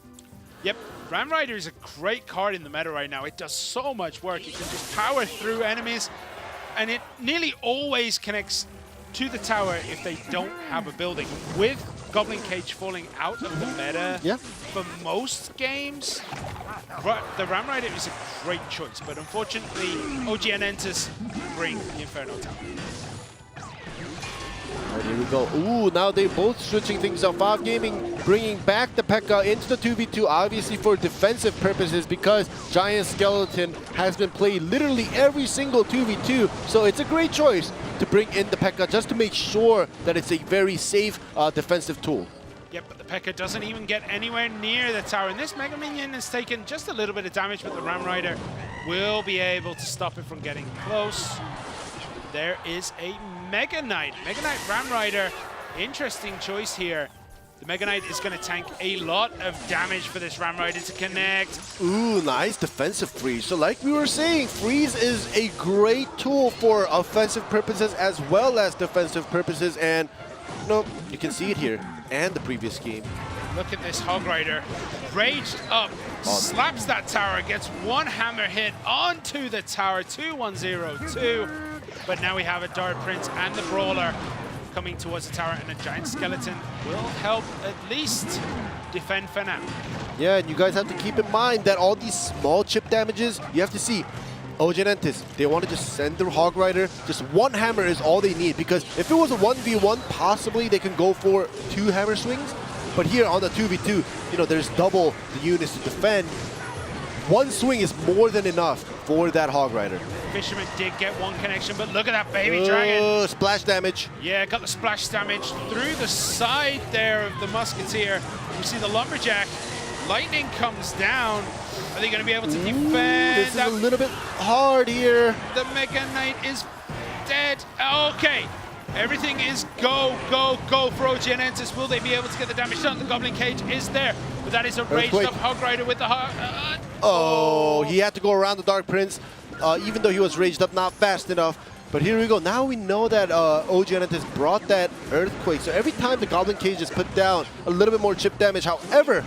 Yep, Ram Rider is a great card in the meta right now. It does so much work. You can just power through enemies, and it nearly always connects to the tower if they don't have a building. With Goblin Cage falling out of the meta for most games, the Ram Rider is a great choice, but unfortunately, OGN Entus bring the Inferno Tower. Right, here we go. Ooh, now they're both switching things up. Valve Gaming bringing back the P.E.K.K.A. into the 2v2, obviously for defensive purposes, because Giant Skeleton has been played literally every single 2v2, so it's a great choice to bring in the P.E.K.K.A. just to make sure that it's a very safe defensive tool. Yep, but the P.E.K.K.A. doesn't even get anywhere near the tower, and this Mega Minion has taken just a little bit of damage, but the Ram Rider will be able to stop it from getting close. There is a Mega Knight. Mega Knight Ram Rider, interesting choice here. The Mega Knight is going to tank a lot of damage for this Ram Rider to connect. Ooh, nice defensive freeze. So like we were saying, freeze is a great tool for offensive purposes as well as defensive purposes, and you can see it here and the previous game. Look at this Hog Rider, raged up, slaps that tower, gets 1 hammer hit onto the tower, 2-1-0-2. But now we have a Dart Prince and the Brawler coming towards the tower, and a Giant Skeleton will help at least defend for now. Yeah, and you guys have to keep in mind that all these small chip damages, you have to see, OGN Entus, they want to just send the Hog Rider. Just 1 hammer is all they need, because if it was a 1v1, possibly they can go for 2 hammer swings. But here on the 2v2, there's double the units to defend. 1 swing is more than enough for that Hog Rider. Fisherman did get 1 connection, but look at that baby dragon. Splash damage. Yeah, got the splash damage through the side there of the Musketeer. You see the Lumberjack. Lightning comes down. Are they going to be able to defend? This is a little bit hard here. The Mega Knight is dead. Okay. Everything is go, go, go for OGN Entus. Will they be able to get the damage done? The Goblin Cage is there, but that is a raged up Hog Rider with the he had to go around the Dark Prince, even though he was raged up, not fast enough. But here we go. Now we know that OGN Entus brought that Earthquake, so every time the Goblin Cage is put down, a little bit more chip damage. However,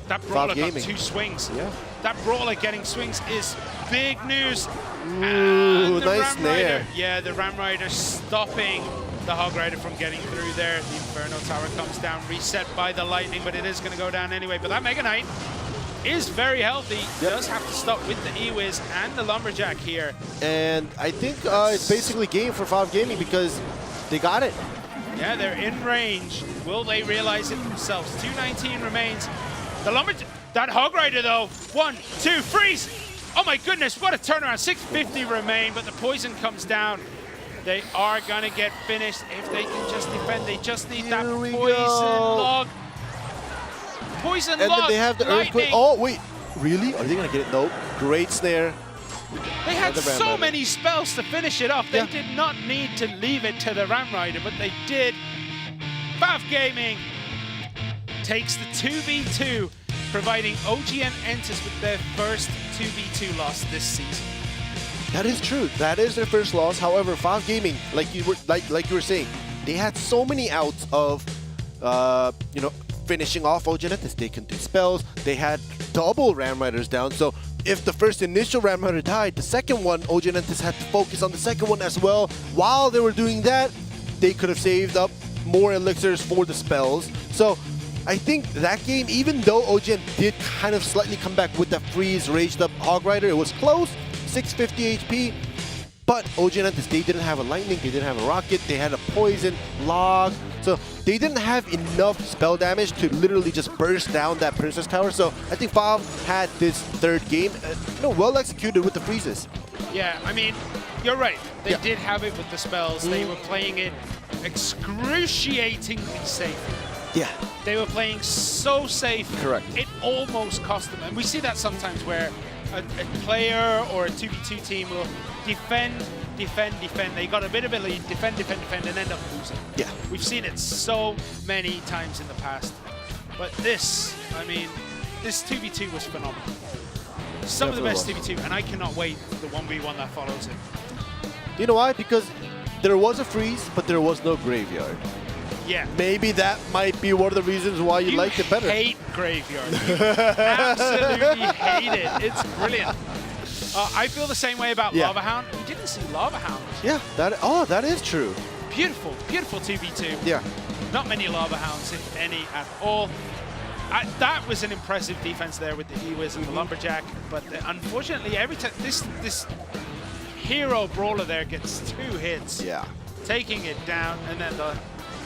that Brawler got 2 swings. Yeah. That Brawler getting swings is big news. Ooh, nice snare. Yeah, the Ram Rider stopping the Hog Rider from getting through there. The Inferno Tower comes down, reset by the Lightning, but it is going to go down anyway. But that Mega Knight is very healthy. Yep. Does have to stop with the E-Wiz and the Lumberjack here. And I think it's basically game for Valve Gaming because they got it. Yeah, they're in range. Will they realize it themselves? 219 remains. The Lumberjack, that Hog Rider though. 1, 2, freeze! Oh my goodness, what a turnaround. 650 remain, but the poison comes down. They are gonna get finished if they can just defend. They just need that poison log. Poison and log. Then they have the earthquake. Oh wait, really? Are they gonna get it? Nope. Great snare. They had so many spells to finish it off. They did not need to leave it to the Ram Rider, but they did. Valve Gaming takes the 2v2, providing OGN Entus with their first 2v2 loss this season. That is true. That is their first loss. However, Valve Gaming, like you were saying, they had so many outs of, you know, finishing off OGN Entus. They can do spells. They had double Ram Riders down. So if the first initial Ram Rider died, the second one, OGN Entus had to focus on the second one as well. While they were doing that, they could have saved up more elixirs for the spells. So I think that game, even though OGN did kind of slightly come back with that freeze, raged up Hog Rider, it was close, 650 HP. But OGN Entus, they didn't have a lightning, they didn't have a rocket, they had a poison, log. So they didn't have enough spell damage to literally just burst down that Princess Tower. So I think Valve had this third game, you know, well executed with the freezes. Yeah, I mean, you're right. They did have it with the spells. They were playing it excruciatingly safe. Yeah. They were playing so safe. Correct. It almost cost them. And we see that sometimes where a player or a 2v2 team will defend. They got a bit of a lead, defend, and end up losing. Yeah. We've seen it so many times in the past. But this, I mean, this 2v2 was phenomenal. Some of the best 2v2, and I cannot wait for the 1v1 that follows it. You know why? Because there was a freeze, but there was no graveyard. Yeah. Maybe that might be one of the reasons why you liked it better. You hate graveyard. You absolutely hate it. It's brilliant. I feel the same way about Lava Hound. We didn't see Lava Hound. Yeah, that is true. Beautiful, beautiful 2v2. Yeah. Not many Lava Hounds, if any, at all. That was an impressive defense there with the E-Wiz and the Lumberjack, but unfortunately, every time this hero brawler there gets 2 hits, taking it down, and then the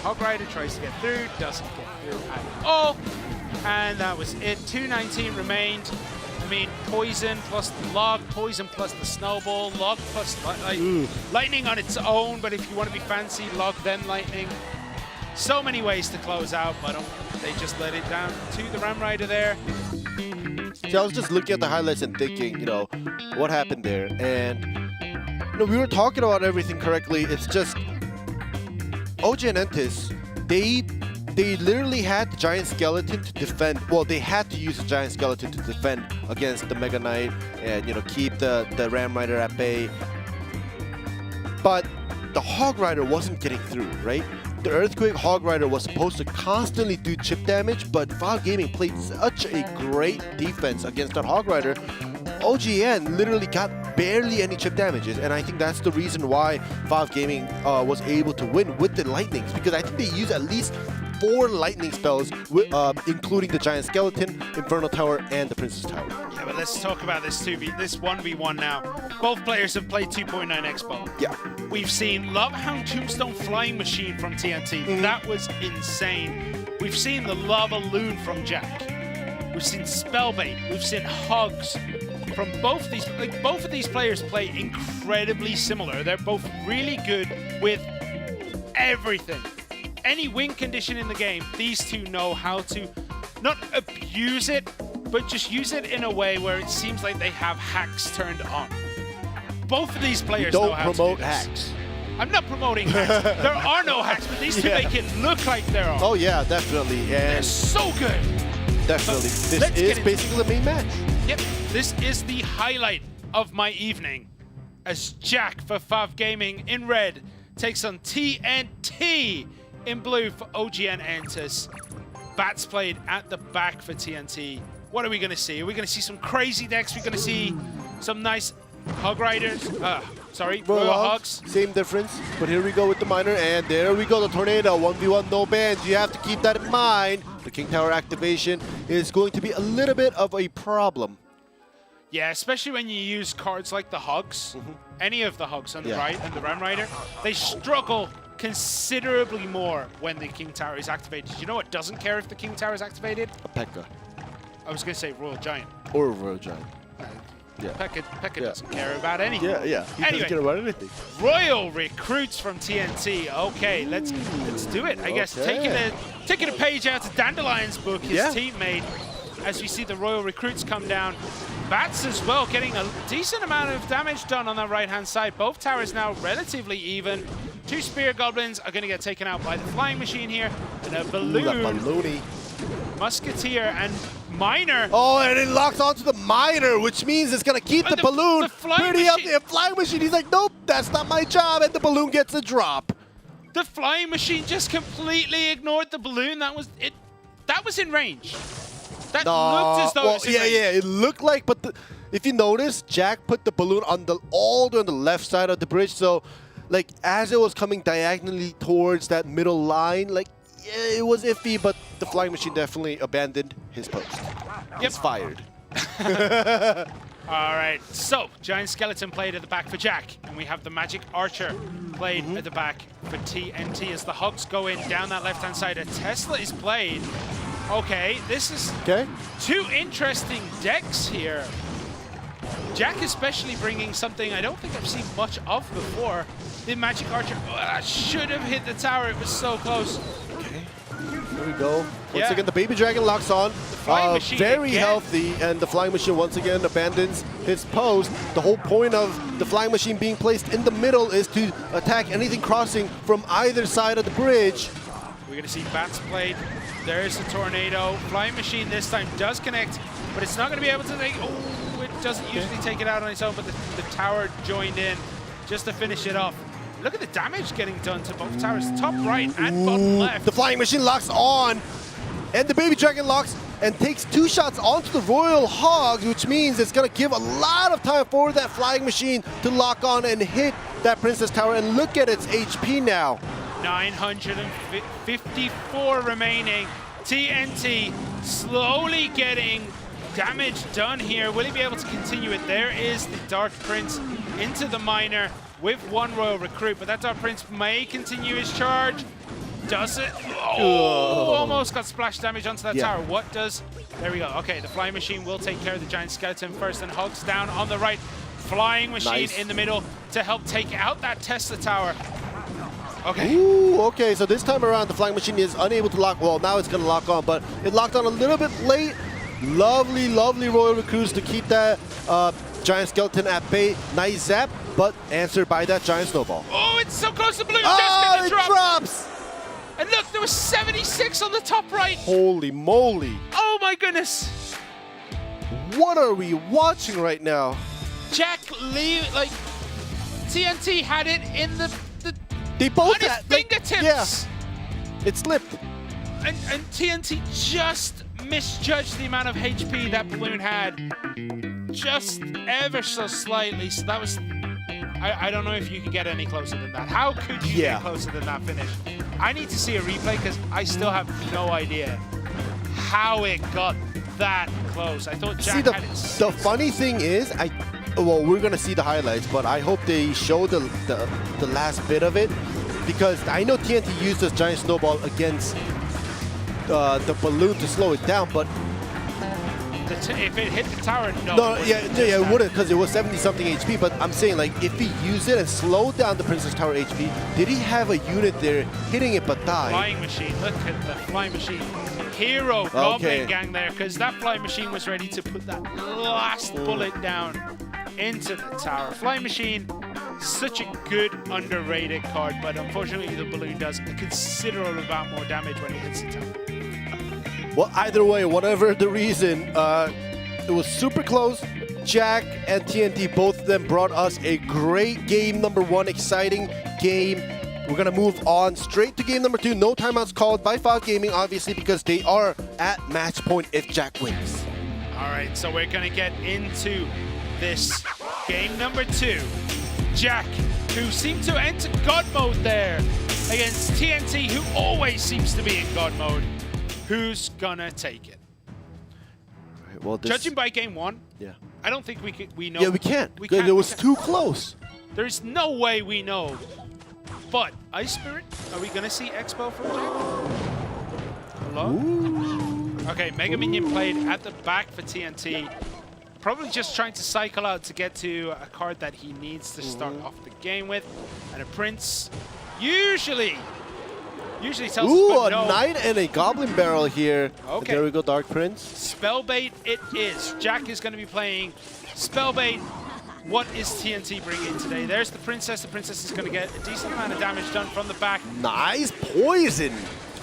Hog Rider tries to get through, doesn't get through at all, and that was it. 219 remained. I mean, poison plus the log, poison plus the snowball, log plus lightning on its own, but if you want to be fancy, log then lightning. So many ways to close out, but they just let it down to the Ram Rider there. See, I was just looking at the highlights and thinking, you know, what happened there, and you know, we were talking about everything correctly. It's just OGN Entus, they literally had the Giant Skeleton to defend. Well, they had to use the Giant Skeleton to defend against the Mega Knight and, you know, keep the Ram Rider at bay. But the Hog Rider wasn't getting through, right? The Earthquake Hog Rider was supposed to constantly do chip damage, but Valve Gaming played such a great defense against that Hog Rider. OGN literally got barely any chip damages, and I think that's the reason why Valve Gaming was able to win with the Lightnings, because I think they used at least 4 lightning spells, including the Giant Skeleton, Infernal Tower, and the Princess Tower. Yeah, but let's talk about this 1v1 now. Both players have played 2.9 Expo. Yeah. We've seen Lava Hound Tombstone Flying Machine from TNT. That was insane. We've seen the Lava Loon from Jack. We've seen Spellbait. We've seen Hugs from both of these. Like, both of these players play incredibly similar. They're both really good with everything. Any win condition in the game, these two know how to not abuse it, but just use it in a way where it seems like they have hacks turned on. Both of these players know how to do this. Don't promote hacks. I'm not promoting hacks. There are no hacks, but these two make it look like there are. Oh yeah, definitely. And they're so good. Definitely. This is basically the main match. Yep. This is the highlight of my evening, as Jack for Valve Gaming in red takes on TNT in blue for OGN Entus. Bats played at the back for TNT. What are we going to see? Are we going to see some crazy decks? We're going to see some nice Hog Riders, Sorry, Royal Hogs. Same difference, but here we go with the Miner, and there we go, the Tornado, 1v1, no bans. You have to keep that in mind. The King Tower activation is going to be a little bit of a problem. Yeah, especially when you use cards like the Hogs, any of the Hogs on the right and the Ram Rider, they struggle considerably more when the King Tower is activated. You know what doesn't care if the King Tower is activated? A P.E.K.K.A. I was going to say Royal Giant. Or a Royal Giant. P.E.K.K.A doesn't care about anything. Yeah. He doesn't care about anything. Royal recruits from TNT. Okay, let's do it. I guess taking a page out of Dandelion's book, his teammate, as we see the Royal recruits come down. Bats as well, getting a decent amount of damage done on the right-hand side. Both towers now relatively even. 2 Spear Goblins are going to get taken out by the Flying Machine here. And a Balloon, Musketeer, and Miner. Oh, and it locks onto the Miner, which means it's going to keep the Balloon pretty up there. Flying Machine, he's like, nope, that's not my job, and the Balloon gets a drop. The Flying Machine just completely ignored the Balloon. That was it. That was in range. That looked as though it was in range. It looked like, but if you notice, Jack put the Balloon on all the way on the left side of the bridge, so like as it was coming diagonally towards that middle line, like it was iffy, but the Flying Machine definitely abandoned his post. It's fired. All right, so Giant Skeleton played at the back for Jack, and we have the Magic Archer played at the back for TNT as the Hogs go in down that left-hand side. A Tesla is played. Okay, this is two interesting decks here. Jack especially bringing something I don't think I've seen much of before. The Magic Archer should have hit the tower. It was so close. Okay, here we go. Once again, the Baby Dragon locks on. Very healthy, and the Flying Machine once again abandons his post. The whole point of the Flying Machine being placed in the middle is to attack anything crossing from either side of the bridge. We're going to see Bats played. There's the Tornado. Flying Machine this time does connect, but it's not going to be able to take... Oh, it doesn't usually take it out on its own, but the tower joined in just to finish it off. Look at the damage getting done to both towers, top right and bottom left. The Flying Machine locks on, and the Baby Dragon locks and takes 2 shots onto the Royal Hogs, which means it's going to give a lot of time for that Flying Machine to lock on and hit that Princess Tower. And look at its HP now. 954 remaining. TNT slowly getting damage done here. Will he be able to continue it? There is the Dark Prince into the Miner with 1 Royal recruit, but that Dark Prince may continue his charge. Does it? Oh, almost got splash damage onto that tower. What does... There we go. Okay, the Flying Machine will take care of the Giant Skeleton first, and Hogs down on the right. Flying Machine in the middle to help take out that Tesla tower. Okay. Ooh, okay, so this time around, the Flying Machine is unable to lock. Well, now it's going to lock on, but it locked on a little bit late. Lovely, lovely Royal recruits to keep that Giant Skeleton at bay. Nice zap, but answered by that Giant Snowball. Oh, it's so close. The Balloon it drops. And look, there was 76 on the top right. Holy moly. Oh, my goodness. What are we watching right now? Jack Lee, like, TNT had it in the they both on his had, fingertips. Yeah, it slipped. And TNT just misjudged the amount of HP that Balloon had. Just ever so slightly. So that was... I don't know if you could get any closer than that. How could you get closer than that finish? I need to see a replay because I still have no idea how it got that close. I thought Jack had it. The funny thing is, well, we're gonna see the highlights, but I hope they show the last bit of it, because I know TNT used this Giant Snowball against the Balloon to slow it down, but if it hit the tower, it wouldn't, because it was 70-something HP. But I'm saying, like, if he used it and slowed down the Princess Tower HP, did he have a unit there hitting it but die? Flying Machine, look at the Flying Machine. Hero Goblin Gang there, because that Flying Machine was ready to put that last bullet down into the tower. Flying Machine, such a good underrated card, but unfortunately the Balloon does a considerable amount more damage when it hits the tower. Well, either way, whatever the reason, it was super close. Jack and TNT, both of them brought us a great game number 1, exciting game. We're going to move on straight to game number 2. No timeouts called by W5D2 Gaming, obviously, because they are at match point if Jack wins. All right, so we're going to get into this game number 2. Jack, who seemed to enter God mode there against TNT, who always seems to be in God mode. Who's gonna take it? Right, well, Judging by game one, yeah, I don't think we know. Yeah, we can't. It was too close. There's no way we know. But Ice Spirit, are we gonna see Expo from Jack? Hello? Ooh. Okay, Mega Minion played at the back for TNT. Probably just trying to cycle out to get to a card that he needs to start off the game with. And a Prince usually tells us, but no. A Knight and a Goblin Barrel here. Okay. There we go, Dark Prince. Spellbait it is. Jack is going to be playing Spellbait. What is TNT bringing today? There's the Princess. The Princess is going to get a decent amount of damage done from the back. Nice poison.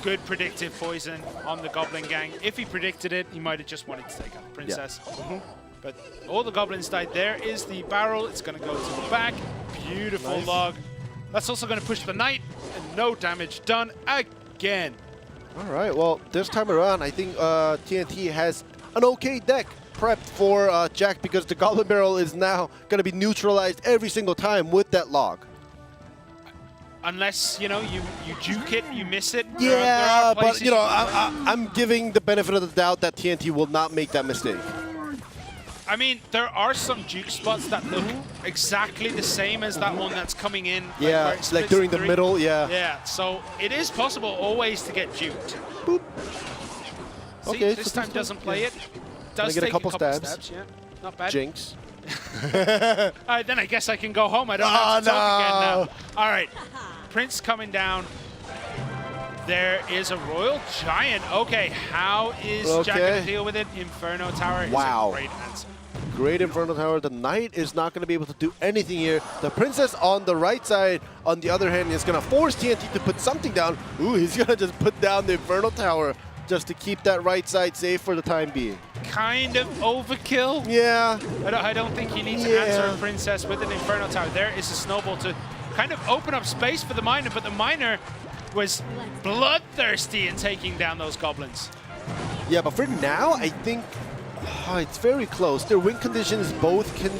Good predictive poison on the Goblin Gang. If he predicted it, he might have just wanted to take out the Princess. Yeah. But all the Goblins died. There is the barrel. It's going to go to the back. Beautiful log. That's also going to push the Knight. And no damage done again. All right. Well, this time around, I think TNT has an okay deck prepped for Jack because the Goblin Barrel is now going to be neutralized every single time with that log. Unless, you know, you juke it, you miss it. Yeah, but, you know, I'm giving the benefit of the doubt that TNT will not make that mistake. I mean, there are some juke spots that look exactly the same as that one that's coming in. Yeah, like during the middle, yeah. Yeah, so it is possible always to get juked. Boop. See, okay, this time doesn't play it. Does take get a couple stabs. Yeah, not bad. Jinx. All right, then I guess I can go home. I don't have to talk again now. All right, Prince coming down. There is a Royal Giant. Okay, how is Jack going to deal with it? Inferno Tower is a great answer. Great Inferno Tower. The Knight is not going to be able to do anything here. The Princess on the right side, on the other hand, is going to force TNT to put something down. Ooh, he's going to just put down the Inferno Tower just to keep that right side safe for the time being. Kind of overkill. Yeah. I don't think you need to answer a Princess with an Inferno Tower. There is a snowball to kind of open up space for the Miner, but the Miner was bloodthirsty in taking down those Goblins. Yeah, but for now, I think it's very close. Their win conditions both can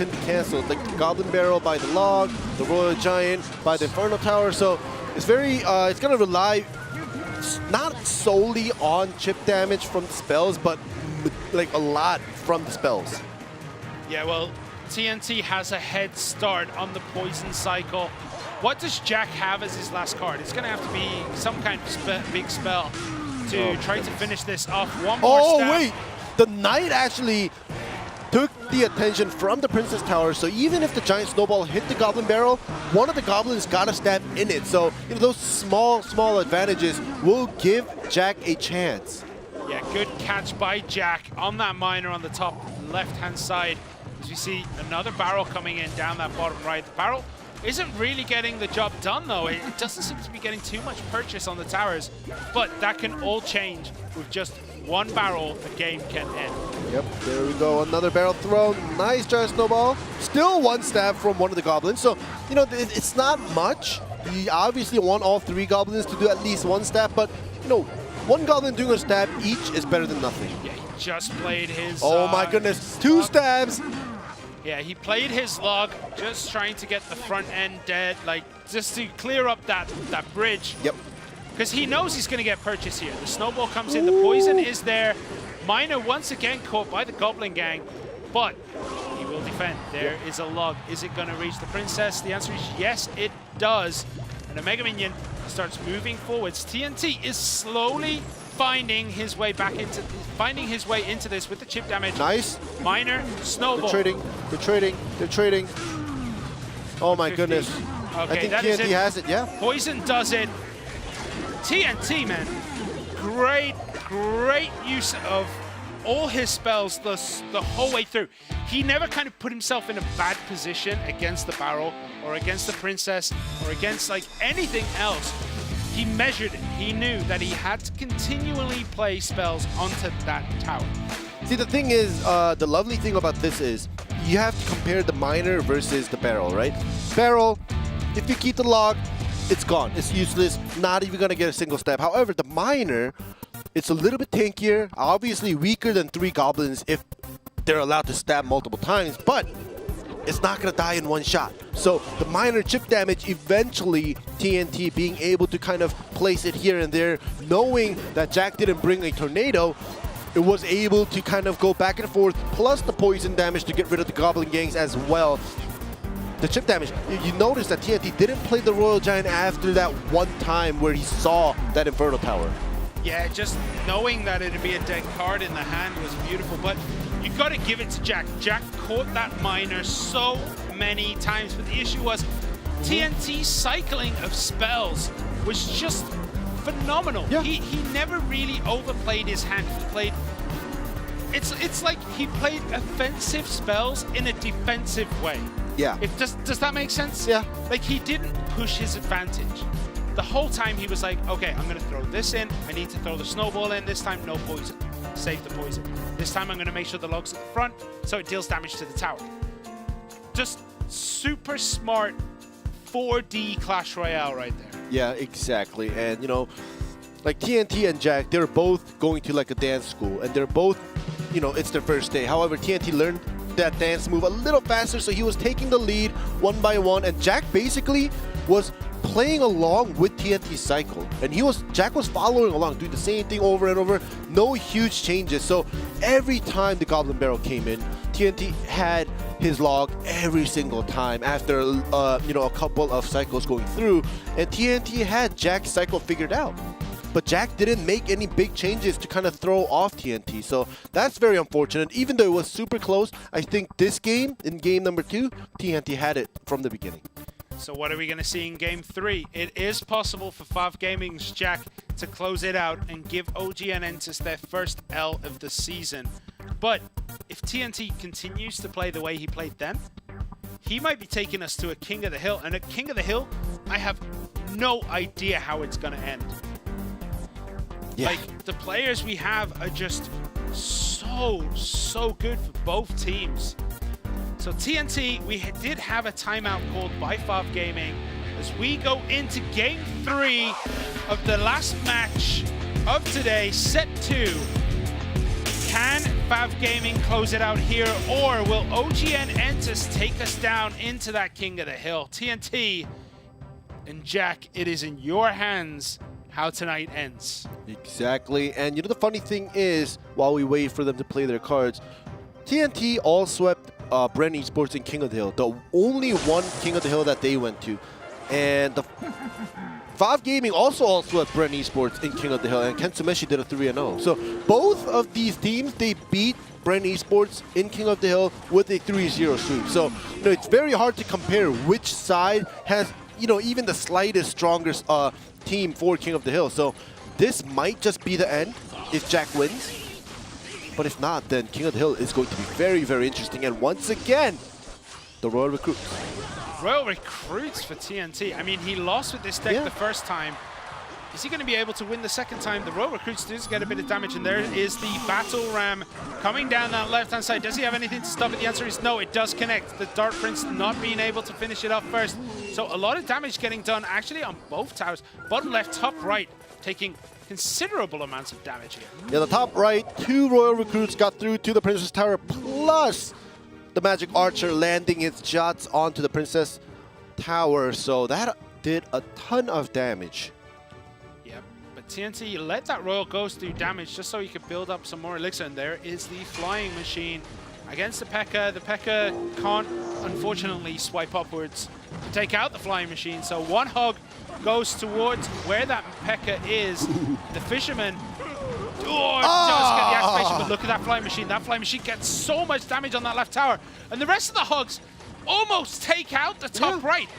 be canceled, like the Goblin Barrel by the log, the Royal Giant by the Inferno Tower. So it's very, it's gonna rely not solely on chip damage from the spells, but like a lot from the spells. Yeah, well, TNT has a head start on the poison cycle. What does Jack have as his last card? It's going to have to be some kind of big spell to try to finish this off. One more stab. Wait! The Knight actually took the attention from the Princess Tower, so even if the Giant Snowball hit the Goblin Barrel, one of the Goblins got a stab in it. So, you know, those small advantages will give Jack a chance. Yeah, good catch by Jack on that Miner on the top left-hand side. As we see another barrel coming in down that bottom right. The barrel isn't really getting the job done, though. It doesn't seem to be getting too much purchase on the towers, but that can all change with just one barrel. The game can end. Yep, there we go. Another barrel thrown. Nice Giant Snowball. Still one stab from one of the Goblins. So, you know, it's not much. You obviously want all three Goblins to do at least one stab, but, you know, one Goblin doing a stab each is better than nothing. Yeah, he just played his... Oh my goodness, 2 stabs! Yeah, he played his log, just trying to get the front end dead, like, just to clear up that bridge. Yep. Because he knows he's going to get purchase here. The snowball comes in, the poison is there. Miner once again caught by the Goblin Gang, but he will defend. There is a log. Is it going to reach the Princess? The answer is yes, it does. And the Mega Minion starts moving forwards. TNT is slowly finding his way into this with the chip damage. Nice. Miner, snowball. They're trading. Oh my goodness. Okay, I think TNT has it, yeah. Poison does it. TNT, man. Great use of all his spells the whole way through. He never kind of put himself in a bad position against the barrel or against the Princess or against like anything else. He measured it. He knew that he had to continually play spells onto that tower. See, the thing is, the lovely thing about this is you have to compare the Miner versus the barrel, right? Barrel, if you keep the log, it's gone. It's useless. Not even going to get a single stab. However, the Miner, it's a little bit tankier, obviously weaker than 3 Goblins if they're allowed to stab multiple times, but it's not going to die in one shot. So the minor chip damage, eventually TNT being able to kind of place it here and there, knowing that Jack didn't bring a tornado, it was able to kind of go back and forth, plus the poison damage to get rid of the Goblin Gangs as well. The chip damage, you notice that TNT didn't play the Royal Giant after that one time where he saw that Inferno Tower. Yeah, just knowing that it'd be a dead card in the hand was beautiful, but you got to give it to Jack. Jack caught that miner so many times, but the issue was TNT's cycling of spells was just phenomenal. Yeah. He never really overplayed his hand. He played, it's like he played offensive spells in a defensive way. Yeah. Does that make sense? Yeah. Like, he didn't push his advantage. The whole time he was like, okay, I'm gonna throw this in. I need to throw the snowball in. This time, no poison. Save the poison. This time I'm gonna make sure the log's at the front so it deals damage to the tower. Just super smart 4D Clash Royale right there. Yeah, exactly. And, you know, like TNT and Jack, they're both going to like a dance school, and they're both, you know, it's their first day. However, TNT learned that dance move a little faster, so he was taking the lead one by one, and Jack basically was playing along with TNT's cycle, and Jack was following along, doing the same thing over and over, no huge changes. So every time the Goblin Barrel came in, TNT had his log every single time after you know, a couple of cycles going through, and TNT had Jack's cycle figured out. But Jack didn't make any big changes to kind of throw off TNT, so that's very unfortunate. Even though it was super close, I think this game, in game number 2, TNT had it from the beginning. So what are we going to see in game 3? It is possible for FAV Gaming's Jack to close it out and give OG and Entus their first L of the season. But if TNT continues to play the way he played then, he might be taking us to a King of the Hill. And at King of the Hill, I have no idea how it's going to end. Yeah. Like, the players we have are just so good for both teams. So TNT, we did have a timeout called by FAV Gaming as we go into game 3 of the last match of today, set 2. Can FAV Gaming close it out here, or will OGN Entus take us down into that King of the Hill? TNT and Jack, it is in your hands how tonight ends. Exactly, and you know the funny thing is, while we wait for them to play their cards, TNT all swept Bren Esports in King of the Hill, the only one King of the Hill that they went to. And the FAV Gaming also all swept Bren Esports in King of the Hill, and Kentsumeshi did a 3-0. So both of these teams, they beat Bren Esports in King of the Hill with a 3-0 sweep. So, you know, it's very hard to compare which side has, you know, even the slightest strongest team for King of the Hill. So this might just be the end if Jack wins. But if not, then King of the Hill is going to be very, very interesting. And once again, the Royal Recruits. Royal Recruits for TNT. I mean, he lost with this deck the first time. Is he going to be able to win the second time? The Royal Recruits does get a bit of damage, and there is the Battle Ram coming down that left-hand side. Does he have anything to stop it? The answer is no, it does connect. The Dark Prince not being able to finish it off first. So a lot of damage getting done actually on both towers. Bottom left, top right, taking considerable amounts of damage here. Yeah, the top right, 2 Royal Recruits got through to the Princess Tower, plus the Magic Archer landing its shots onto the Princess Tower. So that did a ton of damage. Yep, but TNT let that Royal Ghost do damage just so he could build up some more elixir. And there is the Flying Machine against the P.E.K.K.A. The P.E.K.K.A. can't, unfortunately, swipe upwards to take out the Flying Machine. So one hug goes towards where that P.E.K.K.A. is. The Fisherman, does get the activation, but look at that Flying Machine. That Flying Machine gets so much damage on that left tower. And the rest of the hugs almost take out the top right.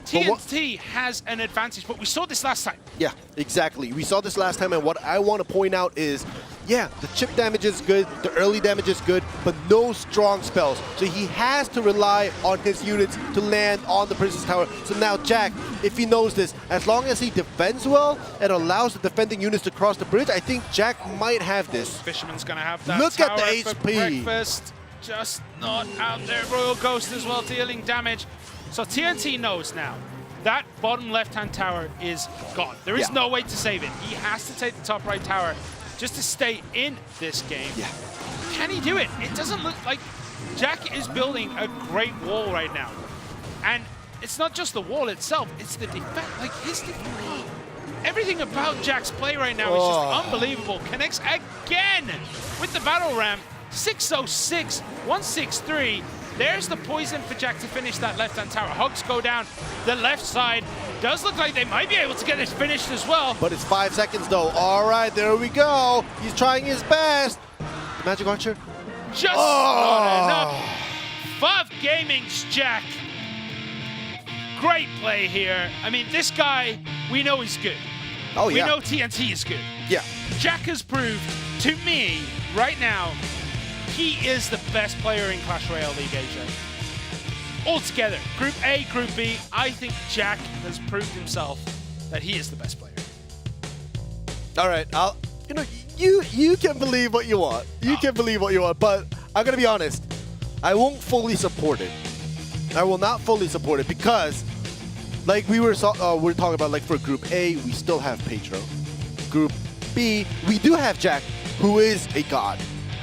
TNT has an advantage, but we saw this last time. Yeah, exactly. We saw this last time, and what I want to point out is, yeah, the chip damage is good, the early damage is good, but no strong spells. So he has to rely on his units to land on the Princess Tower. So now Jack, if he knows this, as long as he defends well and allows the defending units to cross the bridge, I think Jack might have this. Fisherman's going to have that. Look tower at the for HP. breakfast. Just not out there. Royal Ghost as well, dealing damage. So TNT knows now that bottom left-hand tower is gone. There is no way to save it. He has to take the top right tower just to stay in this game. Yeah. Can he do it? It doesn't look like Jack is building a great wall right now. And it's not just the wall itself, it's the defense. Like, his defense. Everything about Jack's play right now is just unbelievable. Connects again with the battle ram. 606, 163. There's the poison for Jack to finish that left-hand tower. Hugs go down. The left side does look like they might be able to get it finished as well. But it's 5 seconds, though. All right, there we go. He's trying his best. The Magic Archer. Just not enough. Fav Gaming's Jack. Great play here. I mean, this guy, we know he's good. Oh, yeah. We know TNT is good. Yeah. Jack has proved to me right now he is the best player in Clash Royale League Asia. Altogether, Group A, Group B, I think Jack has proved himself that he is the best player. All right, you can believe what you want. You can believe what you want, but I'm gonna be honest. I won't fully support it. I will not fully support it because, like we're talking about, like for Group A, we still have Pedro. Group B, we do have Jack, who is a god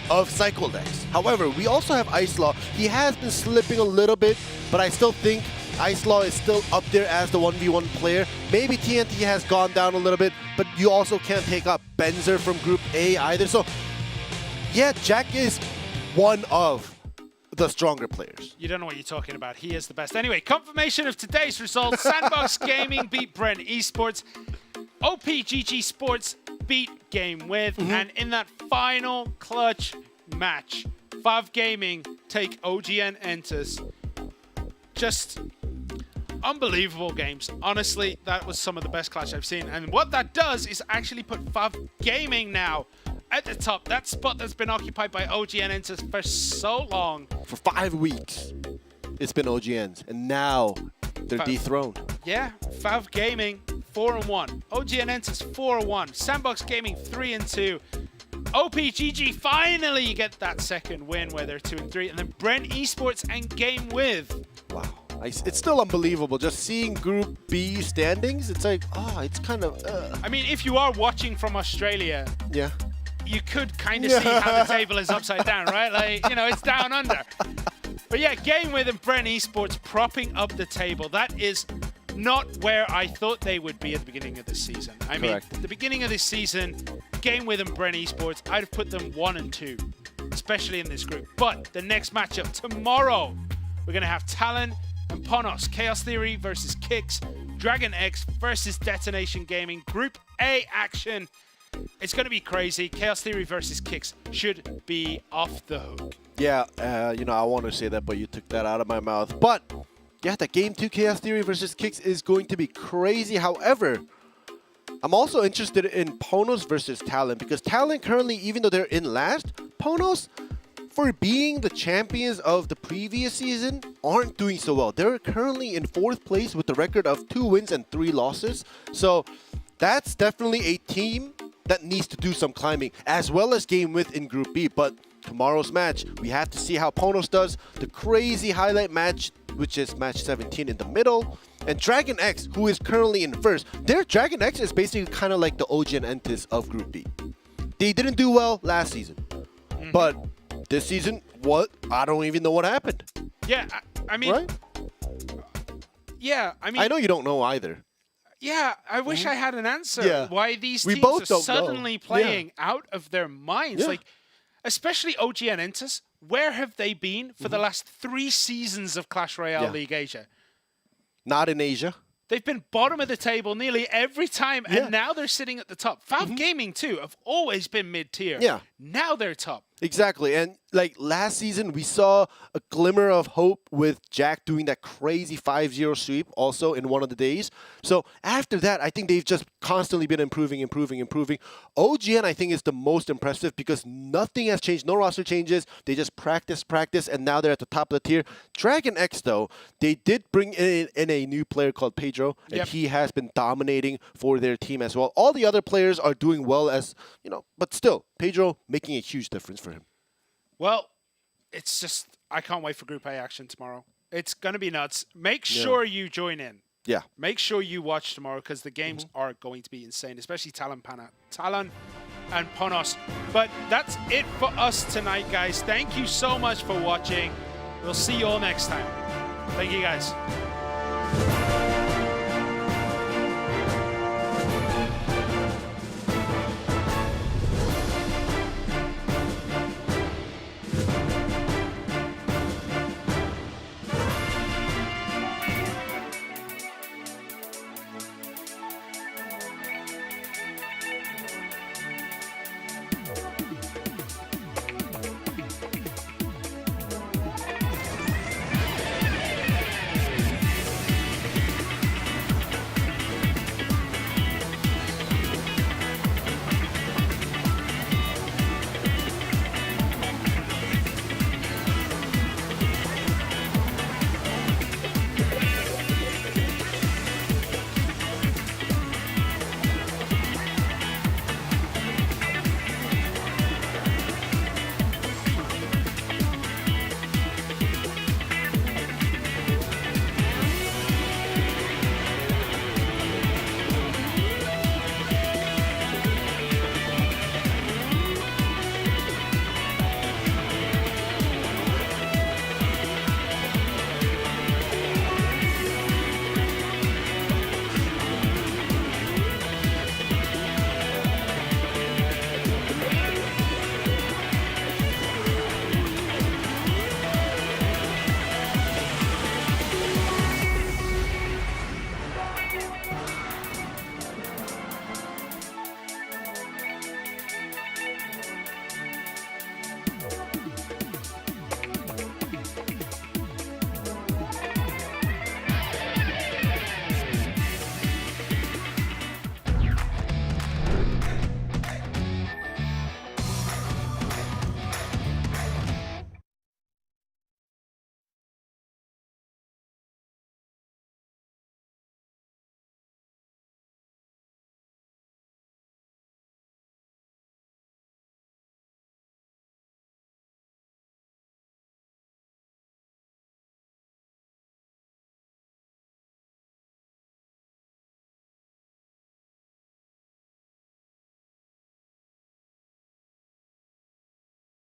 of cycle decks. However, we also have Icelaw. He has been slipping a little bit, but I still think Icelaw is still up there as the 1v1 player. Maybe TNT has gone down a little bit, but you also can't take up Benzer from Group A either. So, yeah, Jack is one of the stronger players. You don't know what you're talking about. He is the best. Anyway, confirmation of today's results. Sandbox Gaming beat Bren Esports. OPGG Sports beat GameWith. And in that final clutch match, Fav Gaming take OGN Entus. Just unbelievable games. Honestly, that was some of the best Clash I've seen. And what that does is actually put Fav Gaming now at the top. That spot that's been occupied by OGN Entus for so long. For 5 weeks, it's been OGNs, and now they're dethroned. Yeah, Fav Gaming 4-1. OGN Entus 4-1. Sandbox Gaming 3-2. OPGG finally get that second win where they're 2-3, and then Bren Esports and GameWith. Wow. It's still unbelievable just seeing Group B standings. It's like, it's kind of... I mean, if you are watching from Australia, yeah, you could kind of see how the table is upside down, right? Like, you know, it's down under. But yeah, GameWith and Bren Esports propping up the table. That is not where I thought they would be at the beginning of this season. I mean, the beginning of this season, GameWith and Bren Esports, I'd have put them 1 and 2, especially in this group. But the next matchup tomorrow, we're going to have Talon and Ponos. Chaos Theory versus Kicks. Dragon X versus Detonation Gaming. Group A action. It's going to be crazy. Chaos Theory versus Kicks should be off the hook. Yeah, I want to say that, but you took that out of my mouth. But yeah, the Game 2 Chaos Theory versus Kicks is going to be crazy. However, I'm also interested in Ponos versus Talon, because Talon currently, even though they're in last, Ponos, for being the champions of the previous season, aren't doing so well. They're currently in 4th place with a record of 2 wins and 3 losses. So that's definitely a team that needs to do some climbing, as well as GameWith in Group B. But tomorrow's match, we have to see how Ponos does. The crazy highlight match, which is match 17 in the middle. And Dragon X, who is currently in 1st. Their Dragon X is basically kind of like the OG and Entis of Group B. They didn't do well last season. But this season, I don't even know what happened. Yeah, I mean... Right? Yeah, I mean... I know you don't know either. Yeah, I wish I had an answer. Yeah. Why these We teams both are don't suddenly know. playing out of their minds. Yeah. Like, especially OG and Entus, where have they been for the last 3 seasons of Clash Royale League Asia? Not in Asia. They've been bottom of the table nearly every time, and now they're sitting at the top. Fav Gaming, too, have always been mid-tier. Yeah. Now they're top. Exactly. And like last season, we saw a glimmer of hope with Jack doing that crazy 5-0 sweep also in one of the days. So after that, I think they've just constantly been improving. OGN, I think, is the most impressive because nothing has changed. No roster changes. They just practice, and now they're at the top of the tier. Dragon X, though, they did bring in a new player called Pedro, and he has been dominating for their team as well. All the other players are doing well as, but still, Pedro making a huge difference for him. Well, it's just, I can't wait for Group A action tomorrow. It's going to be nuts. Make sure you join in. Yeah. Make sure you watch tomorrow because the games are going to be insane, especially Talon and Ponos. But that's it for us tonight, guys. Thank you so much for watching. We'll see you all next time. Thank you, guys.